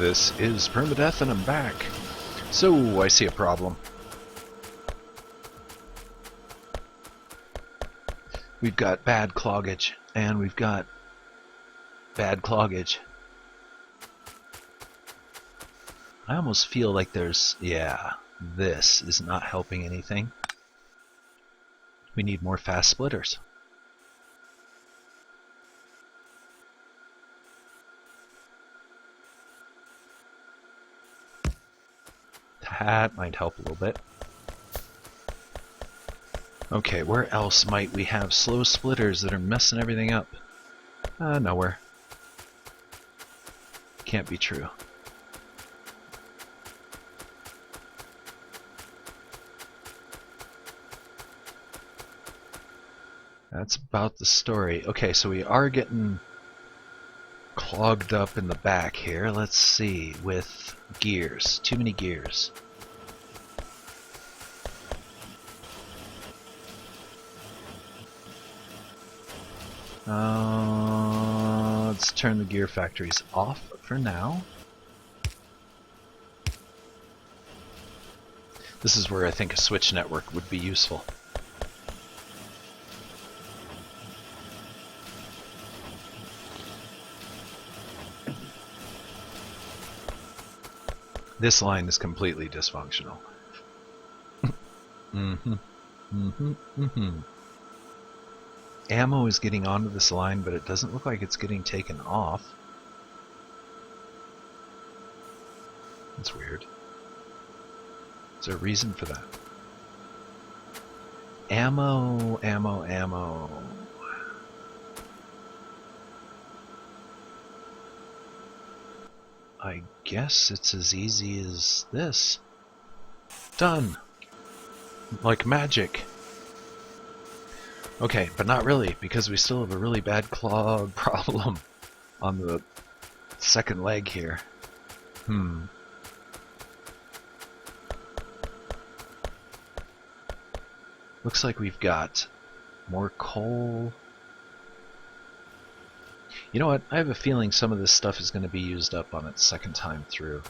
A: This is Permadeath and I'm back. So, I see a problem. We've got bad cloggage, and we've got bad cloggage. I almost feel like there's... yeah, this is not helping anything. We need more fast splitters. That might help a little bit. Okay, where else might we have slow splitters that are messing everything up? Nowhere. Can't be true. That's about the story. Okay, so we are getting clogged up in the back here. Let's see, with gears. Too many gears. Let's turn the gear factories off for now. This is where I think a switch network would be useful. This line is completely dysfunctional. Ammo is getting onto this line, but it doesn't look like it's getting taken off. That's weird. Is there a reason for that? Ammo, ammo, ammo. I guess it's as easy as this. Done! Like magic. Okay, but not really, because we still have a really bad clog problem on the second leg here. Looks like we've got more coal. You know what? I have a feeling some of this stuff is going to be used up on its second time through.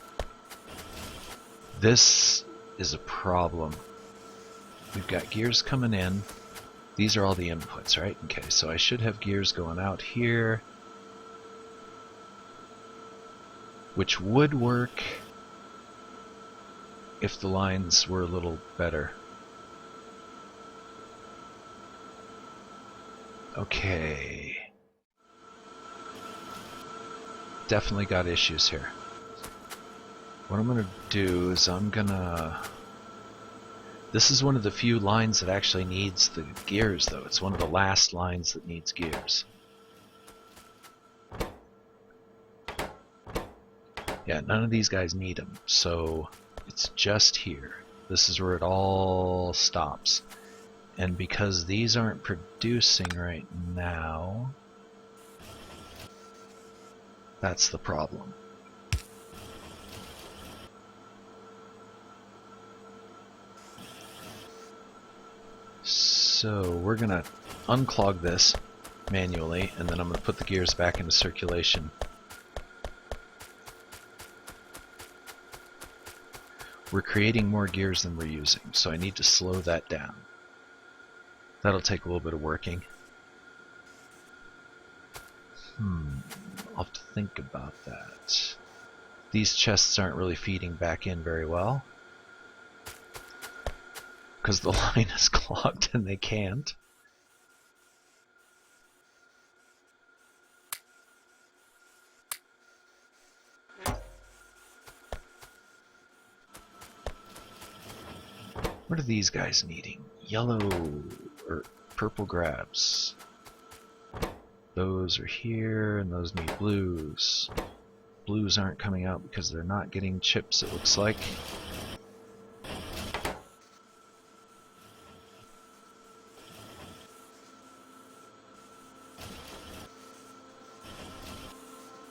A: This is a problem. We've got gears coming in. These are all the inputs, right? Okay, so I should have gears going out here, which would work if the lines were a little better. Okay. Definitely got issues here. What I'm gonna do is this is one of the few lines that actually needs the gears, though. It's one of the last lines that needs gears. Yeah, none of these guys need them, so it's just here. This is where it all stops. And because these aren't producing right now, that's the problem. So we're gonna unclog this manually, and then I'm gonna put the gears back into circulation. We're creating more gears than we're using, so I need to slow that down. That'll take a little bit of working. I'll have to think about that. These chests aren't really feeding back in very well, because the line is clogged and they can't. What are these guys needing? Yellow or purple grabs. Those are here, and those need blues. Blues aren't coming out because they're not getting chips, it looks like.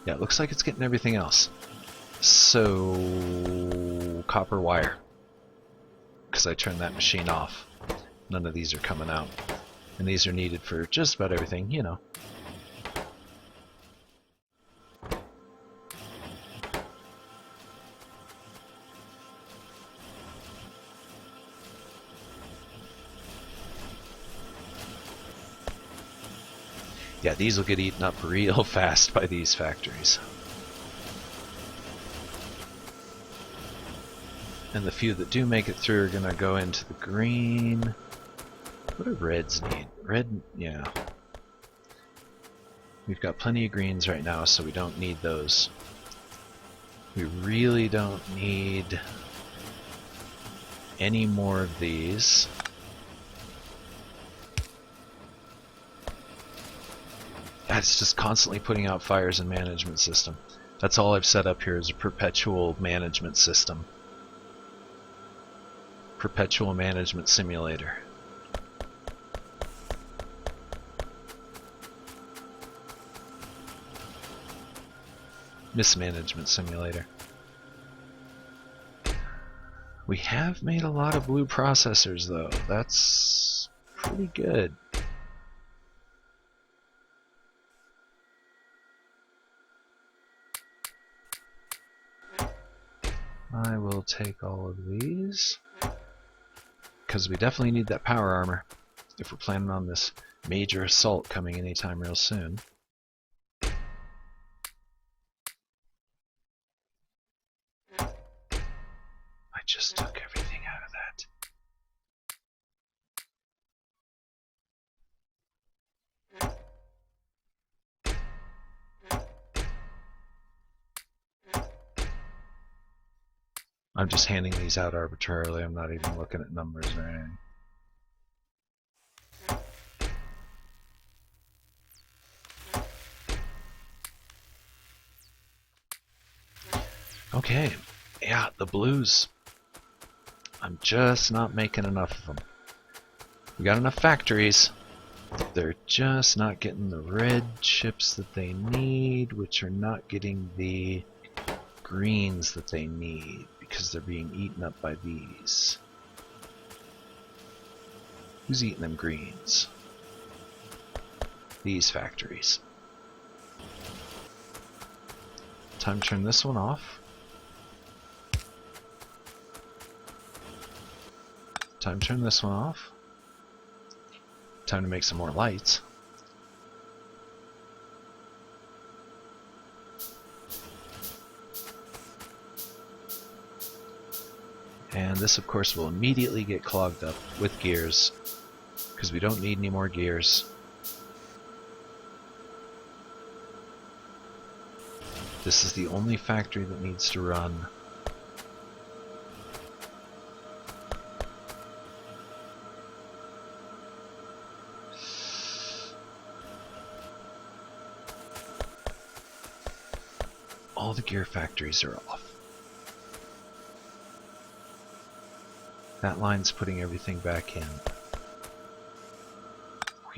A: Yeah, it looks like it's getting everything else. So, copper wire. Because I turned that machine off. None of these are coming out. And these are needed for just about everything, you know. Yeah, these will get eaten up real fast by these factories. And the few that do make it through are going to go into the green. What do reds need? Red, yeah. We've got plenty of greens right now, so we don't need those. We really don't need any more of these. It's just constantly putting out fires and management system. That's all I've set up here is a perpetual management system. Perpetual management simulator. Mismanagement simulator. We have made a lot of blue processors though. That's pretty good. I will take all of these because we definitely need that power armor if we're planning on this major assault coming anytime real soon. I just took everything out of that. I'm just handing these out arbitrarily. I'm not even looking at numbers or anything. Okay, yeah, the blues. I'm just not making enough of them. We got enough factories. They're just not getting the red chips that they need, which are not getting the greens that they need because they're being eaten up by these. Who's eating them greens? These factories. Time to turn this one off. Time to turn this one off. Time to make some more lights. And this, of course, will immediately get clogged up with gears because we don't need any more gears. This is the only factory that needs to run. All the gear factories are off. That line's putting everything back in.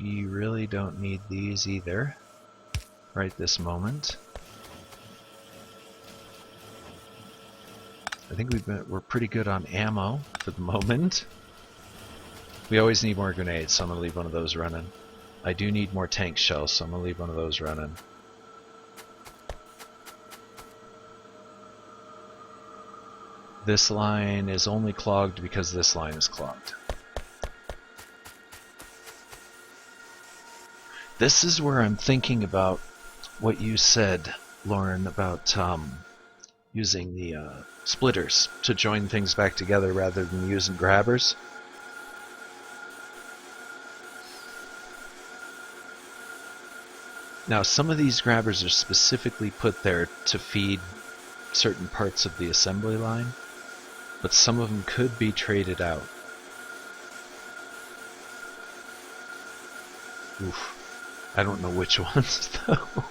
A: We really don't need these either right this moment. I think we're pretty good on ammo for the moment. We always need more grenades, so I'm going to leave one of those running. I do need more tank shells, so I'm going to leave one of those running. This line is only clogged because this line is clogged. This is where I'm thinking about what you said, Lauren, about using the splitters to join things back together rather than using grabbers. Now, some of these grabbers are specifically put there to feed certain parts of the assembly line, but some of them could be traded out. Oof. I don't know which ones, though.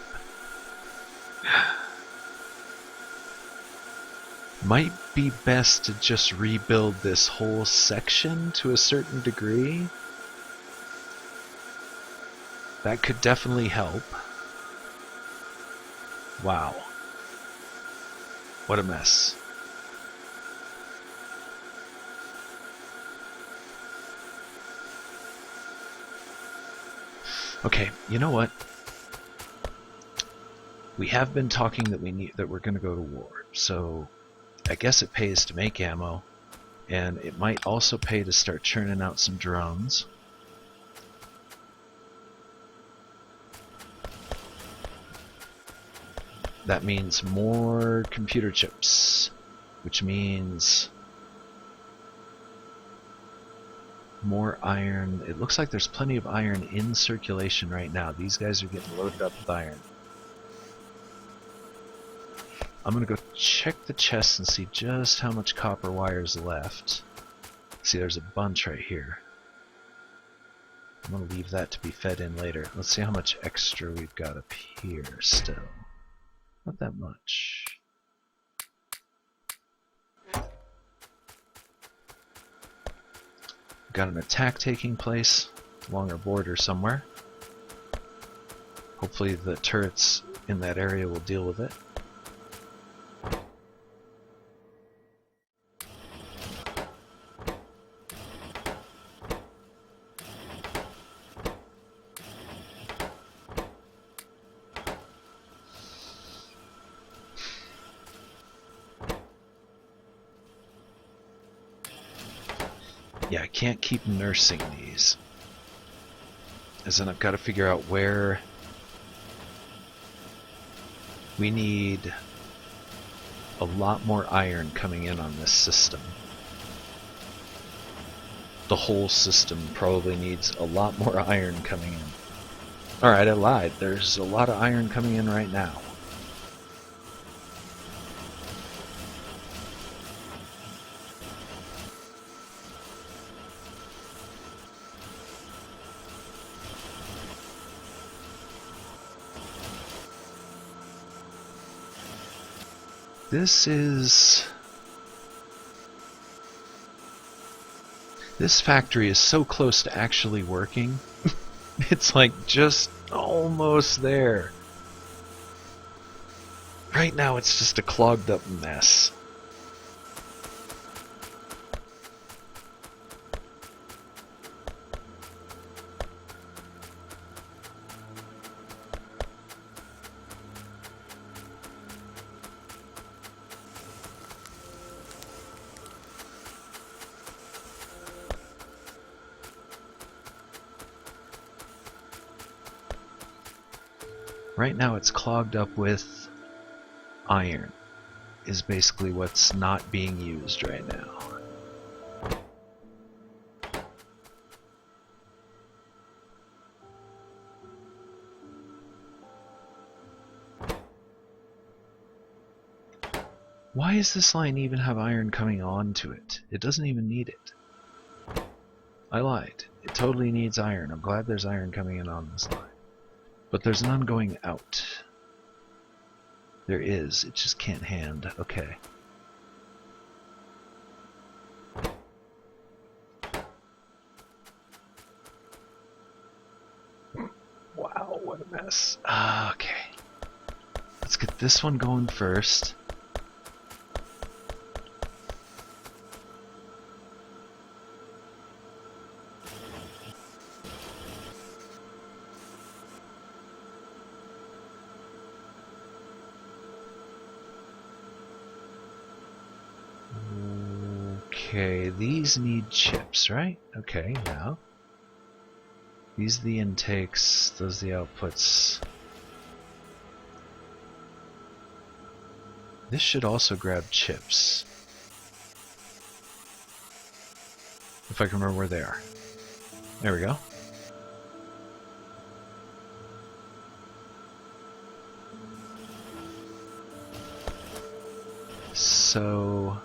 A: Might be best to just rebuild this whole section to a certain degree. That could definitely help. Wow. What a mess. Okay, you know what? We have been talking that we're going to go to war, so I guess it pays to make ammo, and it might also pay to start churning out some drones. That means more computer chips, which means more iron. It looks like there's plenty of iron in circulation right now. These guys are getting loaded up with iron. I'm gonna go check the chest and see just how much copper wire is left. See, there's a bunch right here. I'm gonna leave that to be fed in later. Let's see how much extra we've got up here still. Not that much. Got an attack taking place along our border somewhere. Hopefully the turrets in that area will deal with it. Yeah, I can't keep nursing these. As in, I've got to figure out where we need a lot more iron coming in on this system. The whole system probably needs a lot more iron coming in. Alright, I lied. There's a lot of iron coming in right now. This factory is so close to actually working. It's like just almost there. Right now it's just a clogged up mess. Right now it's clogged up with iron, is basically what's not being used right now. Why does this line even have iron coming onto it? It doesn't even need it. I lied. It totally needs iron. I'm glad there's iron coming in on this line. But there's none going out. There is, it just can't hand. Okay. Wow, what a mess. Okay. Let's get this one going first. Okay, these need chips, right? Okay, now. These are the intakes, those are the outputs. This should also grab chips. If I can remember where they are. There we go. So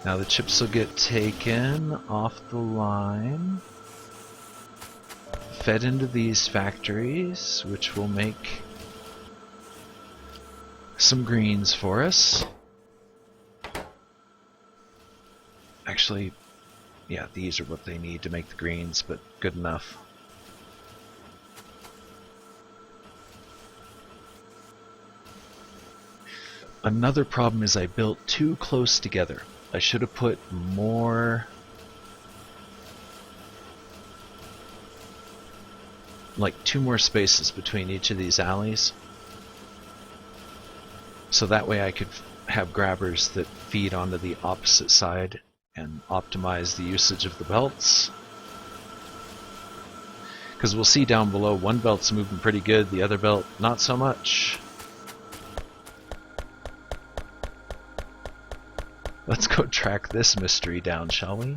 A: now the chips will get taken off the line, fed into these factories, which will make some greens for us. Actually, yeah, these are what they need to make the greens, but good enough. Another problem is I built too close together. I should have put more, like 2 more spaces between each of these alleys. So that way I could have grabbers that feed onto the opposite side and optimize the usage of the belts. Because we'll see down below, one belt's moving pretty good, the other belt not so much. Let's go track this mystery down, shall we?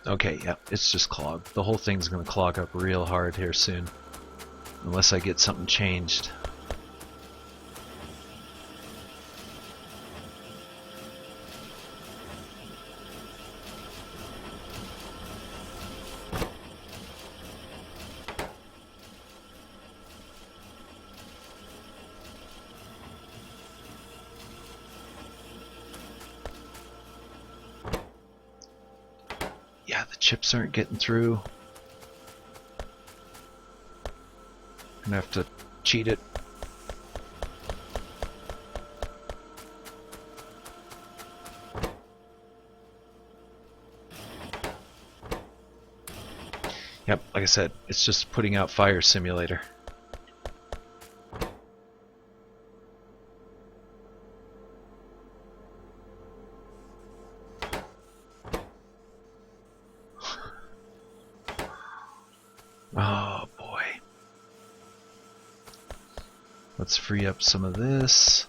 A: Okay, yeah, it's just clogged. The whole thing's gonna clog up real hard here soon. Unless I get something changed. Yeah, the chips aren't getting through. Gonna have to cheat it. Yep, like I said, it's just putting out Fire Simulator. Oh boy. Let's free up some of this.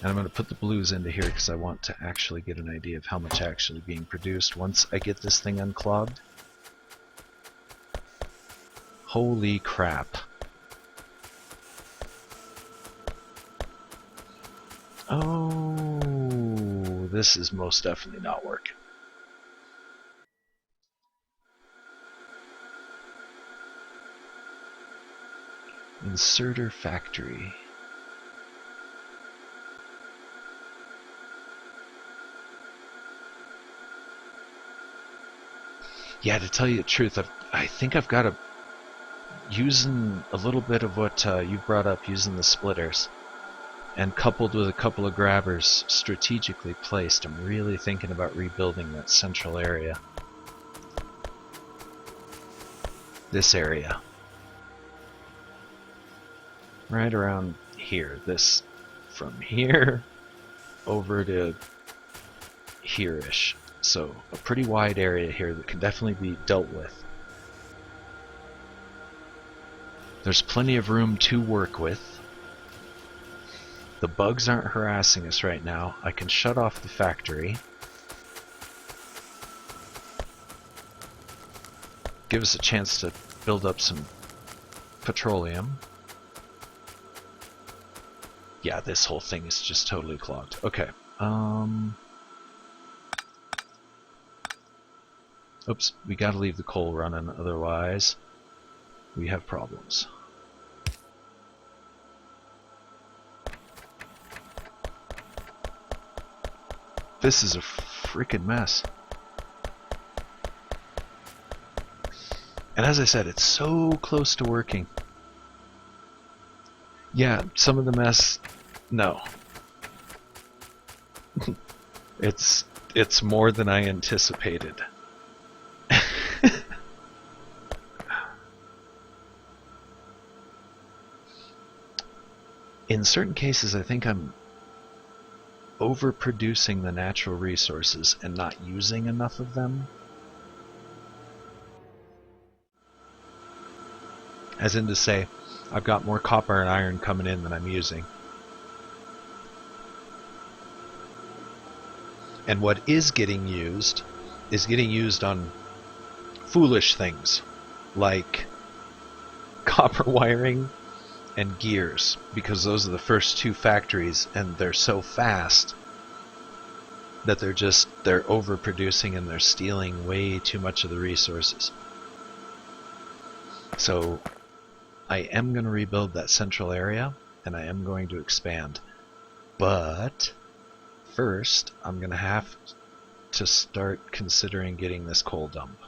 A: And I'm going to put the blues into here because I want to actually get an idea of how much actually being produced once I get this thing unclogged. Holy crap. Oh, this is most definitely not working. Inserter factory. Yeah, to tell you the truth, I think I've got to using a little bit of what you brought up, using the splitters, and coupled with a couple of grabbers strategically placed. I'm really thinking about rebuilding that central area. This area. Right around here. This from here over to here-ish. So a pretty wide area here that can definitely be dealt with. There's plenty of room to work with. The bugs aren't harassing us right now. I can shut off the factory. Give us a chance to build up some petroleum. Yeah, this whole thing is just totally clogged. Okay. Oops, we gotta leave the coal running, otherwise we have problems. This is a freaking mess. And as I said, it's so close to working. Yeah, some of the mess, no. It's more than I anticipated. In certain cases, I think I'm overproducing the natural resources and not using enough of them. As in to say, I've got more copper and iron coming in than I'm using. And what is getting used on foolish things like copper wiring and gears, because those are the first two factories and they're so fast that they're overproducing and they're stealing way too much of the resources. So I am going to rebuild that central area and I am going to expand, but first I'm going to have to start considering getting this coal dump.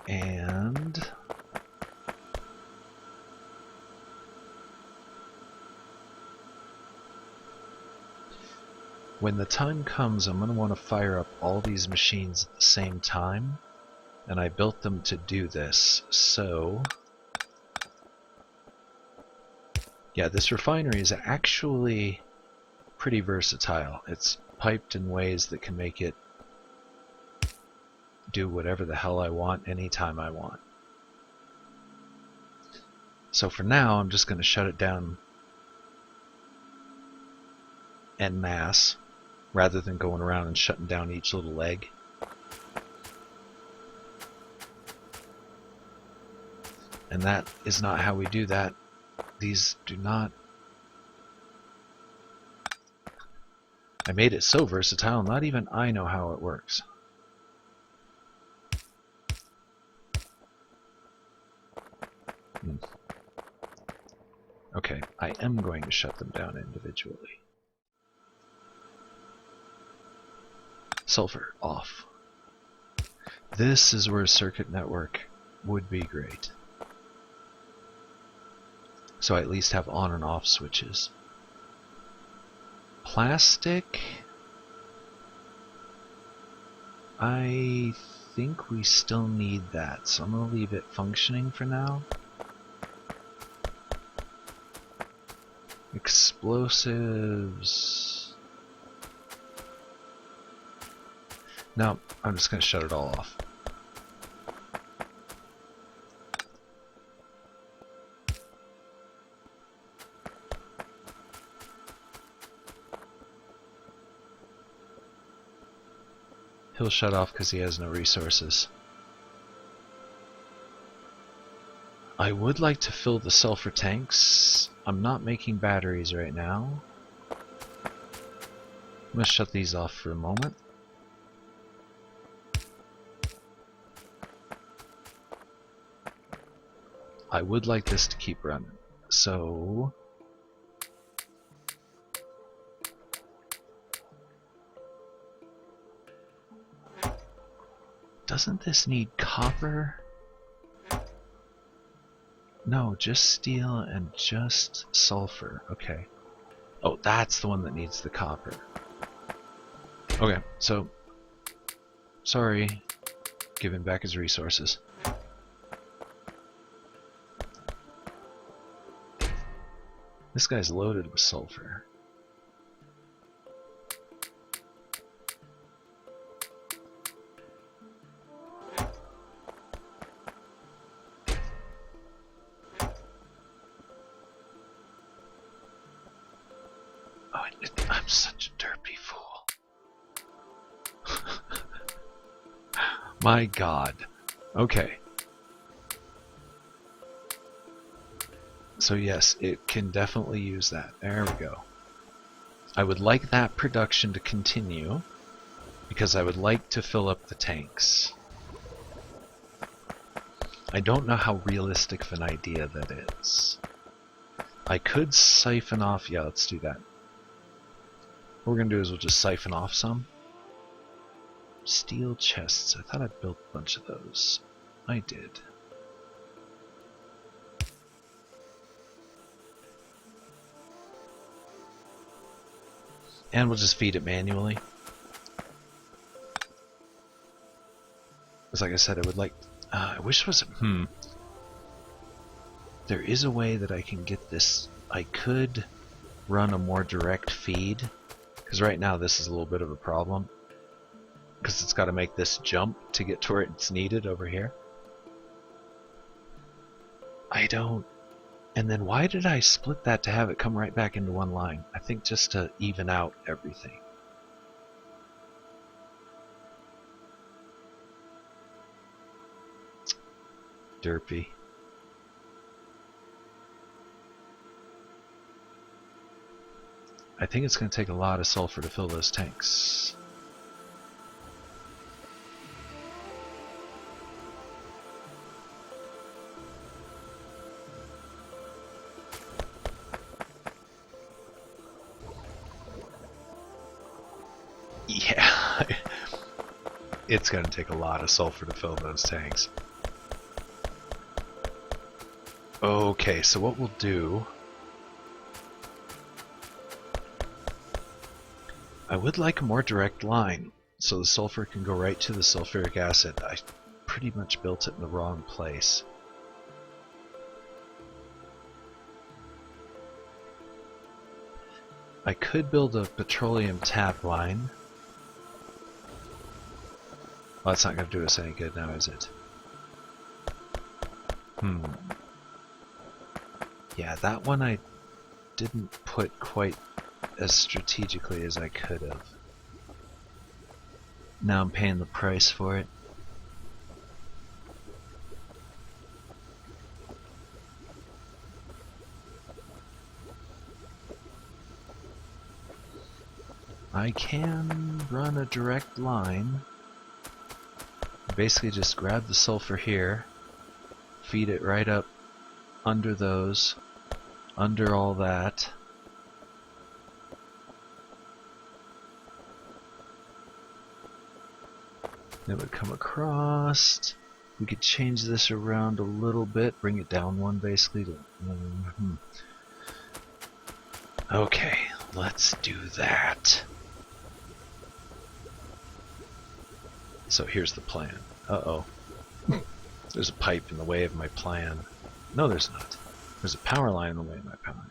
A: And when the time comes, I'm going to want to fire up all these machines at the same time, and I built them to do this. So yeah, this refinery is actually pretty versatile. It's piped in ways that can make it do whatever the hell I want anytime I want. So for now, I'm just going to shut it down en masse rather than going around and shutting down each little leg. And that is not how we do that. These do not... I made it so versatile, not even I know how it works. Okay, I am going to shut them down individually. Sulfur, off. This is where a circuit network would be great. So I at least have on and off switches. Plastic, I think we still need that, so I'm going to leave it functioning for now. Explosives... No, I'm just going to shut it all off. He'll shut off because he has no resources. I would like to fill the sulfur tanks. I'm not making batteries right now. I'm going to shut these off for a moment. I would like this to keep running. So... doesn't this need copper? No, just steel and just sulfur. Okay. Oh, that's the one that needs the copper. Okay, so... sorry. Give him back his resources. This guy's loaded with sulfur. I'm such a derpy fool. My God. Okay. So yes, it can definitely use that. There we go. I would like that production to continue because I would like to fill up the tanks. I don't know how realistic of an idea that is. I could siphon off... yeah, let's do that. What we're going to do is we'll just siphon off some. Steel chests. I thought I built a bunch of those. I did. And we'll just feed it manually. Because like I said, I would like... I wish it was... There is a way that I can get this... I could run a more direct feed. Because right now this is a little bit of a problem. Because it's got to make this jump to get to where it's needed over here. I don't... And then why did I split that to have it come right back into one line? I think just to even out everything. Derpy. I think it's going to take a lot of sulfur to fill those tanks. Yeah, it's going to take a lot of sulfur to fill those tanks. Okay, so what we'll do... I would like a more direct line, so the sulfur can go right to the sulfuric acid. I pretty much built it in the wrong place. I could build a petroleum tap line. Well, that's not going to do us any good now, is it? Yeah, that one I didn't put quite as strategically as I could have. Now I'm paying the price for it. I can run a direct line. Basically just grab the sulfur here, feed it right up under those, under all that. It would come across. We could change this around a little bit, bring it down one basically. Okay, let's do that. So here's the plan. Uh-oh. There's a pipe in the way of my plan. No, there's not. There's a power line in the way of my plan.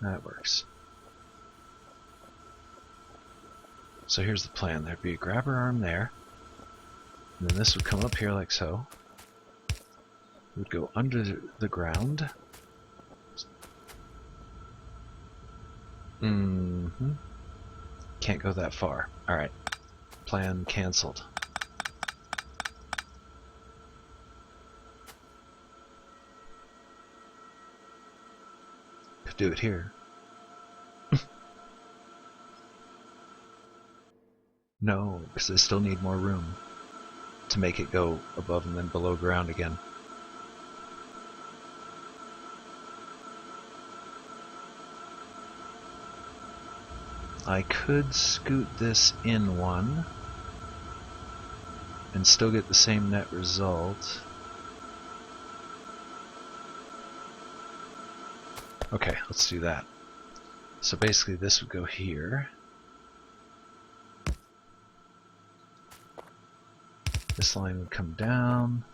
A: That works. So here's the plan. There'd be a grabber arm there. And then this would come up here like so. It would go under the ground. Can't go that far. Alright. Plan cancelled. Could do it here. No, because I still need more room to make it go above and then below ground again. I could scoot this in one and still get the same net result. Okay, let's do that. So basically this would go here. This line would come down.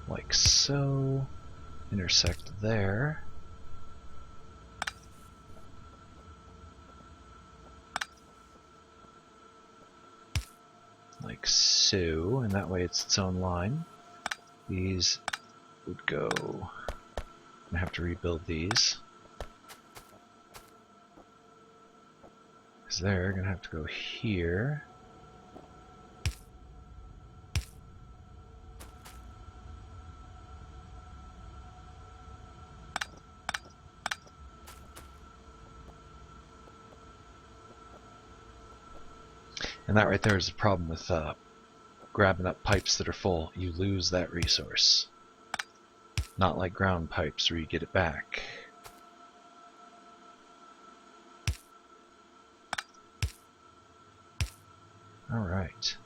A: Like so. Intersect there. Like so, and that way it's its own line. These would go. I have to rebuild these. Because they're going to have to go here. And that right there is the problem with grabbing up pipes that are full. You lose that resource. Not like ground pipes where you get it back. Alright.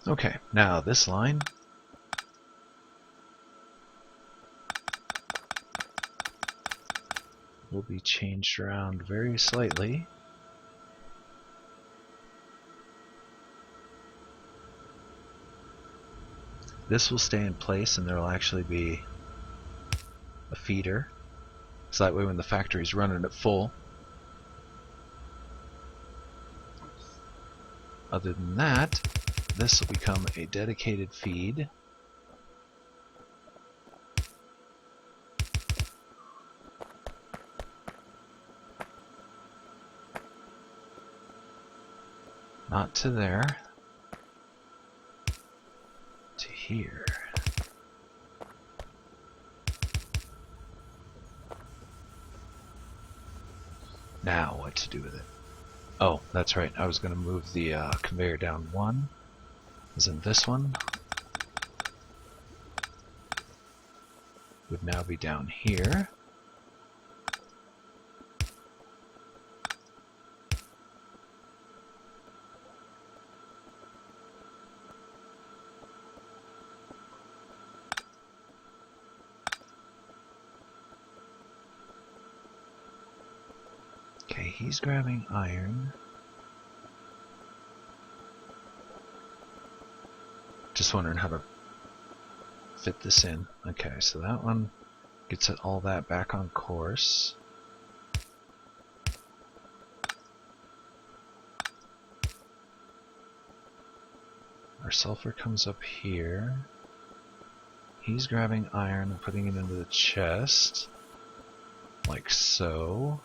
A: Okay, now this line will be changed around very slightly. This will stay in place and there will actually be a feeder. So that way when the factory is running at full. Other than that, this will become a dedicated feed. Not to there. To here. Now what to do with it? Oh, that's right. I was going to move the conveyor down one. As in this one. would now be down here. Okay, he's grabbing iron. Just wondering how to fit this in. Okay, so that one gets all that back on course. Our sulfur comes up here. He's grabbing iron and putting it into the chest, like so.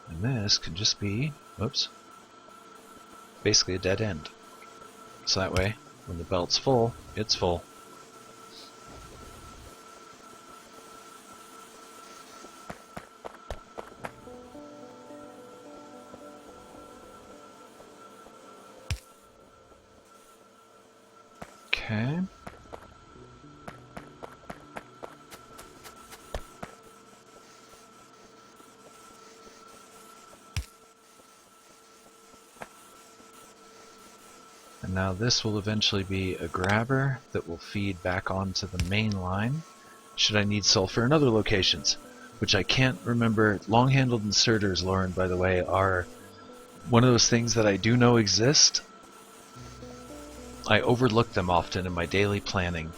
A: And this could just be, whoops, basically a dead end. So that way, when the belt's full, it's full. Okay. And now this will eventually be a grabber that will feed back onto the main line, should I need sulfur in other locations, which I can't remember. Long-handled inserters, Lauren, by the way, are one of those things that I do know exist. I overlook them often in my daily planning.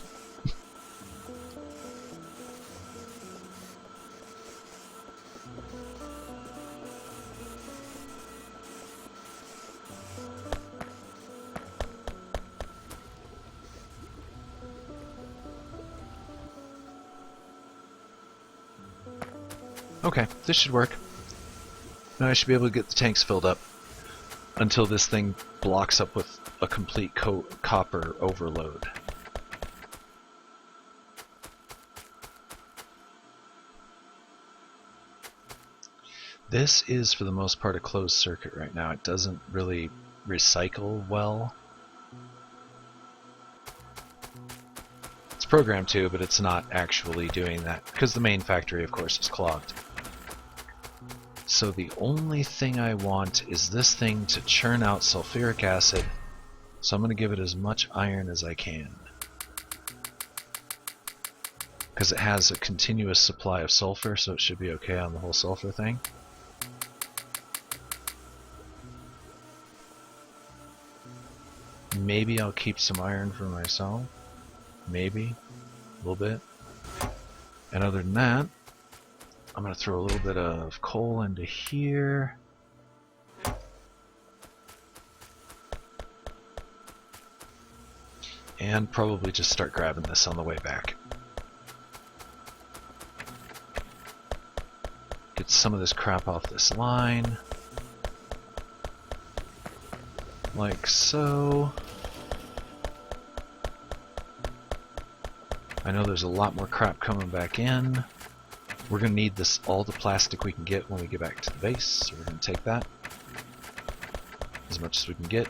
A: Okay, this should work. Now I should be able to get the tanks filled up until this thing blocks up with a complete copper overload. This is, for the most part, a closed circuit right now. It doesn't really recycle well. It's programmed to, but it's not actually doing that, because the main factory, of course, is clogged. So the only thing I want is this thing to churn out sulfuric acid, so I'm going to give it as much iron as I can. Because it has a continuous supply of sulfur, so it should be okay on the whole sulfur thing. Maybe I'll keep some iron for myself. Maybe. A little bit. And other than that, I'm going to throw a little bit of coal into here. And probably just start grabbing this on the way back. Get some of this crap off this line. Like so. I know there's a lot more crap coming back in. We're going to need this, all the plastic we can get when we get back to the base, so we're going to take that as much as we can get.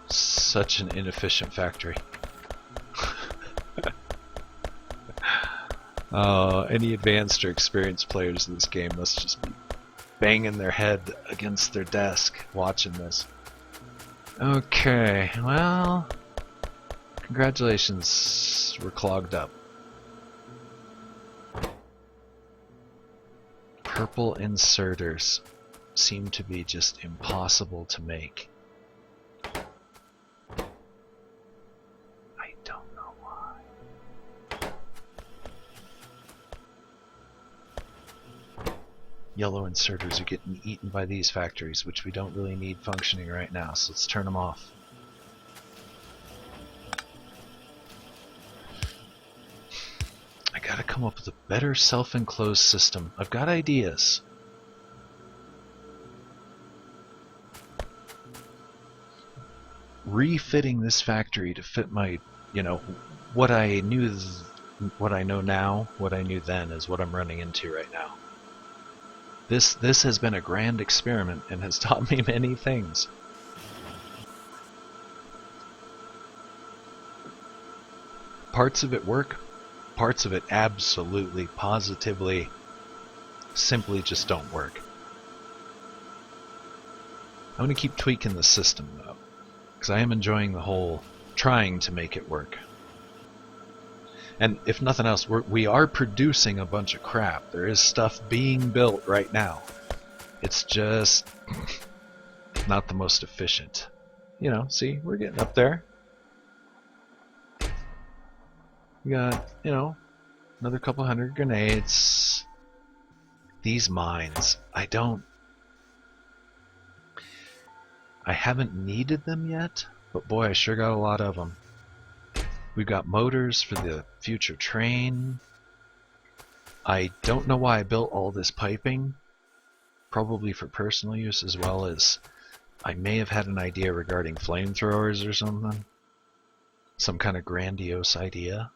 A: Such an inefficient factory. Any advanced or experienced players in this game must just be banging their head against their desk watching this. Okay, well, congratulations, we're clogged up. Purple inserters seem to be just impossible to make. I don't know why. Yellow inserters are getting eaten by these factories, which we don't really need functioning right now, so let's turn them off. I gotta come up with a better self-enclosed system. I've got ideas. Refitting this factory to fit my, what I knew, what I know now, what I knew then is what I'm running into right now. This has been a grand experiment and has taught me many things. Parts of it work, parts of it absolutely, positively, simply just don't work. I'm going to keep tweaking the system though, because I am enjoying the whole trying to make it work. And if nothing else, we are producing a bunch of crap. There is stuff being built right now. It's just not the most efficient. See, we're getting up there. We got, another couple hundred grenades. These mines, I haven't needed them yet, but boy, I sure got a lot of them. We've got motors for the future train. I don't know why I built all this piping. Probably for personal use, as well as I may have had an idea regarding flamethrowers or something. Some kind of grandiose idea.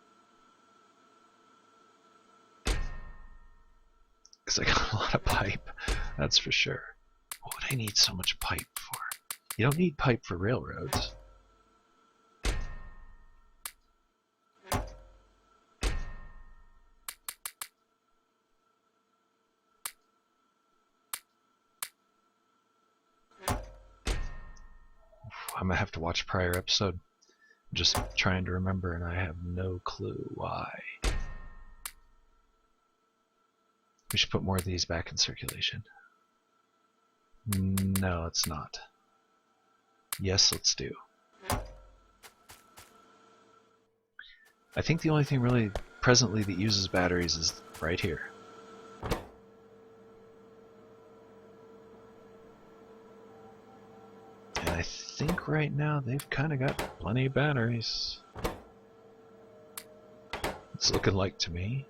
A: Because I got a lot of pipe, that's for sure. What would I need so much pipe for? You don't need pipe for railroads. I'm gonna have to watch a prior episode. I'm just trying to remember, and I have no clue why. We should put more of these back in circulation. No, it's not. Yes, let's do. I think the only thing really presently that uses batteries is right here. And I think right now they've kind of got plenty of batteries. It's looking like to me.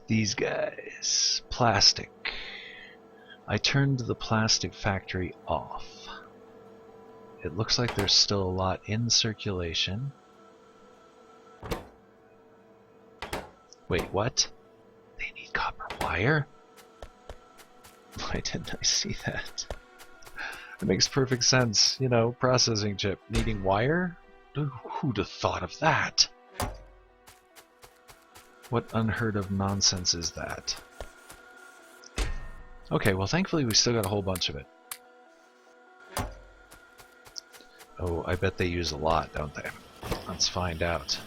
A: These guys. Plastic. I turned the plastic factory off. It looks like there's still a lot in circulation. Wait, what? They need copper wire? Why didn't I see that? It makes perfect sense. Processing chip needing wire? Who'd have thought of that? What unheard of nonsense is that? Okay, well thankfully we still got a whole bunch of it. Oh, I bet they use a lot, don't they? Let's find out.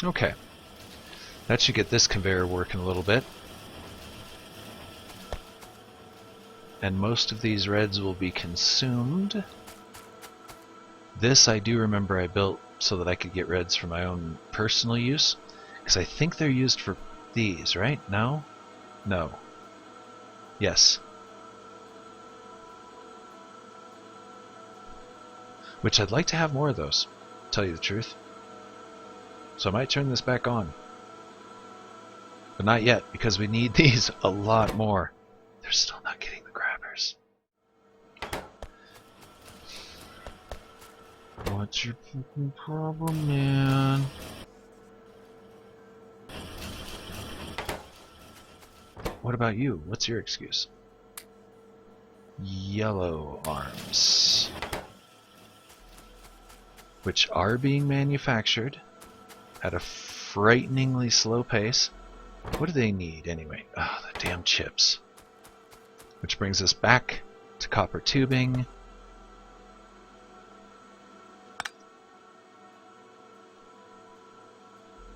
A: Okay. That should get this conveyor working a little bit. And most of these reds will be consumed. This I do remember I built so that I could get reds for my own personal use. Because I think they're used for these, right? No? No. Yes. Which I'd like to have more of those, to tell you the truth. So I might turn this back on. But not yet, because we need these a lot more. They're still not getting the grabbers. What's your fucking problem, man? What about you? What's your excuse? Yellow arms. Which are being manufactured at a frighteningly slow pace. What do they need anyway? Oh, the damn chips. Which brings us back to copper tubing.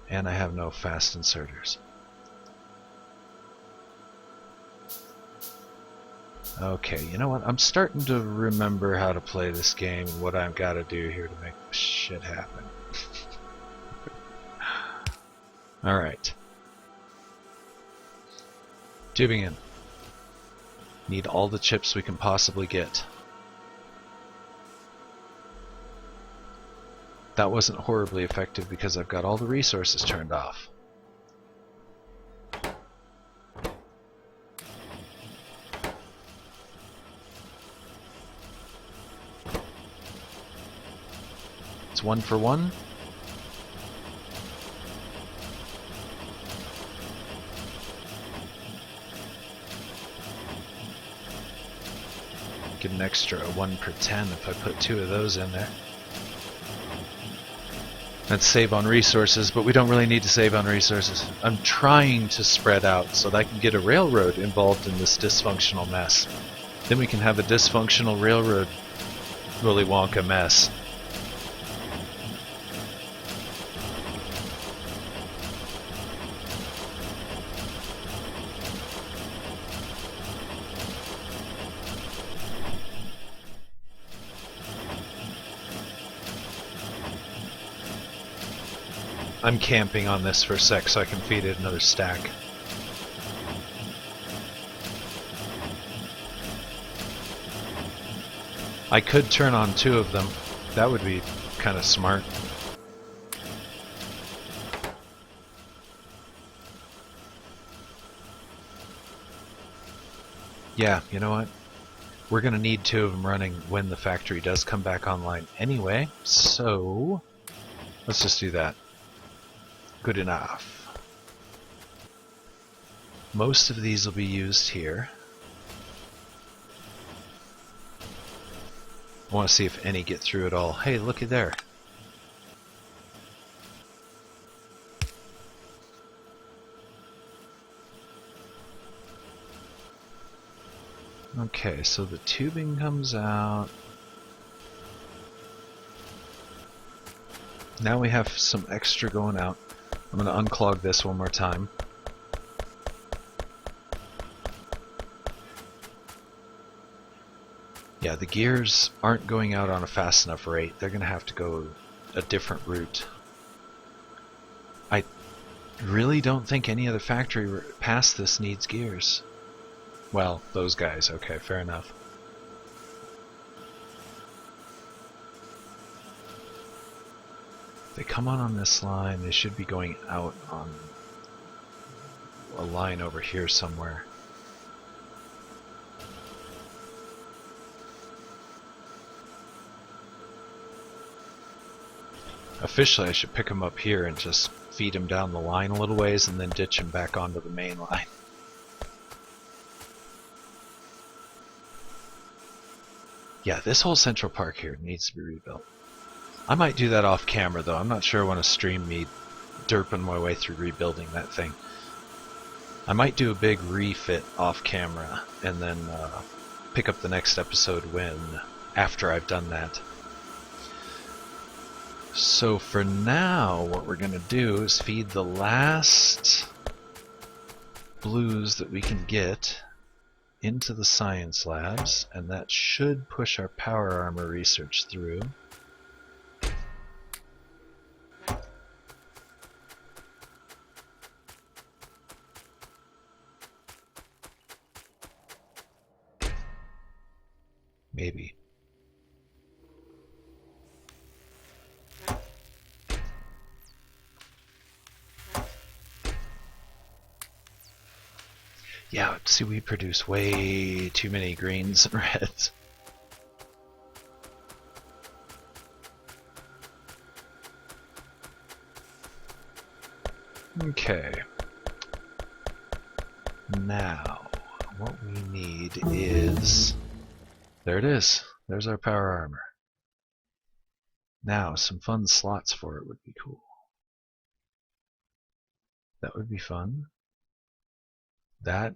A: And I have no fast inserters. Okay, you know what? I'm starting to remember how to play this game and what I've got to do here to make this shit happen. Alright. Tubing in. Need all the chips we can possibly get. That wasn't horribly effective because I've got all the resources turned off. It's 1 for 1. Get an extra 1 per 10 if I put 2 of those in there. Let's save on resources, but we don't really need to save on resources. I'm trying to spread out so that I can get a railroad involved in this dysfunctional mess. Then we can have a dysfunctional railroad Willy Wonka mess. I'm camping on this for a sec so I can feed it another stack. I could turn on 2 of them. That would be kind of smart. Yeah, you know what? We're going to need 2 of them running when the factory does come back online anyway, so let's just do that. Good enough. Most of these will be used here. I want to see if any get through at all. Hey, looky there. Okay, so the tubing comes out. Now we have some extra going out. I'm going to unclog this one more time. Yeah, the gears aren't going out on a fast enough rate. They're going to have to go a different route. I really don't think any other factory past this needs gears. Well, those guys. Okay, fair enough. They come on this line. They should be going out on a line over here somewhere. Officially, I should pick them up here and just feed them down the line a little ways and then ditch them back onto the main line. Yeah, this whole Central Park here needs to be rebuilt. I might do that off camera though. I'm not sure I want to stream me derping my way through rebuilding that thing. I might do a big refit off camera and then pick up the next episode after I've done that. So for now, what we're going to do is feed the last blues that we can get into the science labs, and that should push our power armor research through. Maybe. Yeah, see, we produce way too many greens and reds. Okay. Now, what we need is... There it is. There's our power armor. Now, some fun slots for it would be cool. That would be fun. That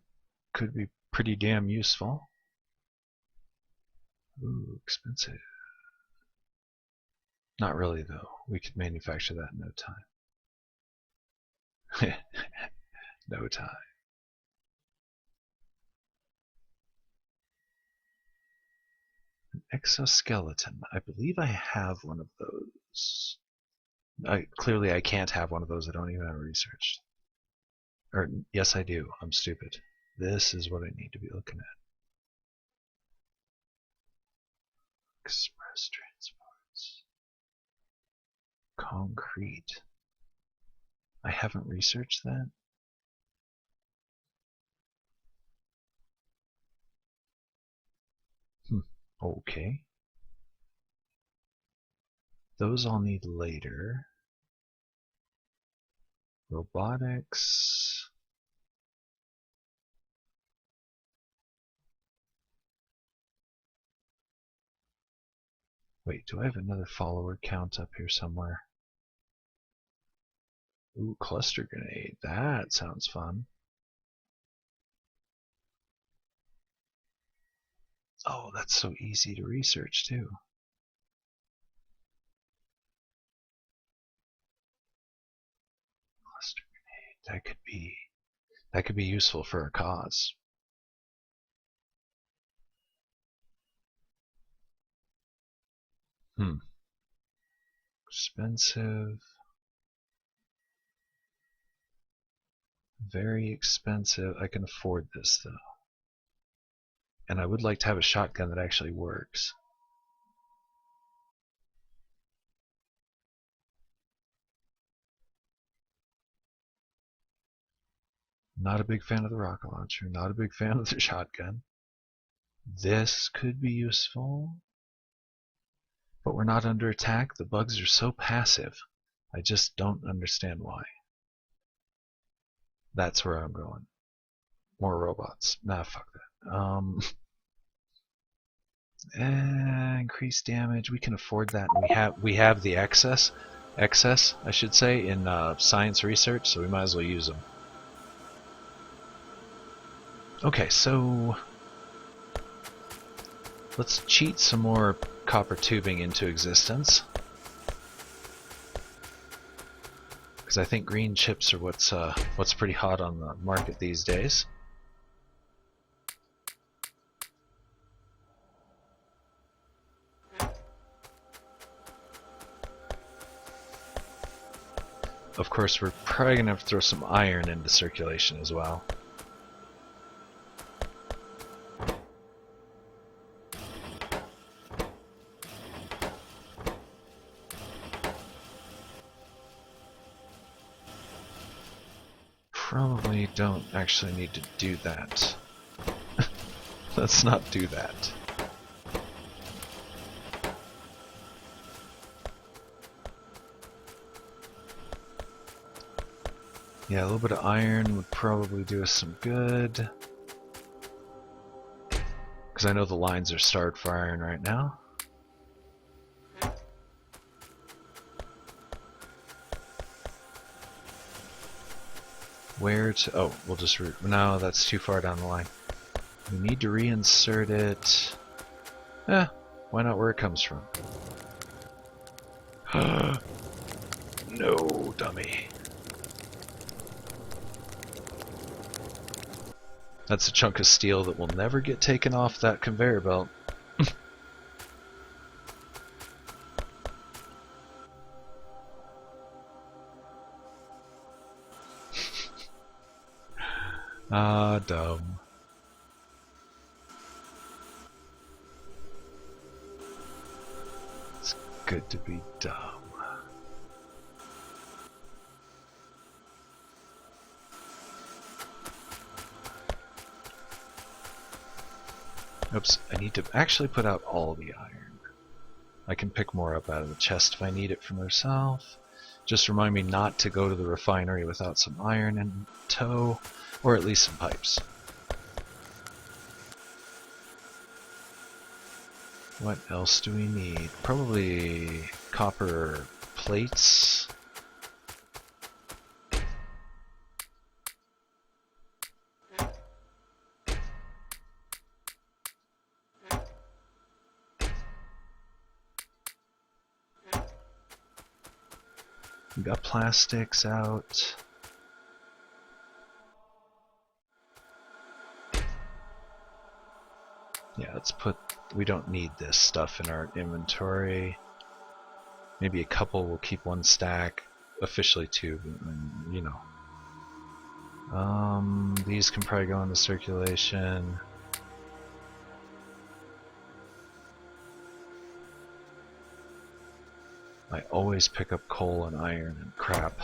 A: could be pretty damn useful. Ooh, expensive. Not really, though. We could manufacture that in no time. No time. Exoskeleton. I believe I have one of those. Clearly I can't have one of those. I don't even have researched. Or, yes I do. I'm stupid. This is what I need to be looking at. Express transports. Concrete. I haven't researched that. Okay. Those I'll need later. Robotics. Wait, do I have another follower count up here somewhere? Ooh, cluster grenade. That sounds fun. Oh, that's so easy to research too. Cluster grenade. That could be useful for a cause. Expensive. Very expensive. I can afford this though. And I would like to have a shotgun that actually works. Not a big fan of the rocket launcher. Not a big fan of the shotgun. This could be useful. But we're not under attack. The bugs are so passive. I just don't understand why. That's where I'm going. More robots. Nah, fuck that. Increased damage. We can afford that. We have the excess, I should say, in science research, so we might as well use them. Okay, so let's cheat some more copper tubing into existence, because I think green chips are what's pretty hot on the market these days. Of course, we're probably going to have to throw some iron into circulation as well. Probably don't actually need to do that. Let's not do that. Yeah, a little bit of iron would probably do us some good. Because I know the lines are starved for iron right now. Where to... Oh, we'll just... No, that's too far down the line. We need to reinsert it. Why not where it comes from? No, dummy. That's a chunk of steel that will never get taken off that conveyor belt. Ah, dumb. It's good to be dumb. Oops, I need to actually put out all the iron. I can pick more up out of the chest if I need it for myself. Just remind me not to go to the refinery without some iron in tow, or at least some pipes. What else do we need? Probably copper plates. We got plastics out. Yeah, let's put... We don't need this stuff in our inventory. Maybe a couple, we'll keep one stack. Officially two, you know. These can probably go into circulation. I always pick up coal and iron and crap.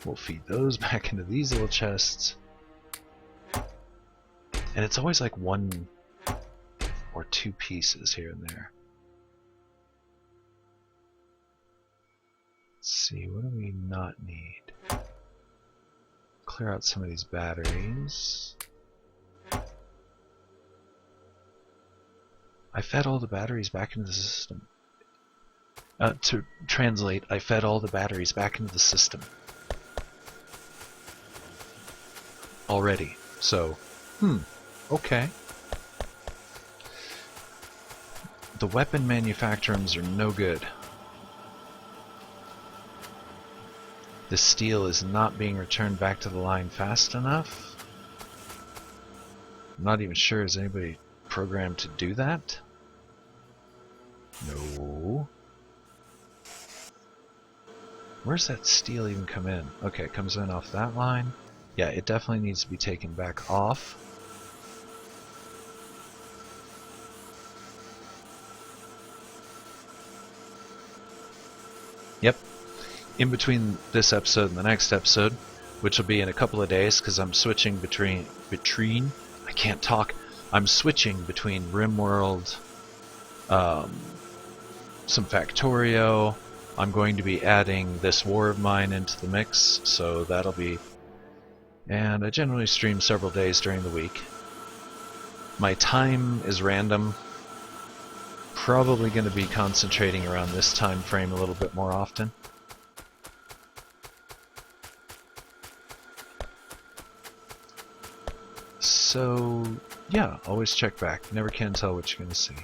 A: We'll feed those back into these little chests. And it's always like one or two pieces here and there. Let's see, what do we not need? Clear out some of these batteries. I fed all the batteries back into the system. To translate, I fed all the batteries back into the system. Already. So, okay. The weapon manufacturers are no good. The steel is not being returned back to the line fast enough. I'm not even sure, is anybody programmed to do that? No. Where's that steel even come in? Okay, it comes in off that line. Yeah, it definitely needs to be taken back off. Yep. In between this episode and the next episode, which will be in a couple of days, because I'm switching between I can't talk. I'm switching between RimWorld, some Factorio. I'm going to be adding this war of mine into the mix, so that'll be... And I generally stream several days during the week. My time is random. Probably going to be concentrating around this time frame a little bit more often. So, yeah, always check back. Never can tell what you're going to see.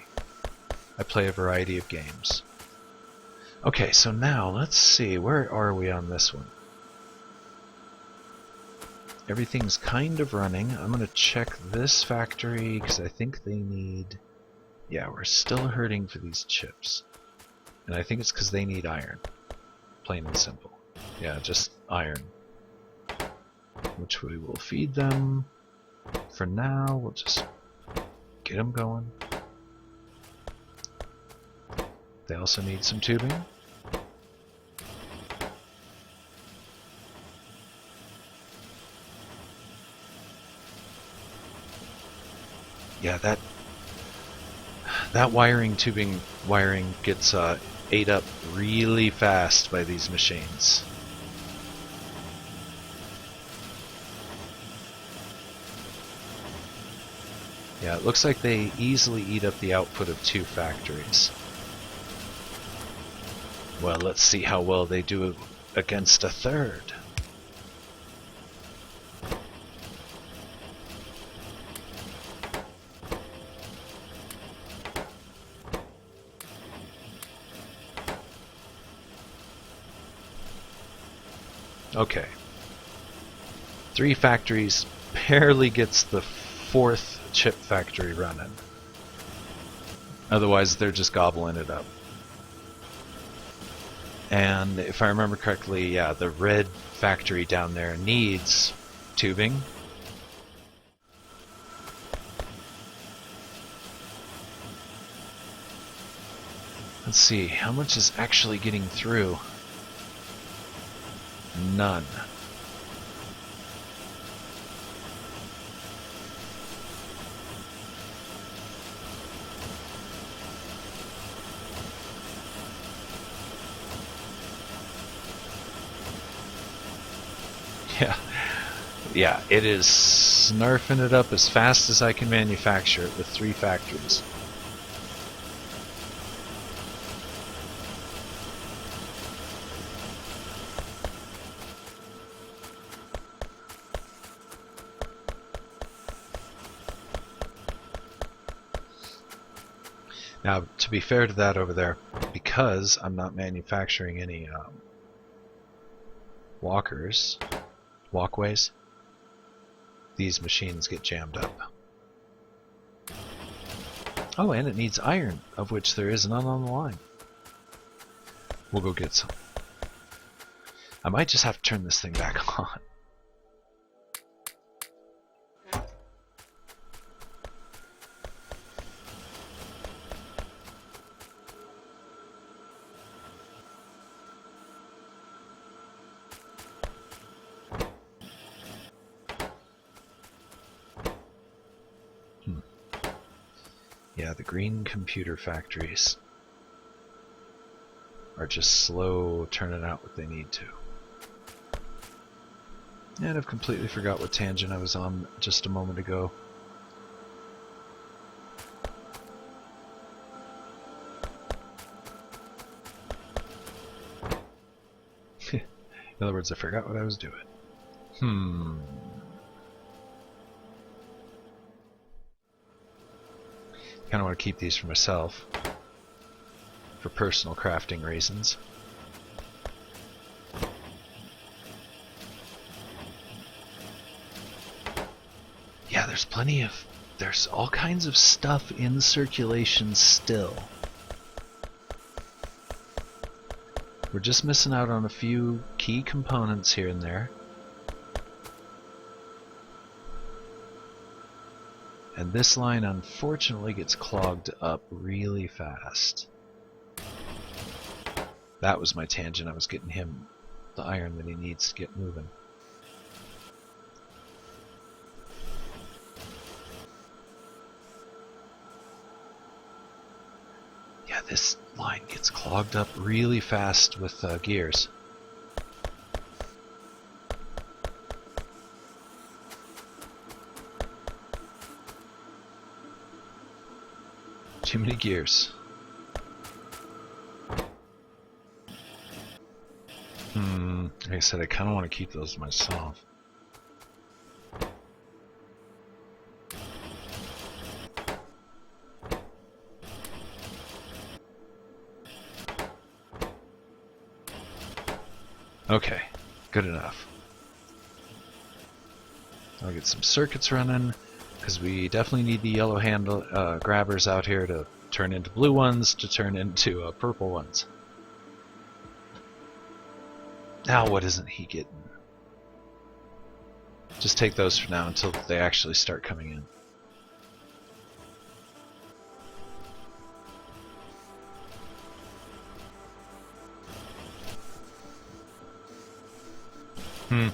A: I play a variety of games. Okay, so now let's see. Where are we on this one? Everything's kind of running. I'm going to check this factory because I think they need... Yeah, we're still hurting for these chips. And I think it's because they need iron. Plain and simple. Yeah, just iron. Which we will feed them. For now, we'll just get them going. They also need some tubing. Yeah, that tubing wiring gets ate up really fast by these machines. Yeah, it looks like they easily eat up the output of 2 factories. Well, let's see how well they do against a 3rd. Okay. 3 factories barely gets the 4th chip factory running. Otherwise, they're just gobbling it up. And if I remember correctly, yeah, the red factory down there needs tubing. Let's see, how much is actually getting through? None. Yeah, it is snarfing it up as fast as I can manufacture it with 3 factories. Now, to be fair to that over there, because I'm not manufacturing any walkways, these machines get jammed up. Oh, and it needs iron, of which there is none on the line. We'll go get some. I might just have to turn this thing back on. Yeah, the green computer factories are just slow turning out what they need to. And I've completely forgot what tangent I was on just a moment ago. In other words, I forgot what I was doing. Kind of want to keep these for myself, for personal crafting reasons. Yeah, there's all kinds of stuff in circulation still. We're just missing out on a few key components here and there. And this line unfortunately gets clogged up really fast. That was my tangent. I was getting him the iron that he needs to get moving. Yeah, this line gets clogged up really fast with gears. Too many gears. Like I said, I kind of want to keep those myself. Okay, good enough. I'll get some circuits running, because we definitely need the yellow handle grabbers out here to turn into blue ones, to turn into purple ones. Now what isn't he getting? Just take those for now until they actually start coming in.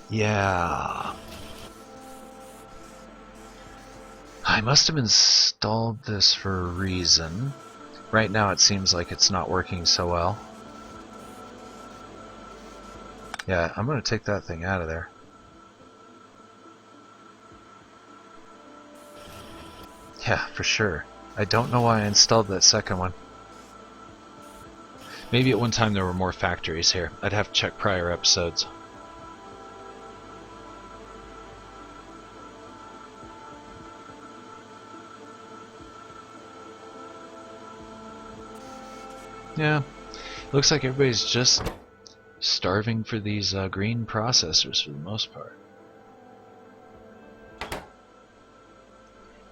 A: Yeah. I must have installed this for a reason. Right now it seems like it's not working so well. Yeah, I'm going to take that thing out of there. Yeah, for sure. I don't know why I installed that second one. Maybe at one time there were more factories here. I'd have to check prior episodes. Yeah, looks like everybody's just starving for these green processors for the most part.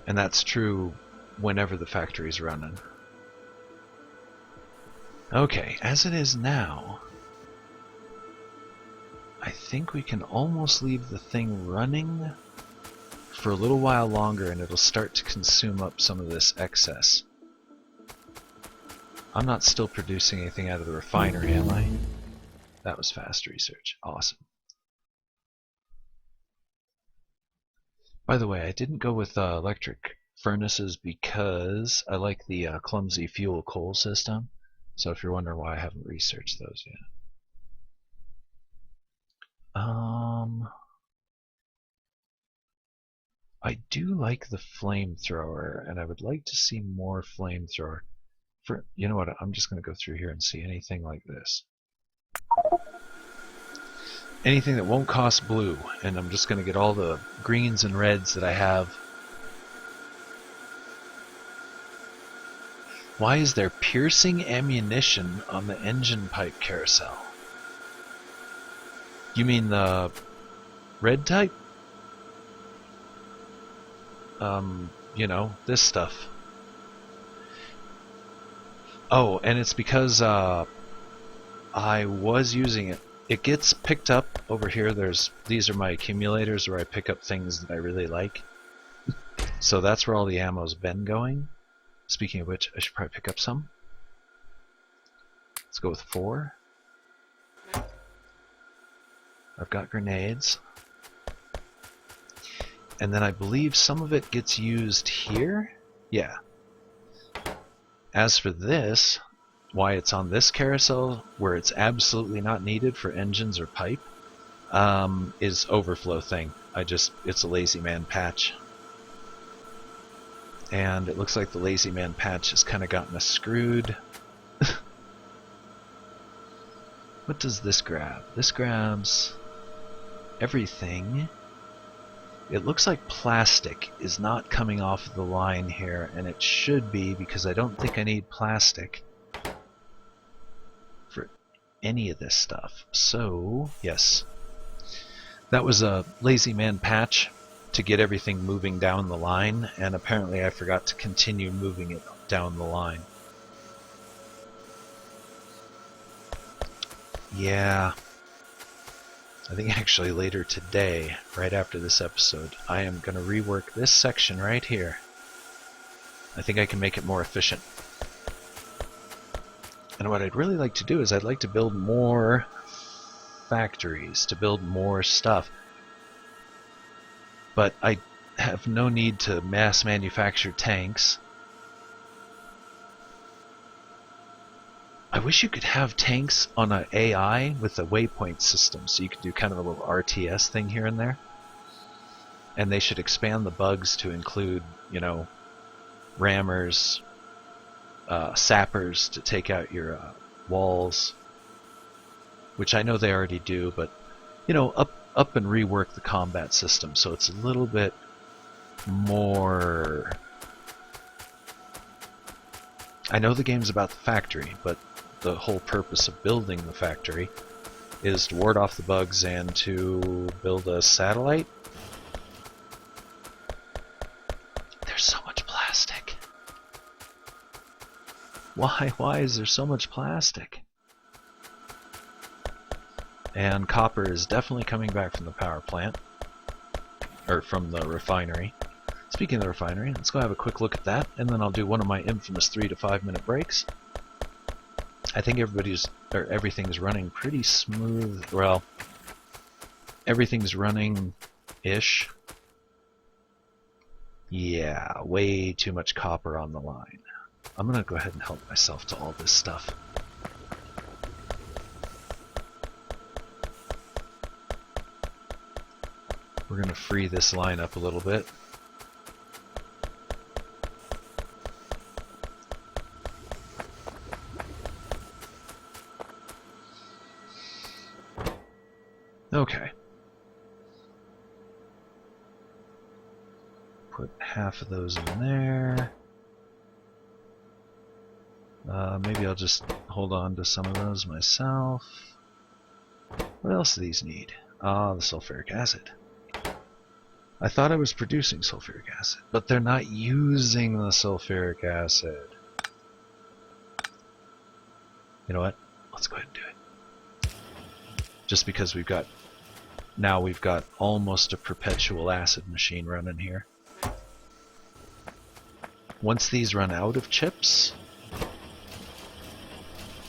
A: And that's true whenever the factory's running. Okay, as it is now, I think we can almost leave the thing running for a little while longer and it'll start to consume up some of this excess. I'm not still producing anything out of the refinery, am I? That was fast research. Awesome. By the way, I didn't go with electric furnaces because I like the clumsy fuel coal system. So if you're wondering why I haven't researched those yet. I do like the flamethrower, and I would like to see more flamethrower. You know what, I'm just going to go through here and see anything like this. Anything that won't cost blue, and I'm just going to get all the greens and reds that I have. Why is there piercing ammunition on the engine pipe carousel? You mean the red type? you know, this stuff. Oh, and it's because I was using it. It gets picked up over here. These are my accumulators where I pick up things that I really like. So that's where all the ammo's been going. Speaking of which, I should probably pick up some. Let's go with 4. I've got grenades. And then I believe some of it gets used here. Yeah. As for this, why it's on this carousel, where it's absolutely not needed for engines or pipe, is overflow thing. It's a lazy man patch. And it looks like the lazy man patch has kind of gotten us screwed. What does this grab? This grabs everything. It looks like plastic is not coming off of the line here, and it should be, because I don't think I need plastic for any of this stuff. So, yes. That was a lazy man patch to get everything moving down the line, and apparently I forgot to continue moving it down the line. Yeah. I think actually later today, right after this episode, I am going to rework this section right here. I think I can make it more efficient. And what I'd really like to do is I'd like to build more factories, to build more stuff. But I have no need to mass manufacture tanks. I wish you could have tanks on an AI with a waypoint system, so you could do kind of a little RTS thing here and there. And they should expand the bugs to include, you know, rammers, sappers to take out your walls, which I know they already do, but, you know, up and rework the combat system so it's a little bit more... I know the game's about the factory, but the whole purpose of building the factory is to ward off the bugs and to build a satellite. There's so much plastic. Why is there so much plastic? And copper is definitely coming back from the power plant, or from the refinery. Speaking of the refinery, let's go have a quick look at that, and then I'll do one of my infamous 3 to 5 minute breaks. I think everything's running pretty smooth. Well, everything's running-ish. Yeah, way too much copper on the line. I'm gonna go ahead and help myself to all this stuff. We're gonna free this line up a little bit. Okay. Put half of those in there. Maybe I'll just hold on to some of those myself. What else do these need? Ah, the sulfuric acid. I thought I was producing sulfuric acid, but they're not using the sulfuric acid. You know what? Let's go ahead and do it. Just because we've got almost a perpetual acid machine running here. Once these run out of chips,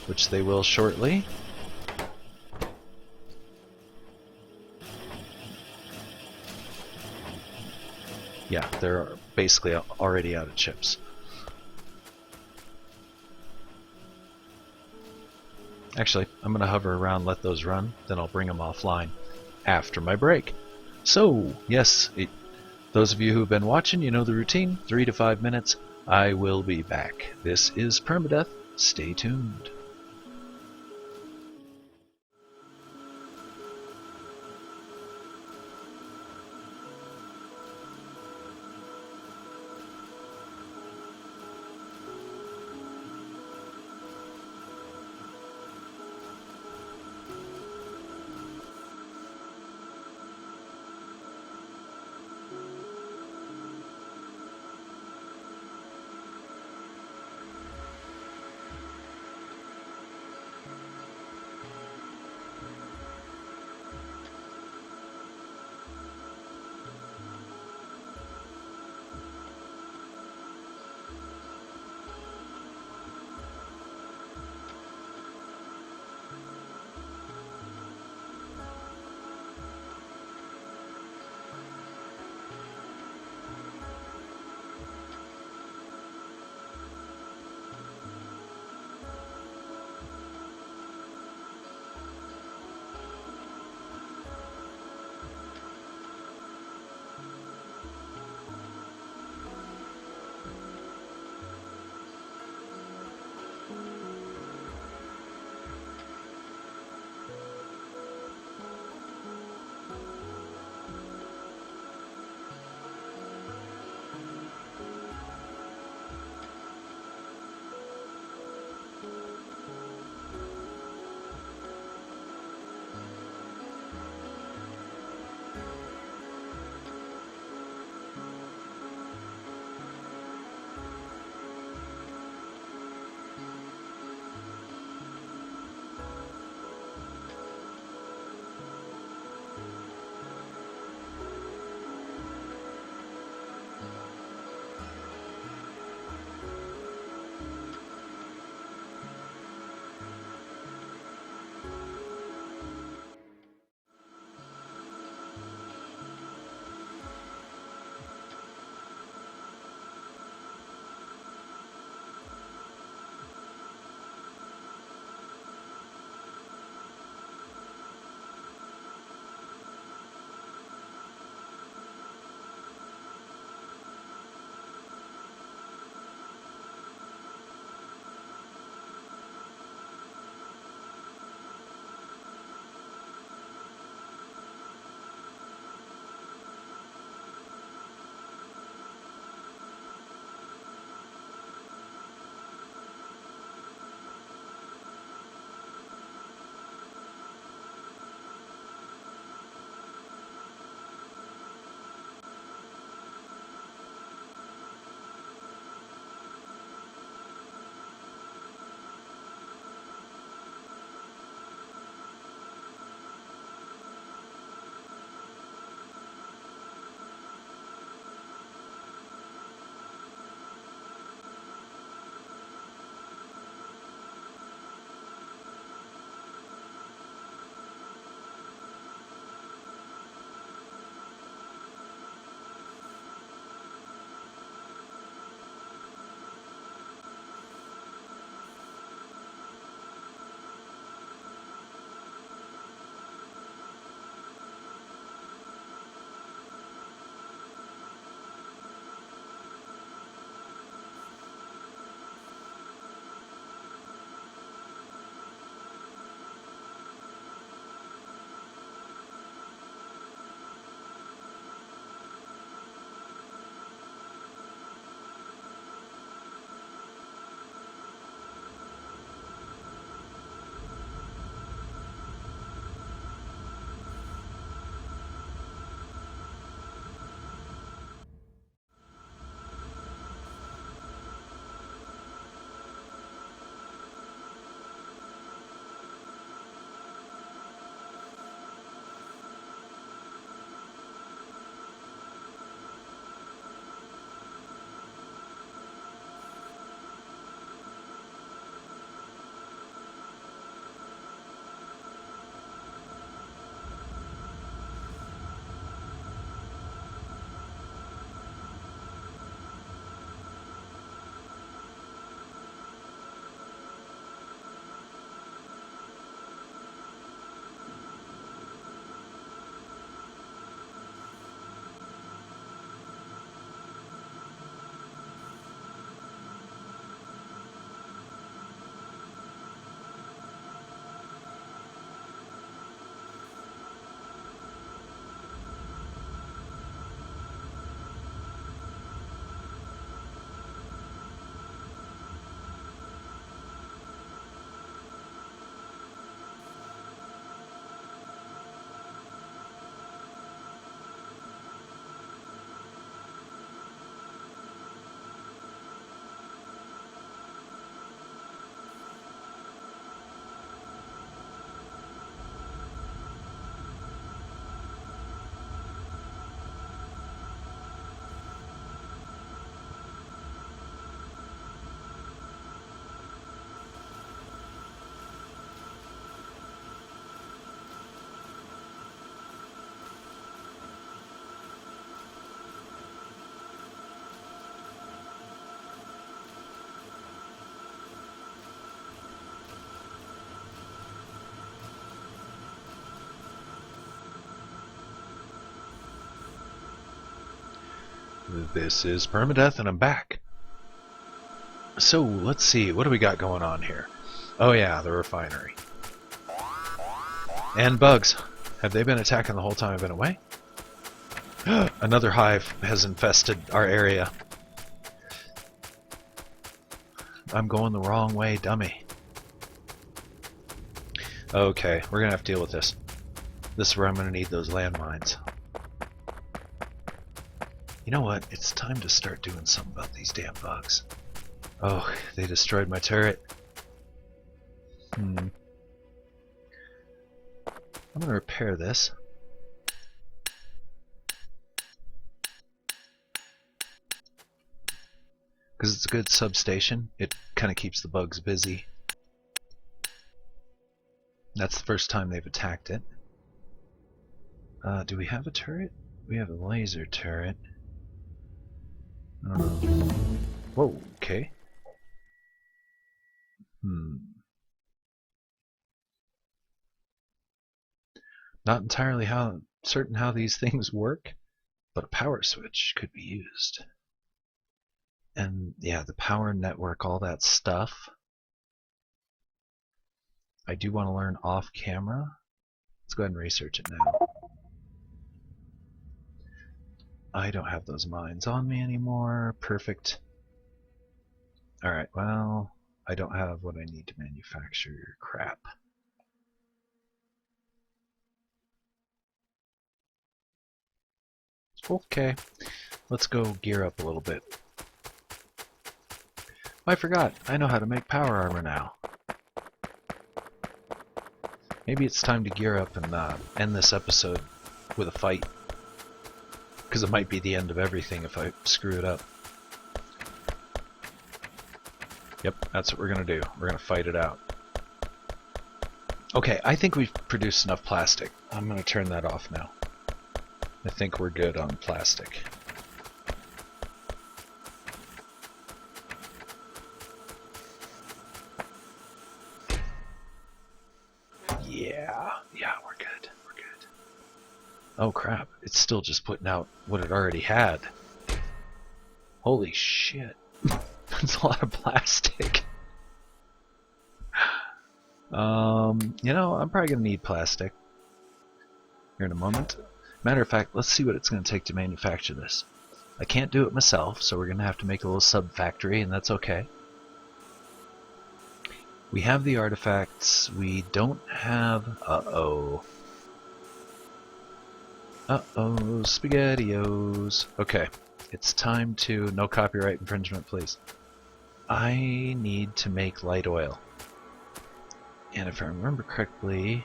A: which they will shortly, yeah, they're basically already out of chips. Actually, I'm going to hover around, let those run, then I'll bring them offline after my break. So, yes, those of you who have been watching, you know the routine. 3 to 5 minutes, I will be back. This is Permadeath. Stay tuned. This is Permadeath, and I'm back. So, let's see, what do we got going on here? Oh yeah, the refinery. And bugs. Have they been attacking the whole time I've been away? Another hive has infested our area. I'm going the wrong way, dummy. Okay, we're gonna have to deal with this. This is where I'm gonna need those landmines. You know what? It's time to start doing something about these damn bugs. Oh, they destroyed my turret. I'm gonna repair this. Because it's a good substation, it kind of keeps the bugs busy. That's the first time they've attacked it. Do we have a turret? We have a laser turret. Whoa, okay. Not entirely certain how these things work, but a power switch could be used. And yeah, the power network, all that stuff. I do want to learn off camera. Let's go ahead and research it now. I don't have those mines on me anymore. Perfect. Alright, well, I don't have what I need to manufacture. Crap. Okay, let's go gear up a little bit. I forgot, I know how to make power armor now. Maybe it's time to gear up and end this episode with a fight. Because it might be the end of everything if I screw it up. Yep, that's what we're going to do. We're going to fight it out. Okay, I think we've produced enough plastic. I'm going to turn that off now. I think we're good on plastic. Yeah, we're good. We're good. Oh crap, it's still just putting out what it already had. Holy shit. That's a lot of plastic. You know, I'm probably going to need plastic here in a moment. Matter of fact, let's see what it's going to take to manufacture this. I can't do it myself, so we're going to have to make a little sub-factory, and that's okay. We have the artifacts. We don't have... Uh-oh, SpaghettiOs. Okay, it's time to... No copyright infringement, please. I need to make light oil. And if I remember correctly,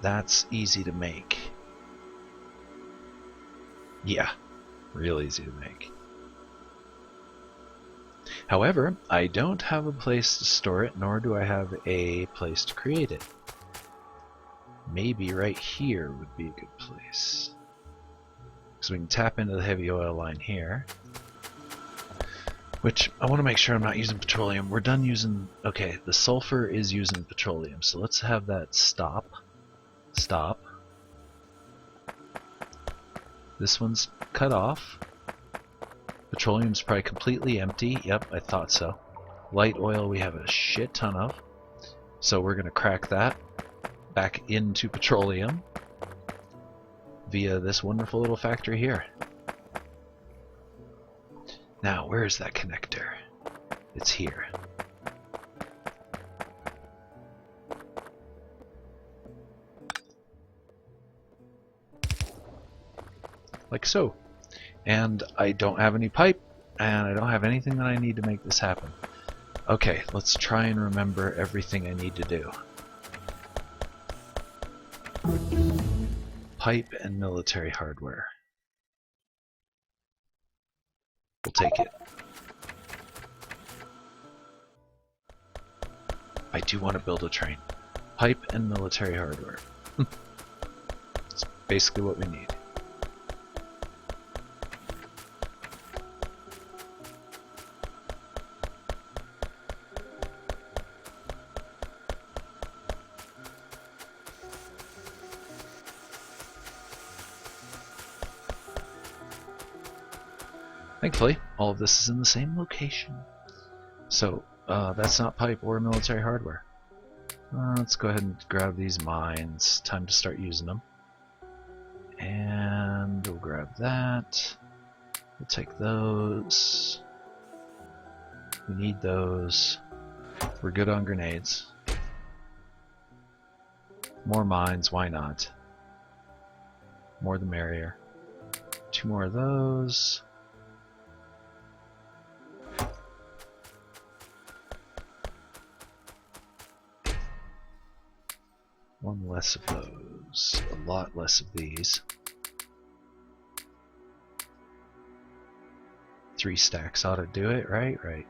A: that's easy to make. Yeah, real easy to make. However, I don't have a place to store it, nor do I have a place to create it. Maybe right here would be a good place. So we can tap into the heavy oil line here. Which, I want to make sure I'm not using petroleum. We're done using... Okay, the sulfur is using petroleum, so let's have that stop. Stop. This one's cut off. Petroleum's probably completely empty. Yep, I thought so. Light oil we have a shit ton of. So we're going to crack that back into petroleum via this wonderful little factory here. Now, where is that connector? It's here. Like so. And I don't have any pipe, and I don't have anything that I need to make this happen. Okay, let's try and remember everything I need to do. Pipe and military hardware. We'll take it. I do want to build a train. Pipe and military hardware. That's basically what we need. Thankfully, all of this is in the same location. So, that's not pipe or military hardware. Let's go ahead and grab these mines. Time to start using them. And we'll grab that. We'll take those. We need those. We're good on grenades. More mines, why not? More the merrier. 2 more of those. One less of those. A lot less of these. 3 stacks ought to do it, right? Right.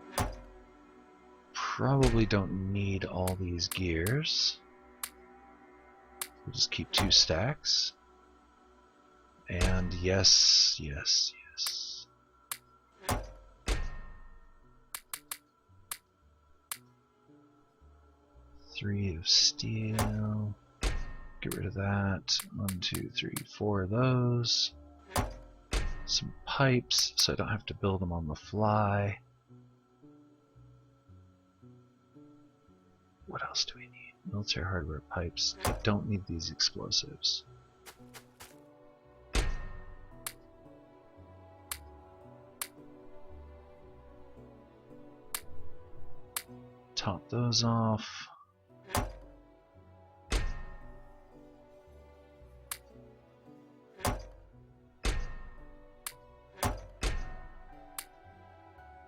A: Probably don't need all these gears. We'll just keep 2 stacks. And yes, yes, yes. Three of steel. Get rid of that. 1, 2, 3, 4 of those. Some pipes, so I don't have to build them on the fly. What else do we need? Military hardware pipes. I don't need these explosives. Top those off.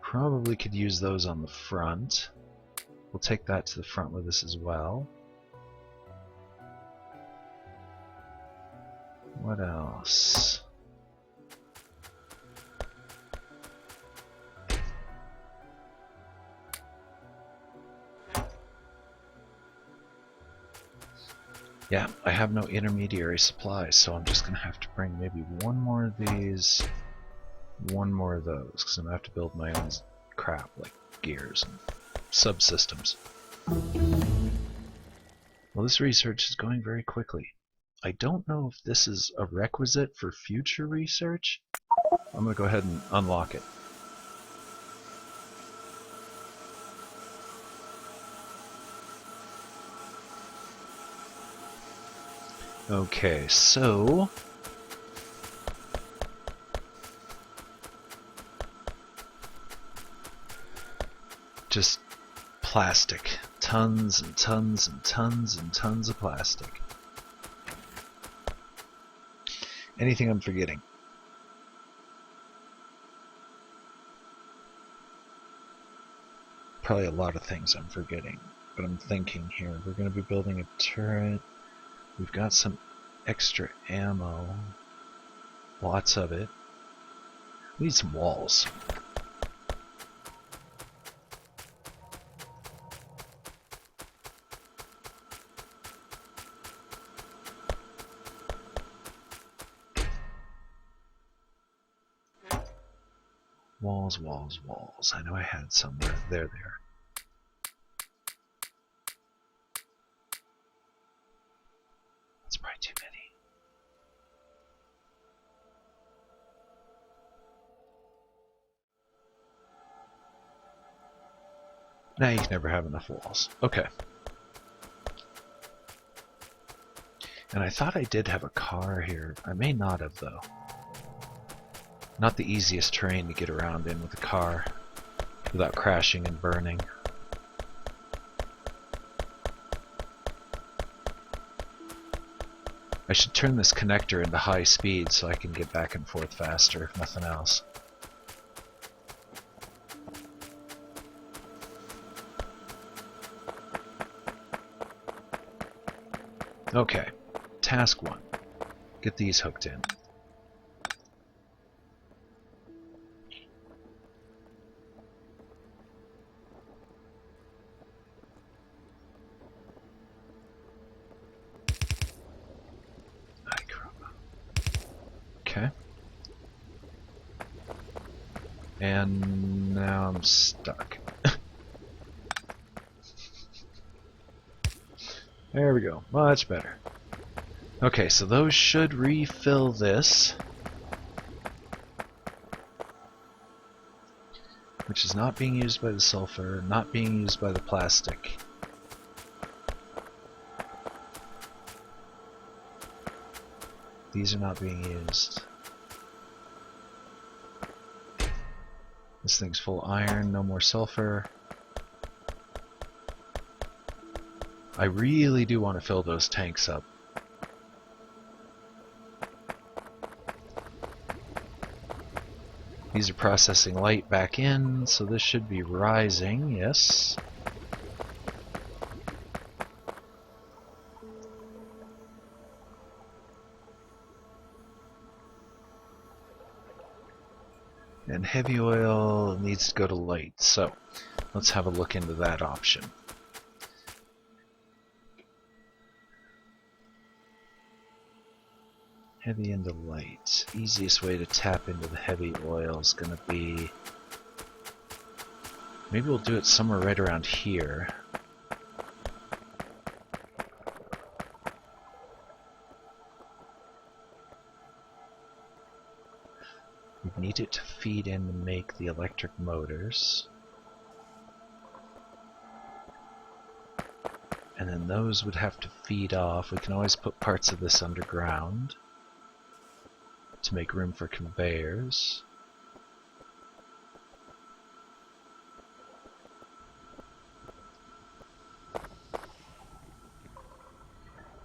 A: Probably could use those on the front. We'll take that to the front with us as well. What else? Yeah, I have no intermediary supplies, so I'm just going to have to bring maybe 1 more of these, 1 more of those, because I'm going to have to build my own crap, like gears and subsystems. Well, this research is going very quickly. I don't know if this is a requisite for future research. I'm going to go ahead and unlock it. Okay, so just plastic. Tons and tons and tons and tons of plastic. Anything I'm forgetting? Probably a lot of things I'm forgetting, but I'm thinking here. We're going to be building a turret. We've got some extra ammo. Lots of it. We need some walls. Walls, walls, walls. I know I had somewhere. There. That's probably too many. Now you can never have enough walls. Okay. And I thought I did have a car here. I may not have, though. Not the easiest terrain to get around in with a car without crashing and burning. I should turn this connector into high speed so I can get back and forth faster, if nothing else. Okay, task 1. Get these hooked in. Okay. And now I'm stuck. There we go. Much better. Okay, so those should refill this. which is not being used by the sulfur, not being used by the plastic. These are not being used. This thing's full of iron, no more sulfur. I really do want to fill those tanks up. These are processing light back in, so this should be rising, yes. And heavy oil needs to go to light, so let's have a look into that option. Heavy into light. Easiest way to tap into the heavy oil is going to be... maybe we'll do it somewhere right around here. We need it to feed in to make the electric motors. And then those would have to feed off. We can always put parts of this underground to make room for conveyors.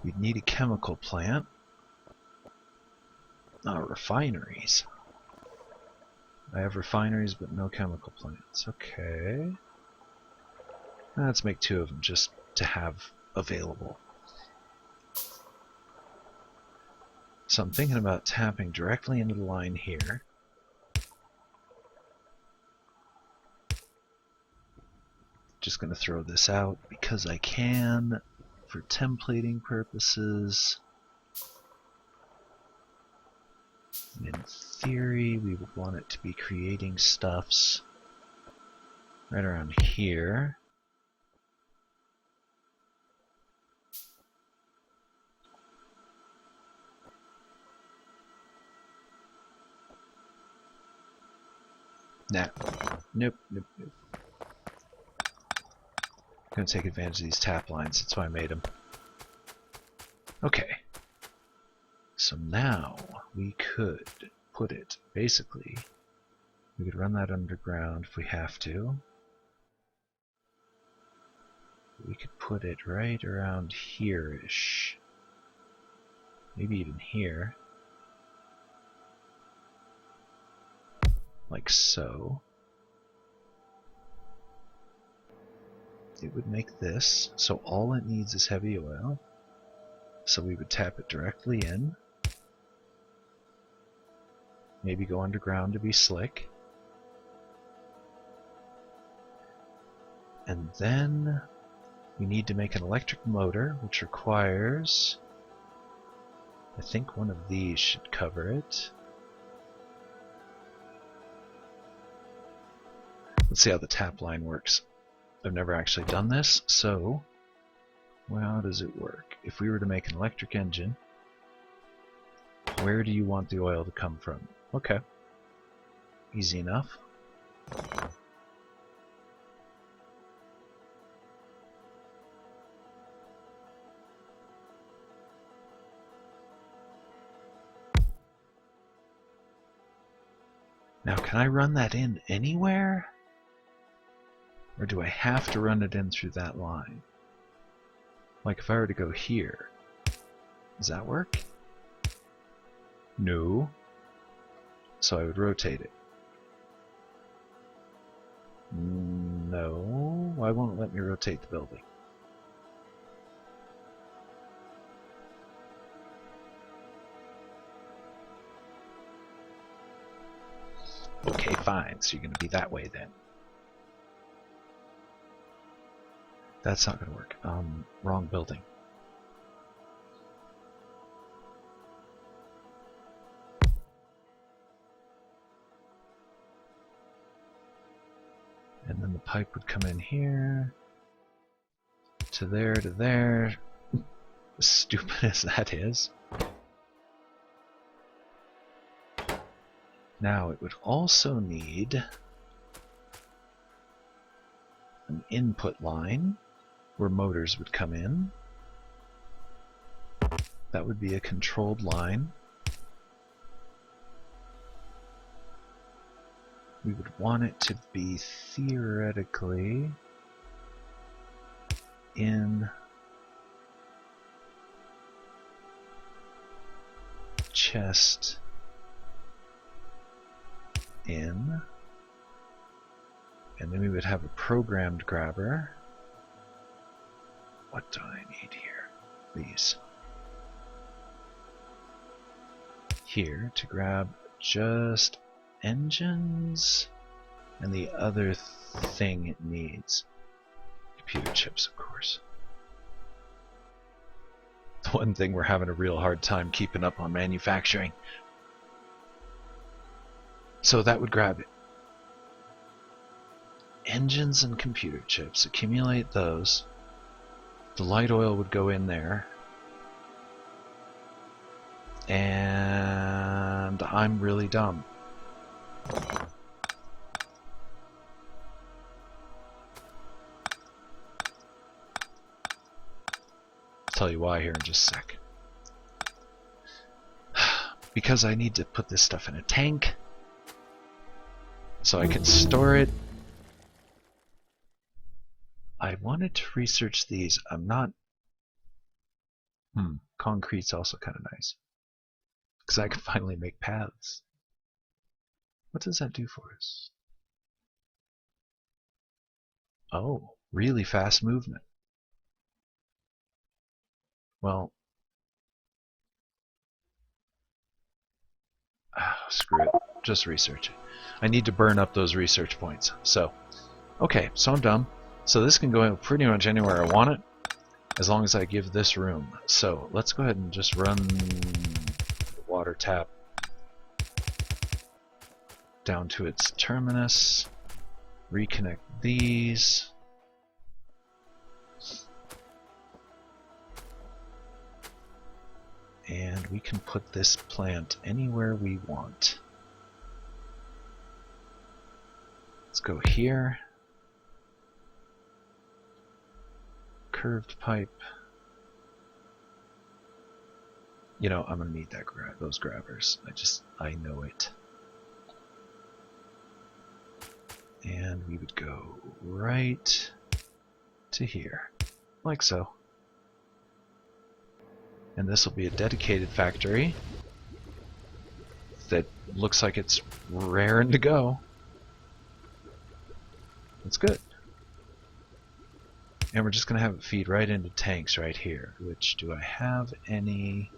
A: We'd need a chemical plant. Refineries. I have refineries but no chemical plants. Okay. Let's make 2 of them just to have available. So I'm thinking about tapping directly into the line here. Just going to throw this out because I can for templating purposes. And in theory, we would want it to be creating stuffs right around here. Nah. Nope. I'm going to take advantage of these tap lines. That's why I made them. Okay. So now we could put it, basically, we could run that underground if we have to. We could put it right around here-ish. Maybe even here. Like so. It would make this, so all it needs is heavy oil. So we would tap it directly in. Maybe go underground to be slick. And then we need to make an electric motor, which requires, I think one of these should cover it. Let's see how the tap line works. I've never actually done this, so well, how does it work? If we were to make an electric engine, where do you want the oil to come from? Okay. Easy enough. Now, can I run that in anywhere? Or do I have to run it in through that line? Like if I were to go here, does that work? No. So I would rotate it. No, why won't it let me rotate the building? Okay, fine, so you're going to be that way then. That's not going to work. Wrong building. And then the pipe would come in here, to there, to there. As stupid as that is. Now it would also need an input line where motors would come in. That would be a controlled line. We would want it to be theoretically in chest in, and then we would have a programmed grabber. What do I need here? These. Here to grab just engines and the other thing it needs. Computer chips, of course. The one thing we're having a real hard time keeping up on manufacturing. So that would grab engines and computer chips, accumulate those. The light oil would go in there. And I'm really dumb. Tell you why here in just a sec. Because I need to put this stuff in a tank so I can store it. I wanted to research these. I'm not... Concrete's also kind of nice. Because I can finally make paths. What does that do for us? Oh, really fast movement. Well, screw it. Just research it. I need to burn up those research points. So, okay, so I'm done. So this can go pretty much anywhere I want it, as long as I give this room. So let's go ahead and just run the water tap down to its terminus. Reconnect these. And we can put this plant anywhere we want. Let's go here. Curved pipe. You know, I'm gonna need that those grabbers. I know it. And we would go right to here, like so. And this will be a dedicated factory that looks like it's raring to go. That's good. And we're just going to have it feed right into tanks right here. Which, do I have any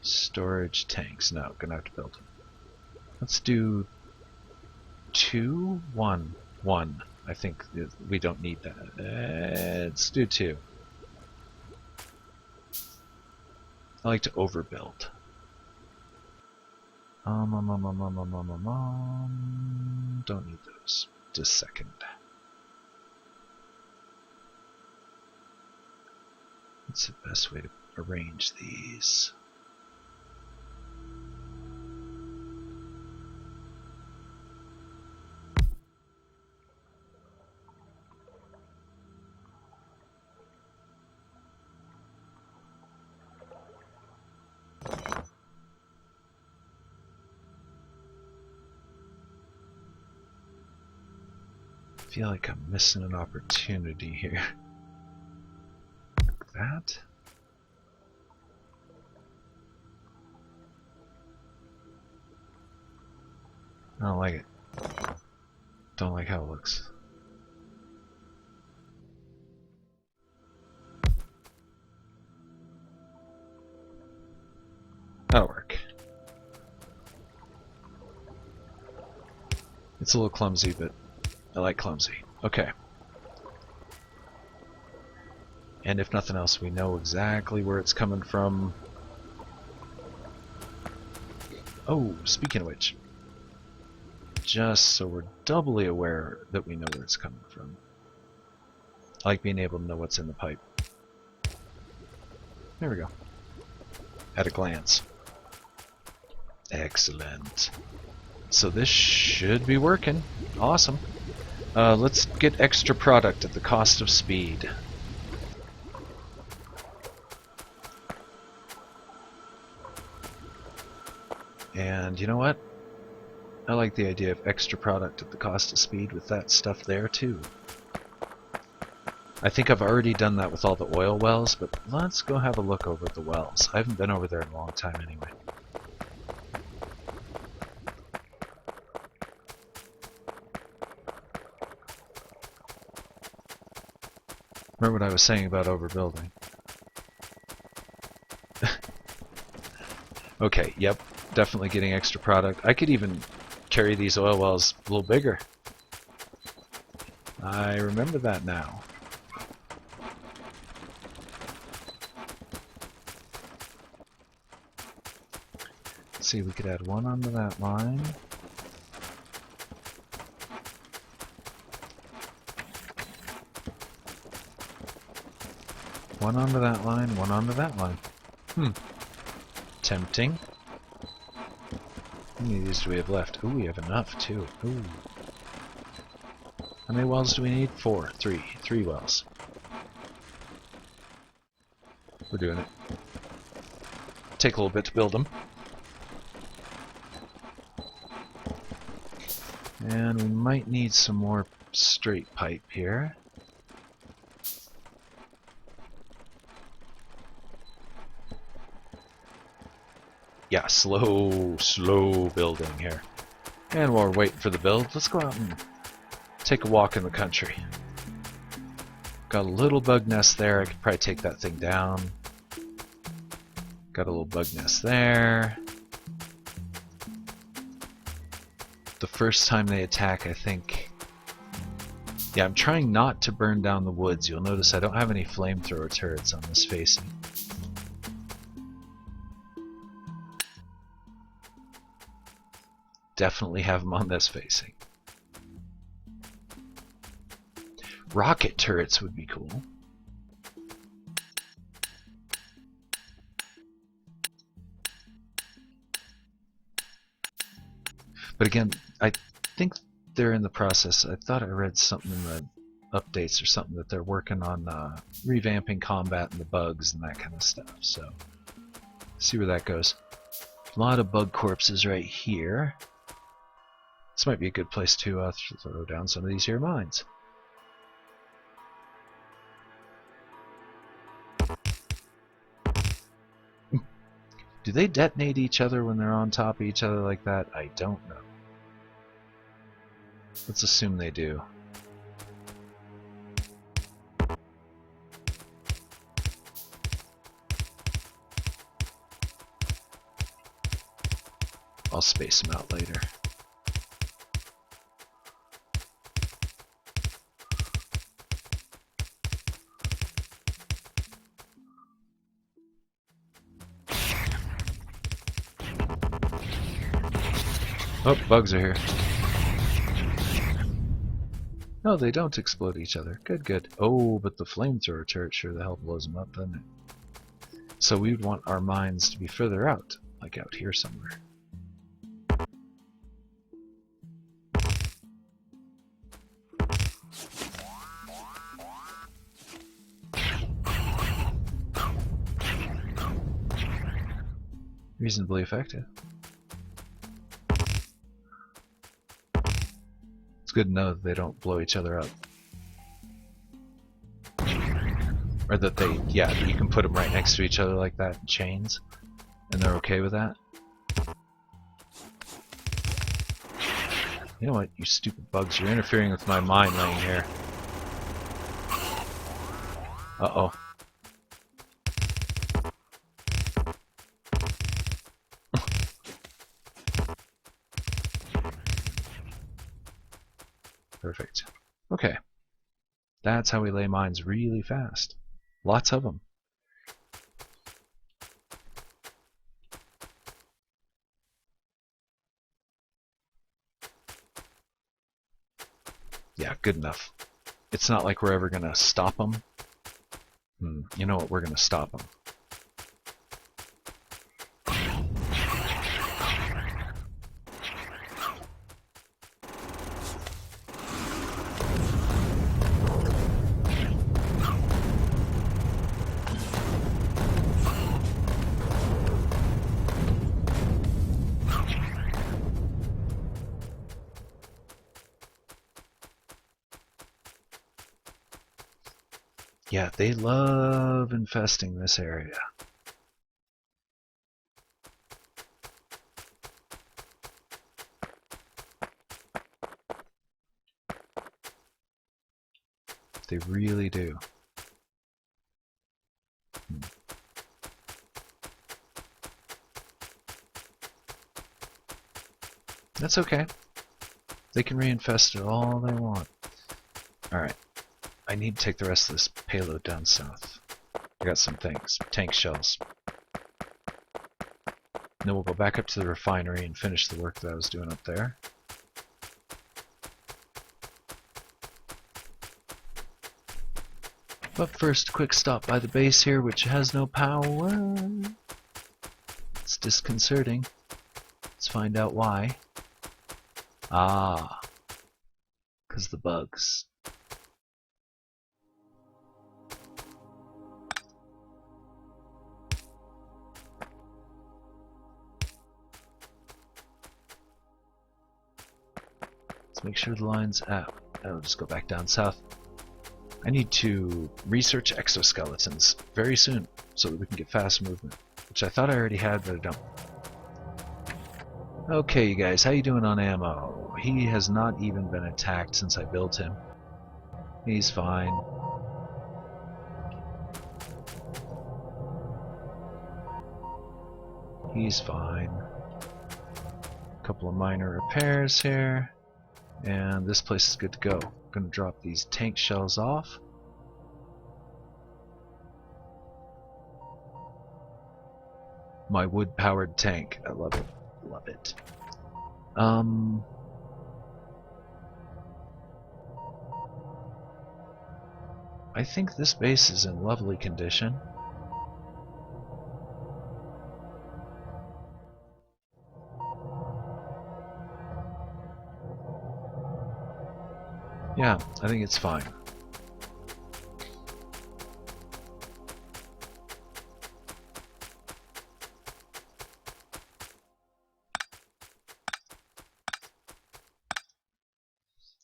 A: storage tanks? No, going to have to build them. Let's do 2, 1, 1. I think we don't need that. Let's do 2. I like to overbuild. Don't need those. Just a second. What's the best way to arrange these? I feel like I'm missing an opportunity here. Like that. I don't like it. Don't like how it looks. That'll work. It's a little clumsy, but I like clumsy. Okay. And if nothing else, we know exactly where it's coming from. Oh, speaking of which, just so we're doubly aware that we know where it's coming from. I like being able to know what's in the pipe. There we go. At a glance. Excellent. So this should be working. Awesome. Let's get extra product at the cost of speed. And you know what? I like the idea of extra product at the cost of speed with that stuff there too. I think I've already done that with all the oil wells, but let's go have a look over at the wells. I haven't been over there in a long time anyway. Remember what I was saying about overbuilding? Okay, yep, definitely getting extra product. I could even carry these oil wells a little bigger. I remember that now. Let's see, we could add one onto that line. One onto that line, one onto that line. Tempting. How many of these do we have left? Ooh, we have enough too. Ooh. How many wells do we need? 4. 3. 3 wells. We're doing it. Take a little bit to build them. And we might need some more straight pipe here. Yeah, slow building here. And while we're waiting for the build, let's go out and take a walk in the country. Got a little bug nest there. I could probably take that thing down. Got a little bug nest there. The first time they attack, I think... Yeah, I'm trying not to burn down the woods. You'll notice I don't have any flamethrower turrets on this facing. Definitely have them on this facing. Rocket turrets would be cool. But again, I think they're in the process. I thought I read something in the updates or something that they're working on revamping combat and the bugs and that kind of stuff. So, see where that goes. A lot of bug corpses right here. This might be a good place to throw down some of these here mines. Do they detonate each other when they're on top of each other like that? I don't know. Let's assume they do. I'll space them out later. Oh, bugs are here. No, they don't explode each other. Good, good. Oh, but the flamethrower turret sure the hell blows them up, doesn't it? So we would want our mines to be further out, like out here somewhere. Reasonably effective. It's good to know that they don't blow each other up. Or that they, yeah, you can put them right next to each other like that in chains, and they're okay with that. You know what, you stupid bugs, you're interfering with my mine laying here. Uh-oh. Perfect. Okay. That's how we lay mines really fast. Lots of them. Yeah, good enough. It's not like we're ever going to stop them. You know what? We're going to stop them. Yeah, they love infesting this area. They really do. That's okay. They can reinfest it all they want. Alright. I need to take the rest of this payload down south. I got some things. Tank shells. Then we'll go back up to the refinery and finish the work that I was doing up there. But first, a quick stop by the base here, which has no power. It's disconcerting. Let's find out why. Ah, because the bugs. Let's make sure the line's out. I'll just go back down south. I need to research exoskeletons very soon so that we can get fast movement, which I thought I already had, but I don't. Okay, you guys, how you doing on ammo? He has not even been attacked since I built him. He's fine. He's fine. A couple of minor repairs here, and this place is good to go. I'm gonna drop these tank shells off. My wood-powered tank. I love it. Love it. I think this base is in lovely condition. Yeah, I think it's fine.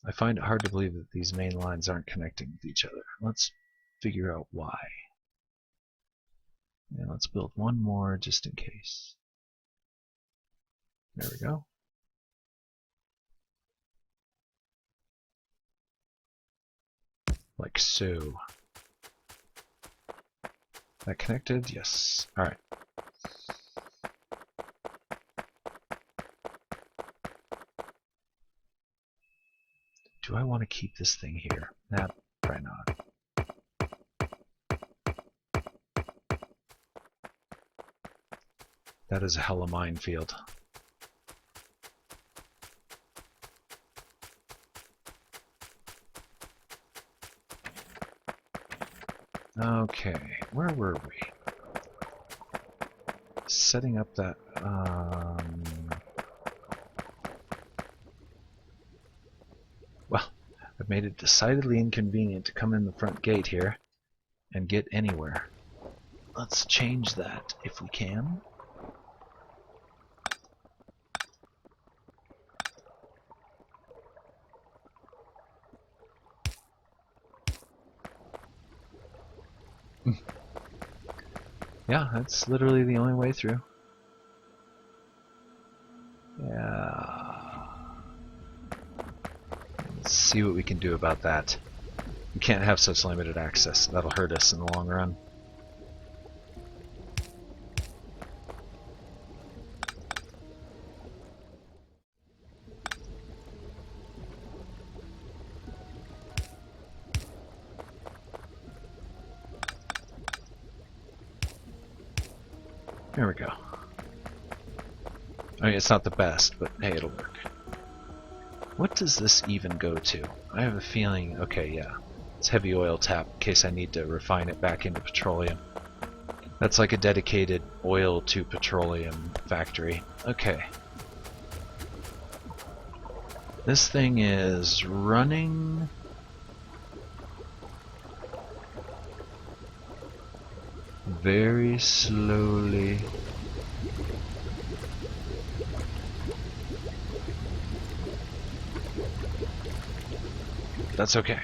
A: I find it hard to believe that these main lines aren't connecting with each other. Let's figure out why. Yeah, let's build one more just in case. There we go. Like so. That connected? Yes. Alright. Do I want to keep this thing here? Nah, probably not. That is a hella minefield. Okay, where were we? Setting up that... Well, I've made it decidedly inconvenient to come in the front gate here and get anywhere. Let's change that if we can. Yeah, that's literally the only way through. Yeah. Let's see what we can do about that. We can't have such limited access. That'll hurt us in the long run. There we go. I mean, it's not the best, but hey, it'll work. What does this even go to? I have a feeling, okay, yeah. It's heavy oil tap in case I need to refine it back into petroleum. That's like a dedicated oil to petroleum factory. Okay. This thing is running... very slowly. That's okay.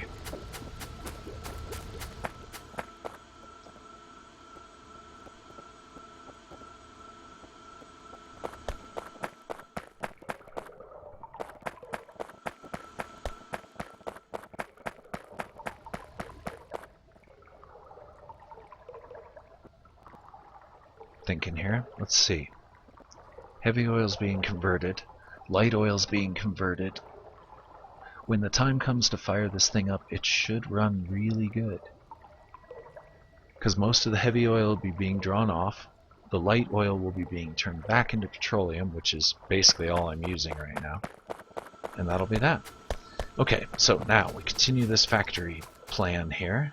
A: thinking here. Let's see. Heavy oil's being converted. Light oil's being converted. When the time comes to fire this thing up, it should run really good. Because most of the heavy oil will be being drawn off. The light oil will be being turned back into petroleum, which is basically all I'm using right now. And that'll be that. Okay, so now we continue this factory plan here.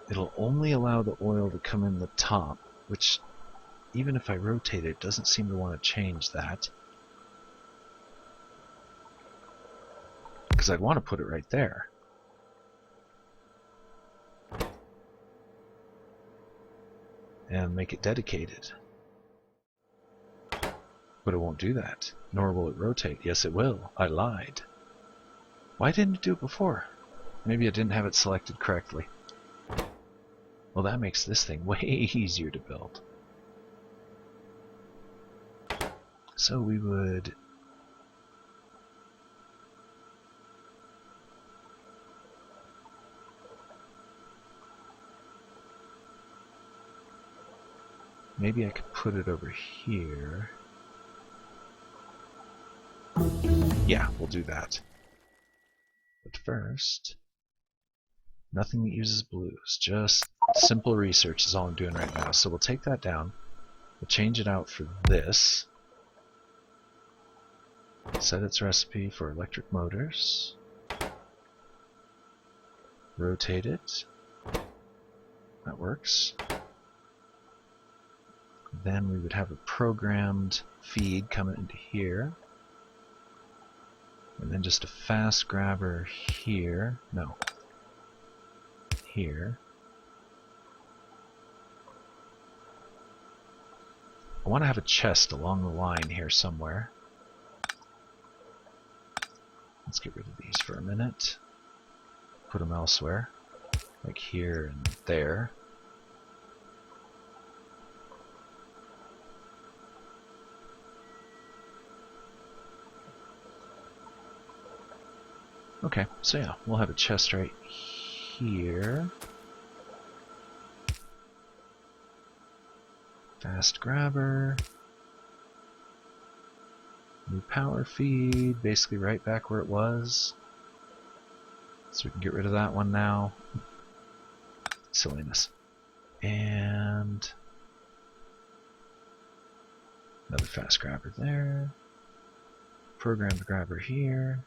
A: It'll only allow the oil to come in the top, which even if I rotate it, doesn't seem to want to change that. Because I'd want to put it right there. And make it dedicated. But it won't do that, nor will it rotate. Yes, it will. I lied. Why didn't it do it before? Maybe I didn't have it selected correctly. Well, that makes this thing way easier to build. So we would maybe I could put it over here. Yeah, we'll do that. But first, nothing that uses blues, just simple research is all I'm doing right now. So we'll take that down, we'll change it out for this, set its recipe for electric motors, rotate it, that works. Then we would have a programmed feed coming into here. And then just a fast grabber here. No. Here. I want to have a chest along the line here somewhere. Let's get rid of these for a minute. Put them elsewhere. Like here and there. Okay, so yeah, we'll have a chest right here. Fast grabber. New power feed, basically right back where it was. So we can get rid of that one now. Silliness. And another fast grabber there. Programmed grabber here.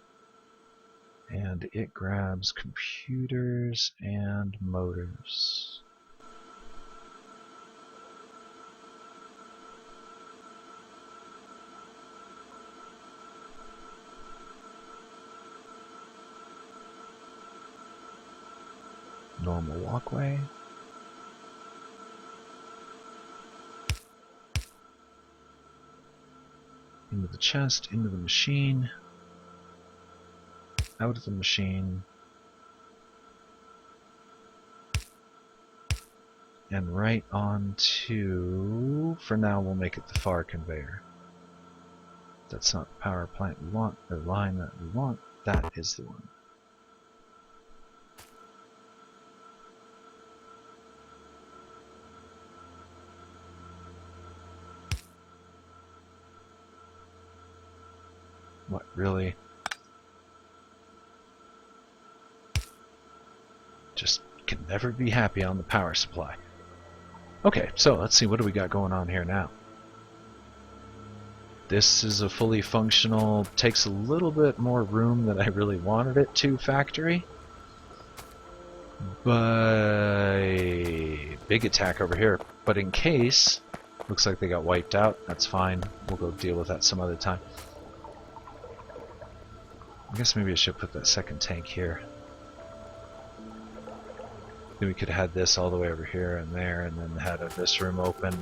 A: And it grabs computers and motors. Normal walkway. Into the chest, into the machine. Out of the machine, and right onto, for now we'll make it the far conveyor. That's not the power plant we want, or line that we want, that is the one. What, really? Just can never be happy on the power supply. Okay, so let's see, what do we got going on here now? This is a fully functional, takes a little bit more room than I really wanted it to factory. But big attack over here. But in case, looks like they got wiped out, that's fine. We'll go deal with that some other time. I guess maybe I should put that second tank here. Then we could have had this all the way over here and there, and then had this room open.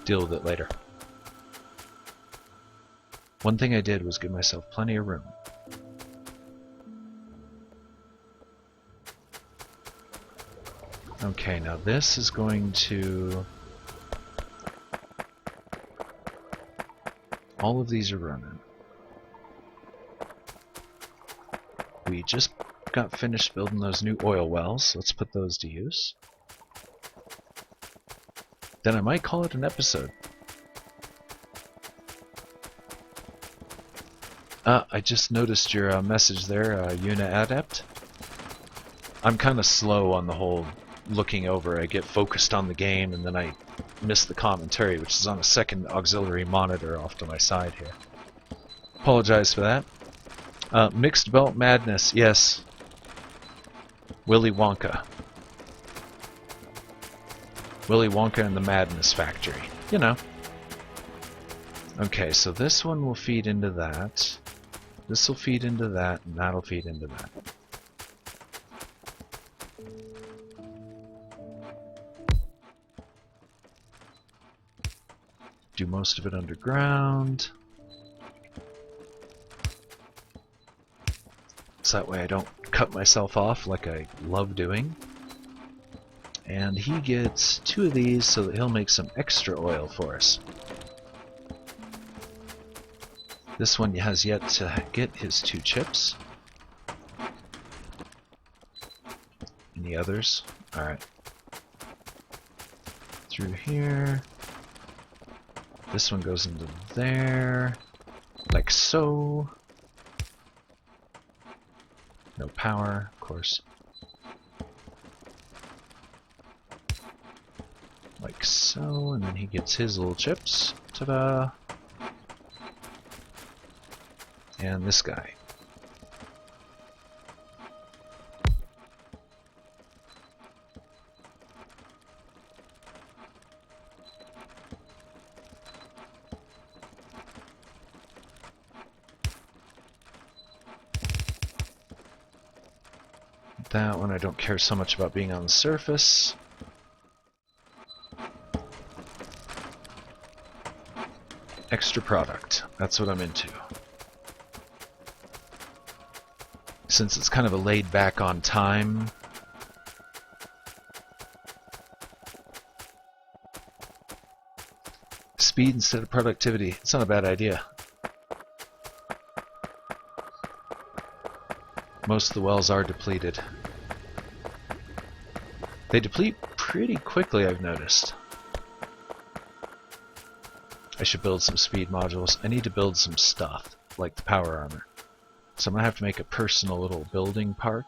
A: Deal with it later. One thing I did was give myself plenty of room. Okay, now this is going to... all of these are running. We just got finished building those new oil wells. Let's put those to use. Then I might call it an episode. I just noticed your message there, Una Adept. I'm kind of slow on the whole looking over. I get focused on the game and then I miss the commentary, which is on a second auxiliary monitor off to my side here. Apologize for that. Mixed Belt Madness, yes. Willy Wonka. Willy Wonka and the Madness Factory. You know. Okay, so this one will feed into that. This will feed into that, and that'll feed into that. Do most of it underground. So that way I don't cut myself off like I love doing. And he gets 2 of these so that he'll make some extra oil for us. This one has yet to get his 2 chips. Any others? Alright. Through here. This one goes into there. Like so. No power, of course. Like so, and then he gets his little chips. Ta-da! And this guy. That one I don't care so much about being on the surface. Extra product. That's what I'm into. Since it's kind of a laid back on time. Speed instead of productivity. It's not a bad idea. Most of the wells are depleted. They deplete pretty quickly, I've noticed. I should build some speed modules. I need to build some stuff, like the power armor. So I'm going to have to make a personal little building park.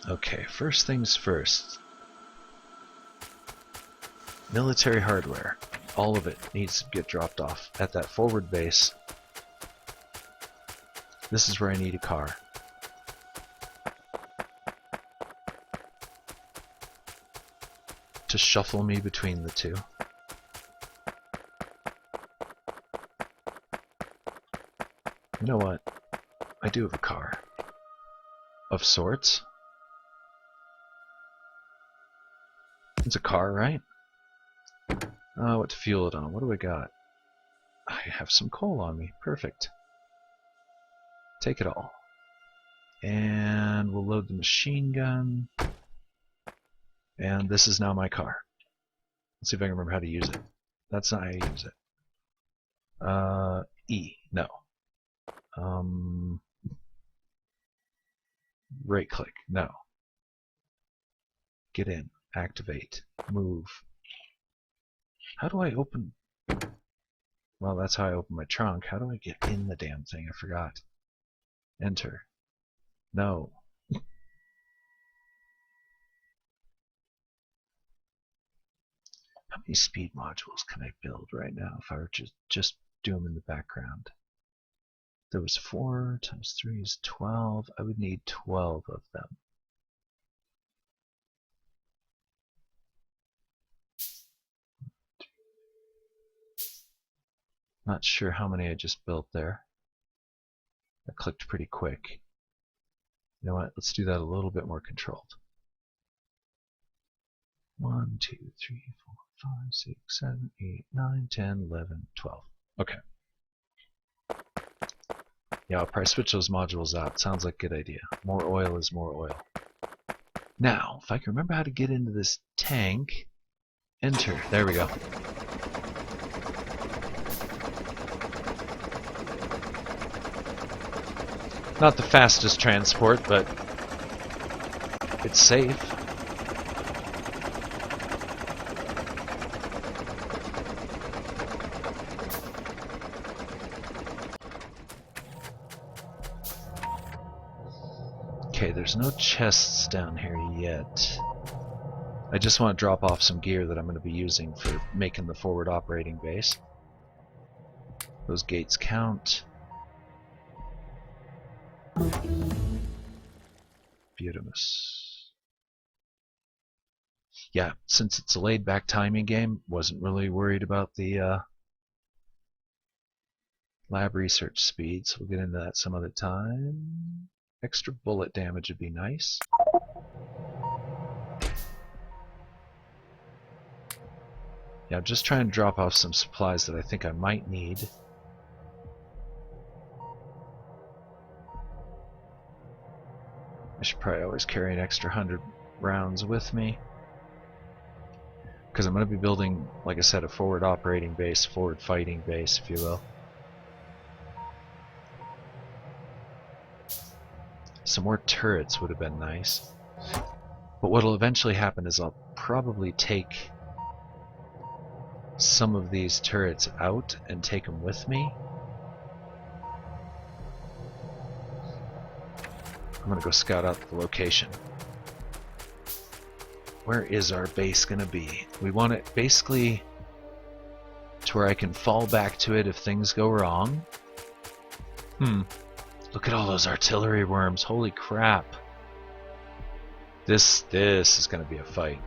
A: Okay, first things first. Military hardware. All of it needs to get dropped off at that forward base. This is where I need a car. To shuffle me between the two. You know what? I do have a car. Of sorts. It's a car, right? What to fuel it on? What do I got? I have some coal on me. Perfect. Take it all. And we'll load the machine gun. And this is now my car. Let's see if I can remember how to use it. That's not how you use it. E. No. Right click. No. Get in. Activate. Move. How do I open... Well, that's how I open my trunk. How do I get in the damn thing? I forgot. Enter. No. How many speed modules can I build right now if I were to just do them in the background? There was 4 times 3 is 12. I would need 12 of them. Not sure how many I just built there. I clicked pretty quick. You know what? Let's do that a little bit more controlled. 1, 2, 3, 4, 5, 6, 7, 8, 9, 10, 11, 12. Okay. Yeah, I'll probably switch those modules out. Sounds like a good idea. More oil is more oil. Now, if I can remember how to get into this tank, enter. There we go. Not the fastest transport, but it's safe. Okay, there's no chests down here yet. I just want to drop off some gear that I'm going to be using for making the forward operating base. Those gates count. Beautiful. Yeah, since it's a laid-back timing game, wasn't really worried about the lab research speed, so we'll get into that some other time. Extra bullet damage would be nice. Yeah, I'm just trying to drop off some supplies that I think I might need. I should probably always carry an extra 100 rounds with me, because I'm going to be building, like I said, a forward operating base, forward fighting base, if you will. Some more turrets would have been nice. But what will eventually happen is I'll probably take some of these turrets out and take them with me. I'm going to go scout out the location. Where is our base going to be? We want it basically to where I can fall back to it if things go wrong. Look at all those artillery worms. Holy crap. This is going to be a fight.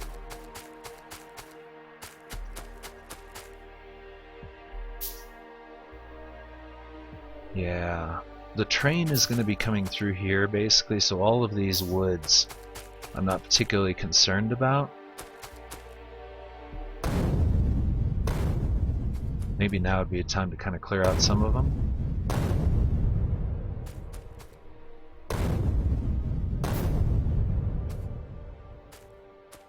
A: Yeah. The train is going to be coming through here basically, so all of these woods I'm not particularly concerned about. Maybe now would be a time to kind of clear out some of them.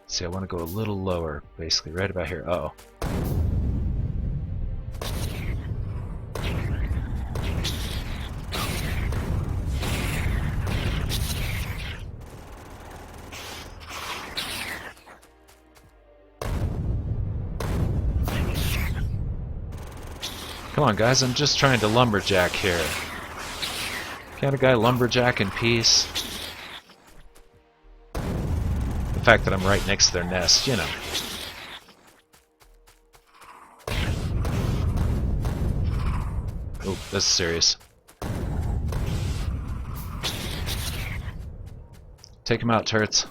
A: See, I want to go a little lower, basically, right about here. Uh-oh. Come on, guys, I'm just trying to lumberjack here. Can't a guy lumberjack in peace? The fact that I'm right next to their nest, you know. Oh, that's serious. Take him out, turrets.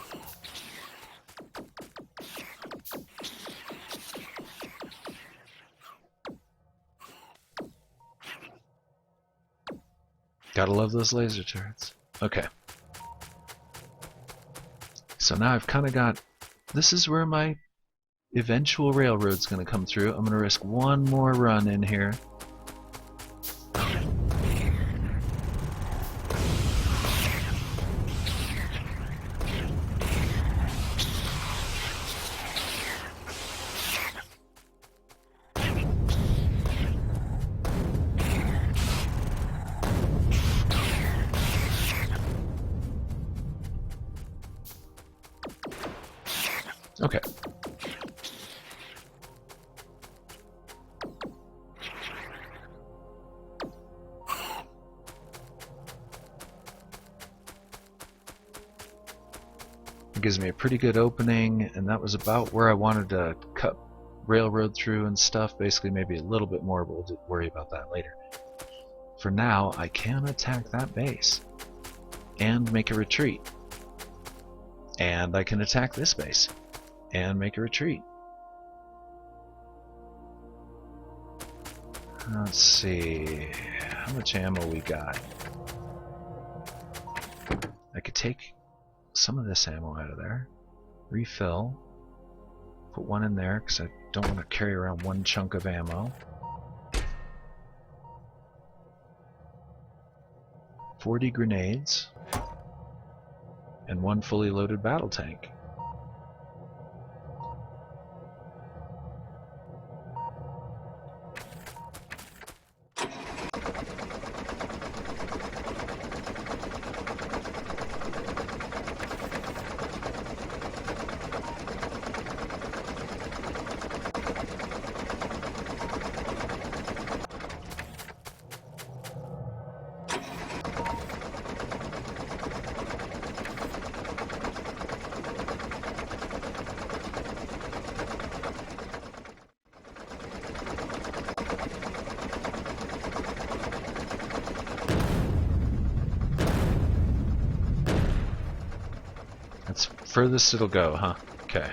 A: Gotta love those laser turrets. Okay. So now I've kind of got... This is where my eventual railroad's going to come through. I'm going to risk one more run in here. Okay. It gives me a pretty good opening, and that was about where I wanted to cut railroad through and stuff. Basically, maybe a little bit more, but we'll worry about that later. For now, I can attack that base and make a retreat. And I can attack this base and make a retreat. Let's see how much ammo we got. I could take some of this ammo out of there, refill, put one in there because I don't want to carry around one chunk of ammo. 40 grenades and one fully loaded battle tank. furthest it'll go, huh? Okay.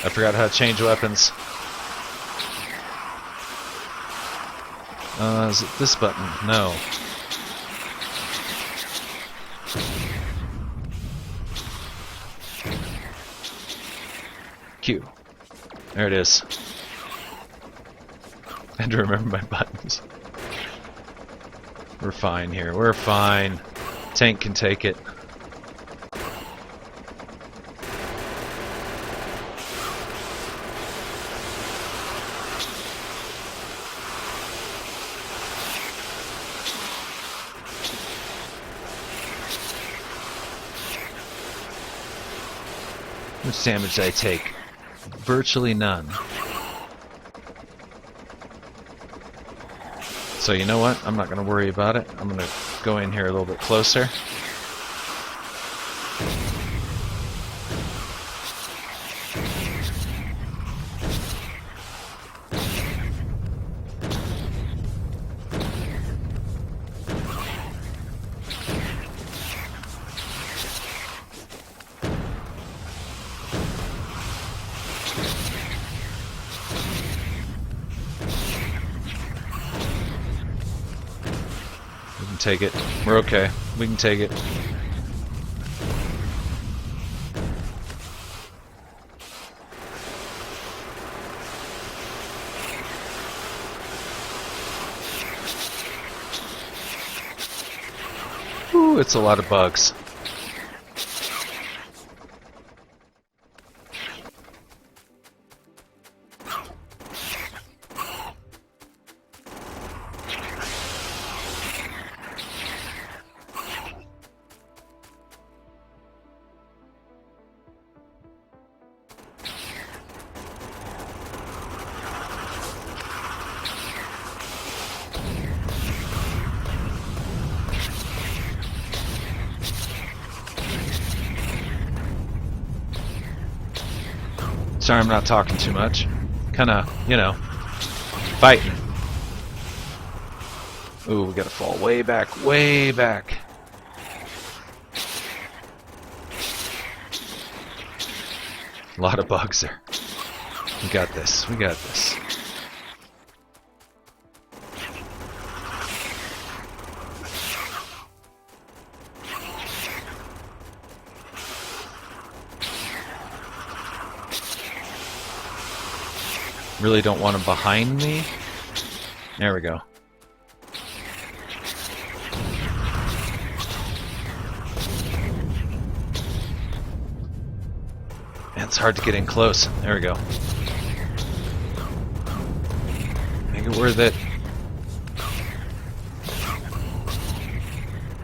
A: I forgot how to change weapons. Is it this button? No. Q. There it is. I had to remember my buttons. We're fine here. We're fine. Tank can take it. How much damage did I take? Virtually none. So you know what? I'm not going to worry about it. I'm going to go in here a little bit closer. Take it. We're okay. We can take it. Ooh, it's a lot of bugs. Sorry I'm not talking too much. Kinda, you know, fighting. Ooh, we gotta fall way back, way back. A lot of bugs there. We got this, we got this. Really don't want them behind me. There we go. Man, it's hard to get in close. There we go. Make it worth it.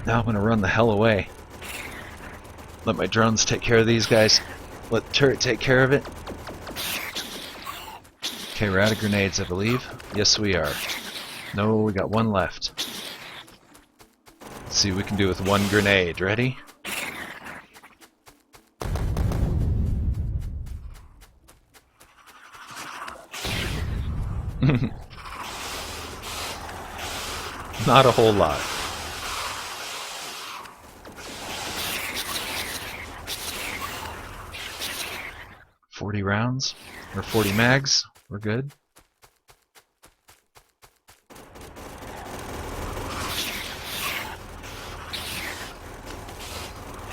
A: Now I'm gonna run the hell away. Let my drones take care of these guys. Let the turret take care of it. Okay, we're out of grenades, I believe. Yes, we are. No, we got one left. Let's see what we can do with one grenade. Ready? Not a whole lot. $40 rounds? Or 40 mags? We're good.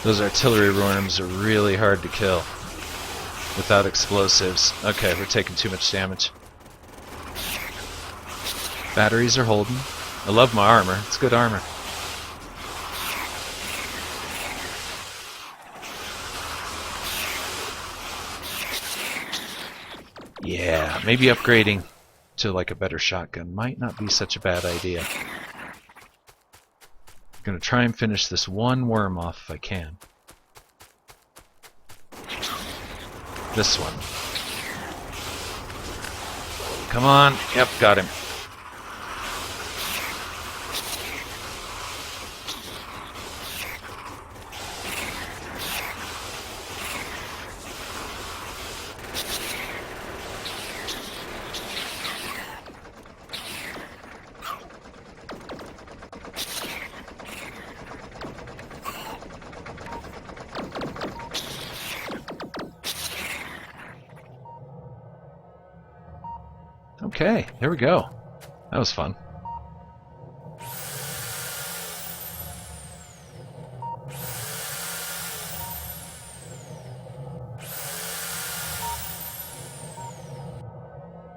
A: Those artillery worms are really hard to kill without explosives. Okay, we're taking too much damage. Batteries are holding. I love my armor. It's good armor. Yeah, maybe upgrading to like a better shotgun might not be such a bad idea. I'm gonna try and finish this one worm off if I can. This one. Come on. Yep, got him. Okay, here we go. That was fun.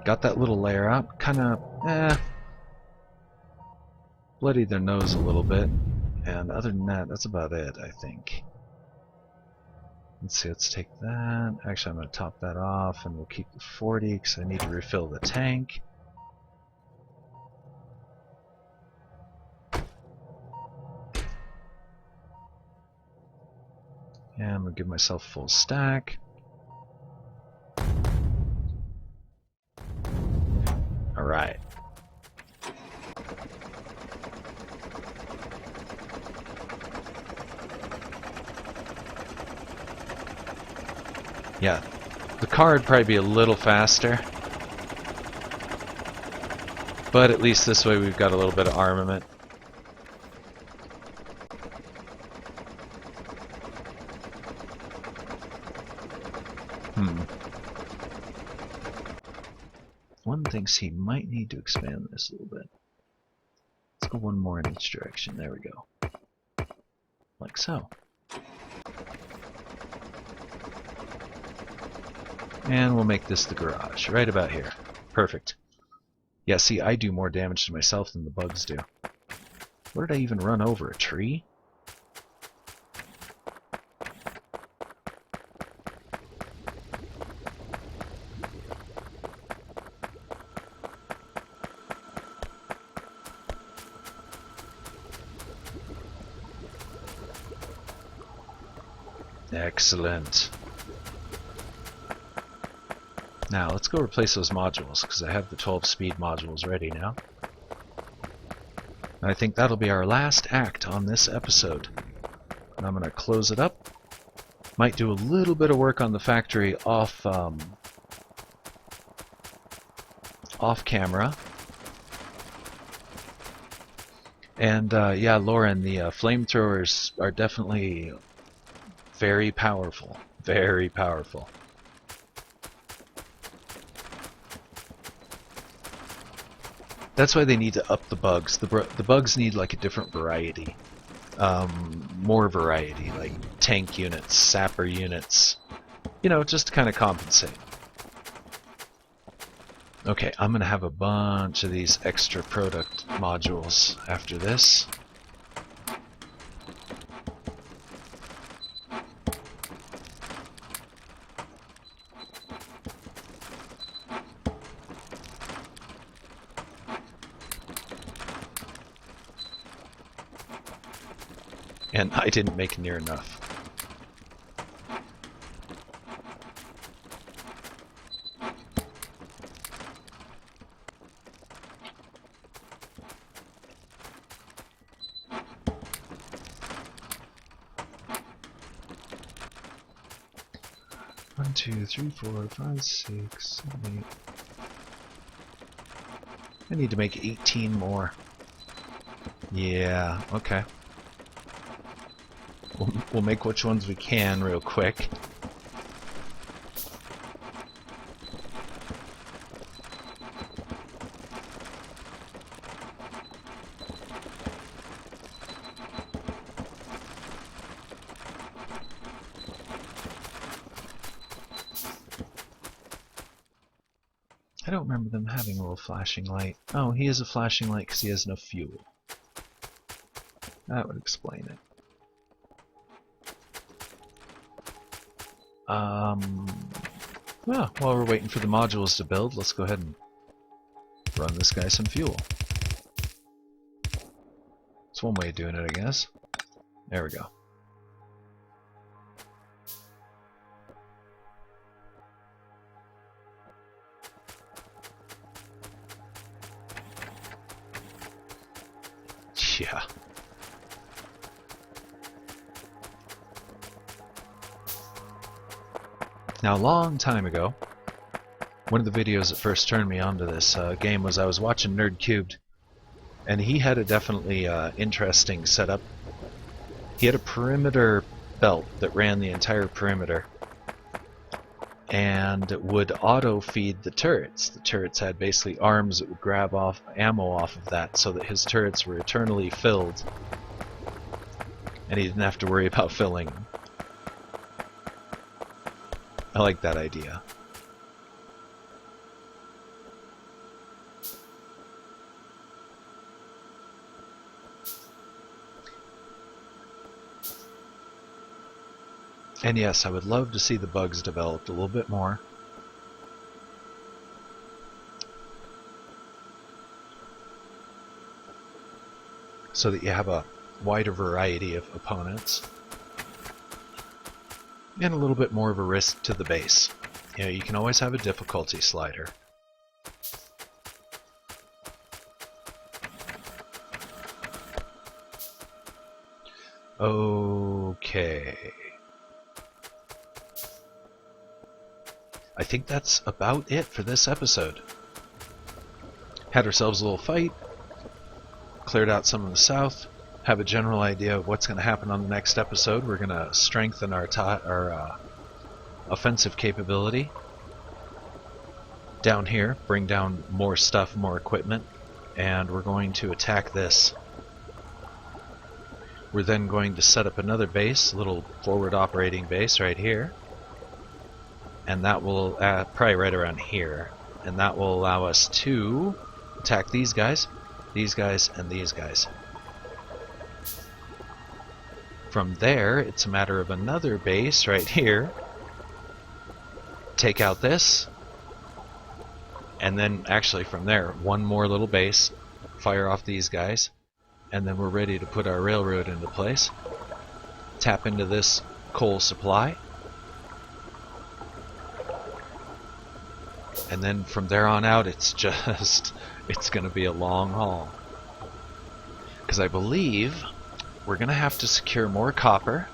A: Got that little layer up. Kinda, bloodied their nose a little bit. And other than that, that's about it, I think. Let's see, let's take that. Actually, I'm going to top that off, and we'll keep the 40 because I need to refill the tank. And I'm going to give myself a full stack. Alright. Yeah, the car would probably be a little faster. But at least this way we've got a little bit of armament. One thinks he might need to expand this a little bit. Let's go one more in each direction. There we go. Like so. And we'll make this the garage, right about here. Perfect. Yeah, see, I do more damage to myself than the bugs do. Where did I even run over? A tree? Excellent. Now, let's go replace those modules, because I have the 12-speed modules ready now. I think that'll be our last act on this episode. And I'm going to close it up. Might do a little bit of work on the factory off camera. And yeah, Lauren, the flamethrowers are definitely very powerful. Very powerful. That's why they need to up the bugs. The bugs need like a different variety. More variety, like tank units, sapper units. You know, just to kind of compensate. Okay, I'm going to have a bunch of these extra product modules after this. And I didn't make near enough. One, two, three, 4, 5, 6, 7, 8. I need to make 18 more. Yeah, okay. We'll make which ones we can real quick. I don't remember them having a little flashing light. Oh, he has a flashing light because he has no fuel. That would explain it. Well, while we're waiting for the modules to build, let's go ahead and run this guy some fuel. It's one way of doing it, I guess. There we go. Yeah. Now, a long time ago, one of the videos that first turned me onto this game was I was watching Nerd Cubed, and he had a definitely interesting setup. He had a perimeter belt that ran the entire perimeter, and would auto feed the turrets. The turrets had basically arms that would grab off ammo off of that so that his turrets were eternally filled and he didn't have to worry about filling them. I like that idea. And yes, I would love to see the bugs developed a little bit more. So that you have a wider variety of opponents. And a little bit more of a risk to the base. You know, you can always have a difficulty slider. Okay. I think that's about it for this episode. Had ourselves a little fight, cleared out some of the south, have a general idea of what's going to happen on the next episode. We're going to strengthen our offensive capability down here, bring down more stuff, more equipment, and we're going to attack this. We're then going to set up another base, a little forward operating base right here. And that will, probably right around here, and that will allow us to attack these guys, and these guys. From there, it's a matter of another base right here. Take out this, and then actually from there, one more little base, fire off these guys, and then we're ready to put our railroad into place. Tap into this coal supply. And then from there on out, it's going to be a long haul. Because I believe we're going to have to secure more copper.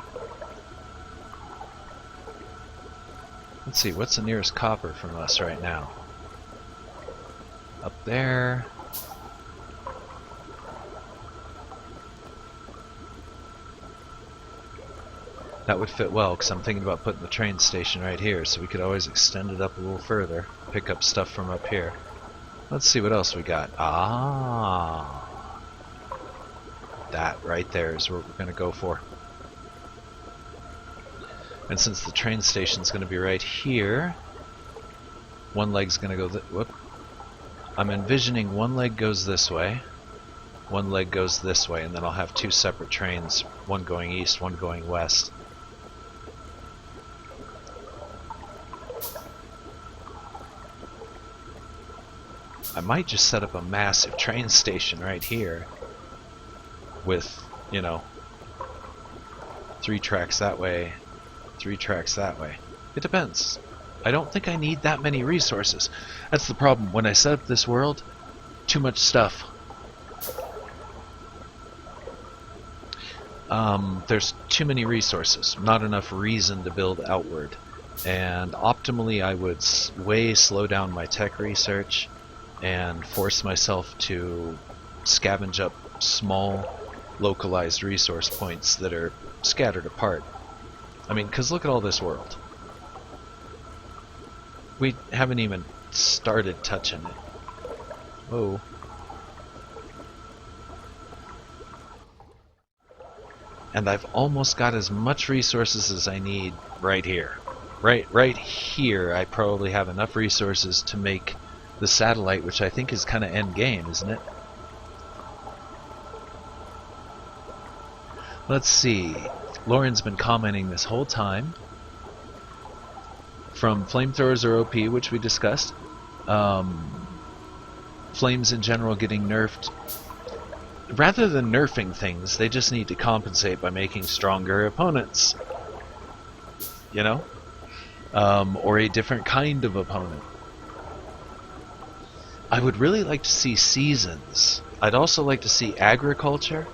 A: Let's see, what's the nearest copper from us right now? Up there. That would fit well, because I'm thinking about putting the train station right here, so we could always extend it up a little further, pick up stuff from up here. Let's see what else we got. Ah, that right there is what we're going to go for. And since the train station's going to be right here, one leg's going to go whoop. I'm envisioning one leg goes this way, one leg goes this way, and then I'll have two separate trains, one going east, one going west. I might just set up a massive train station right here with, you know, 3 tracks that way, 3 tracks that way. It depends. I don't think I need that many resources. That's the problem. When I set up this world, too much stuff. There's too many resources, not enough reason to build outward. And optimally, I would way slow down my tech research and force myself to scavenge up small, localized resource points that are scattered apart. I mean, because look at all this world. We haven't even started touching it. Whoa. And I've almost got as much resources as I need right here. Right here, I probably have enough resources to make the satellite, which I think is kind of end game, isn't it? Let's see. Lauren's been commenting this whole time. From flamethrowers are OP, which we discussed. Flames in general getting nerfed. Rather than nerfing things, they just need to compensate by making stronger opponents. You know? Or a different kind of opponent. I would really like to see seasons. I'd also like to see agriculture.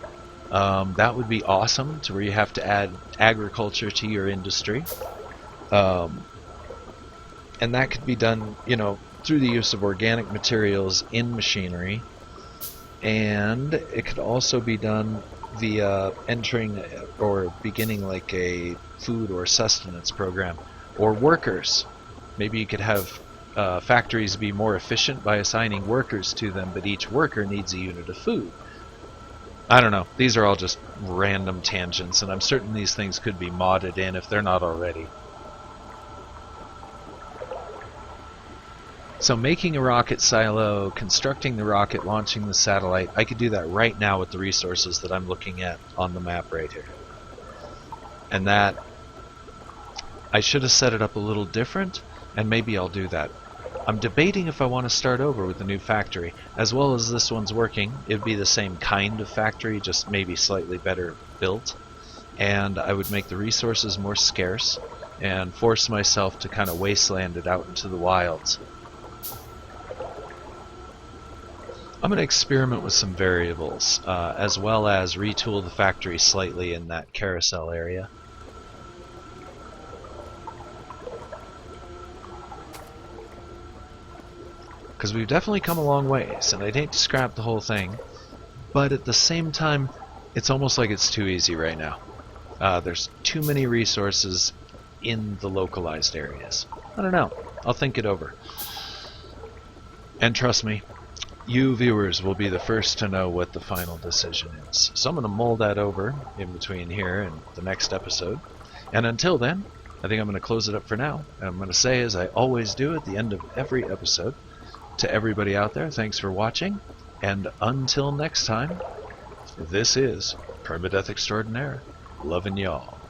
A: That would be awesome, to where you have to add agriculture to your industry. And that could be done, you know, through the use of organic materials in machinery. And it could also be done via entering or beginning like a food or sustenance program. Or workers. Maybe you could have factories be more efficient by assigning workers to them, but each worker needs a unit of food. I don't know. These are all just random tangents, and I'm certain these things could be modded in if they're not already. So making a rocket silo, constructing the rocket, launching the satellite, I could do that right now with the resources that I'm looking at on the map right here. And that, I should have set it up a little different, and maybe I'll do that. I'm debating if I want to start over with the new factory. As well as this one's working, it'd be the same kind of factory, just maybe slightly better built. And I would make the resources more scarce and force myself to kind of wasteland it out into the wilds. I'm going to experiment with some variables, as well as retool the factory slightly in that carousel area. Because we've definitely come a long ways, and I'd hate to scrap the whole thing, but at the same time, it's almost like it's too easy right now. There's too many resources in the localized areas. I don't know. I'll think it over. And trust me, you viewers will be the first to know what the final decision is. So I'm going to mull that over in between here and the next episode. And until then, I think I'm going to close it up for now. And I'm going to say, as I always do at the end of every episode, to everybody out there, thanks for watching. And until next time, this is Permadeath Extraordinaire. Loving y'all.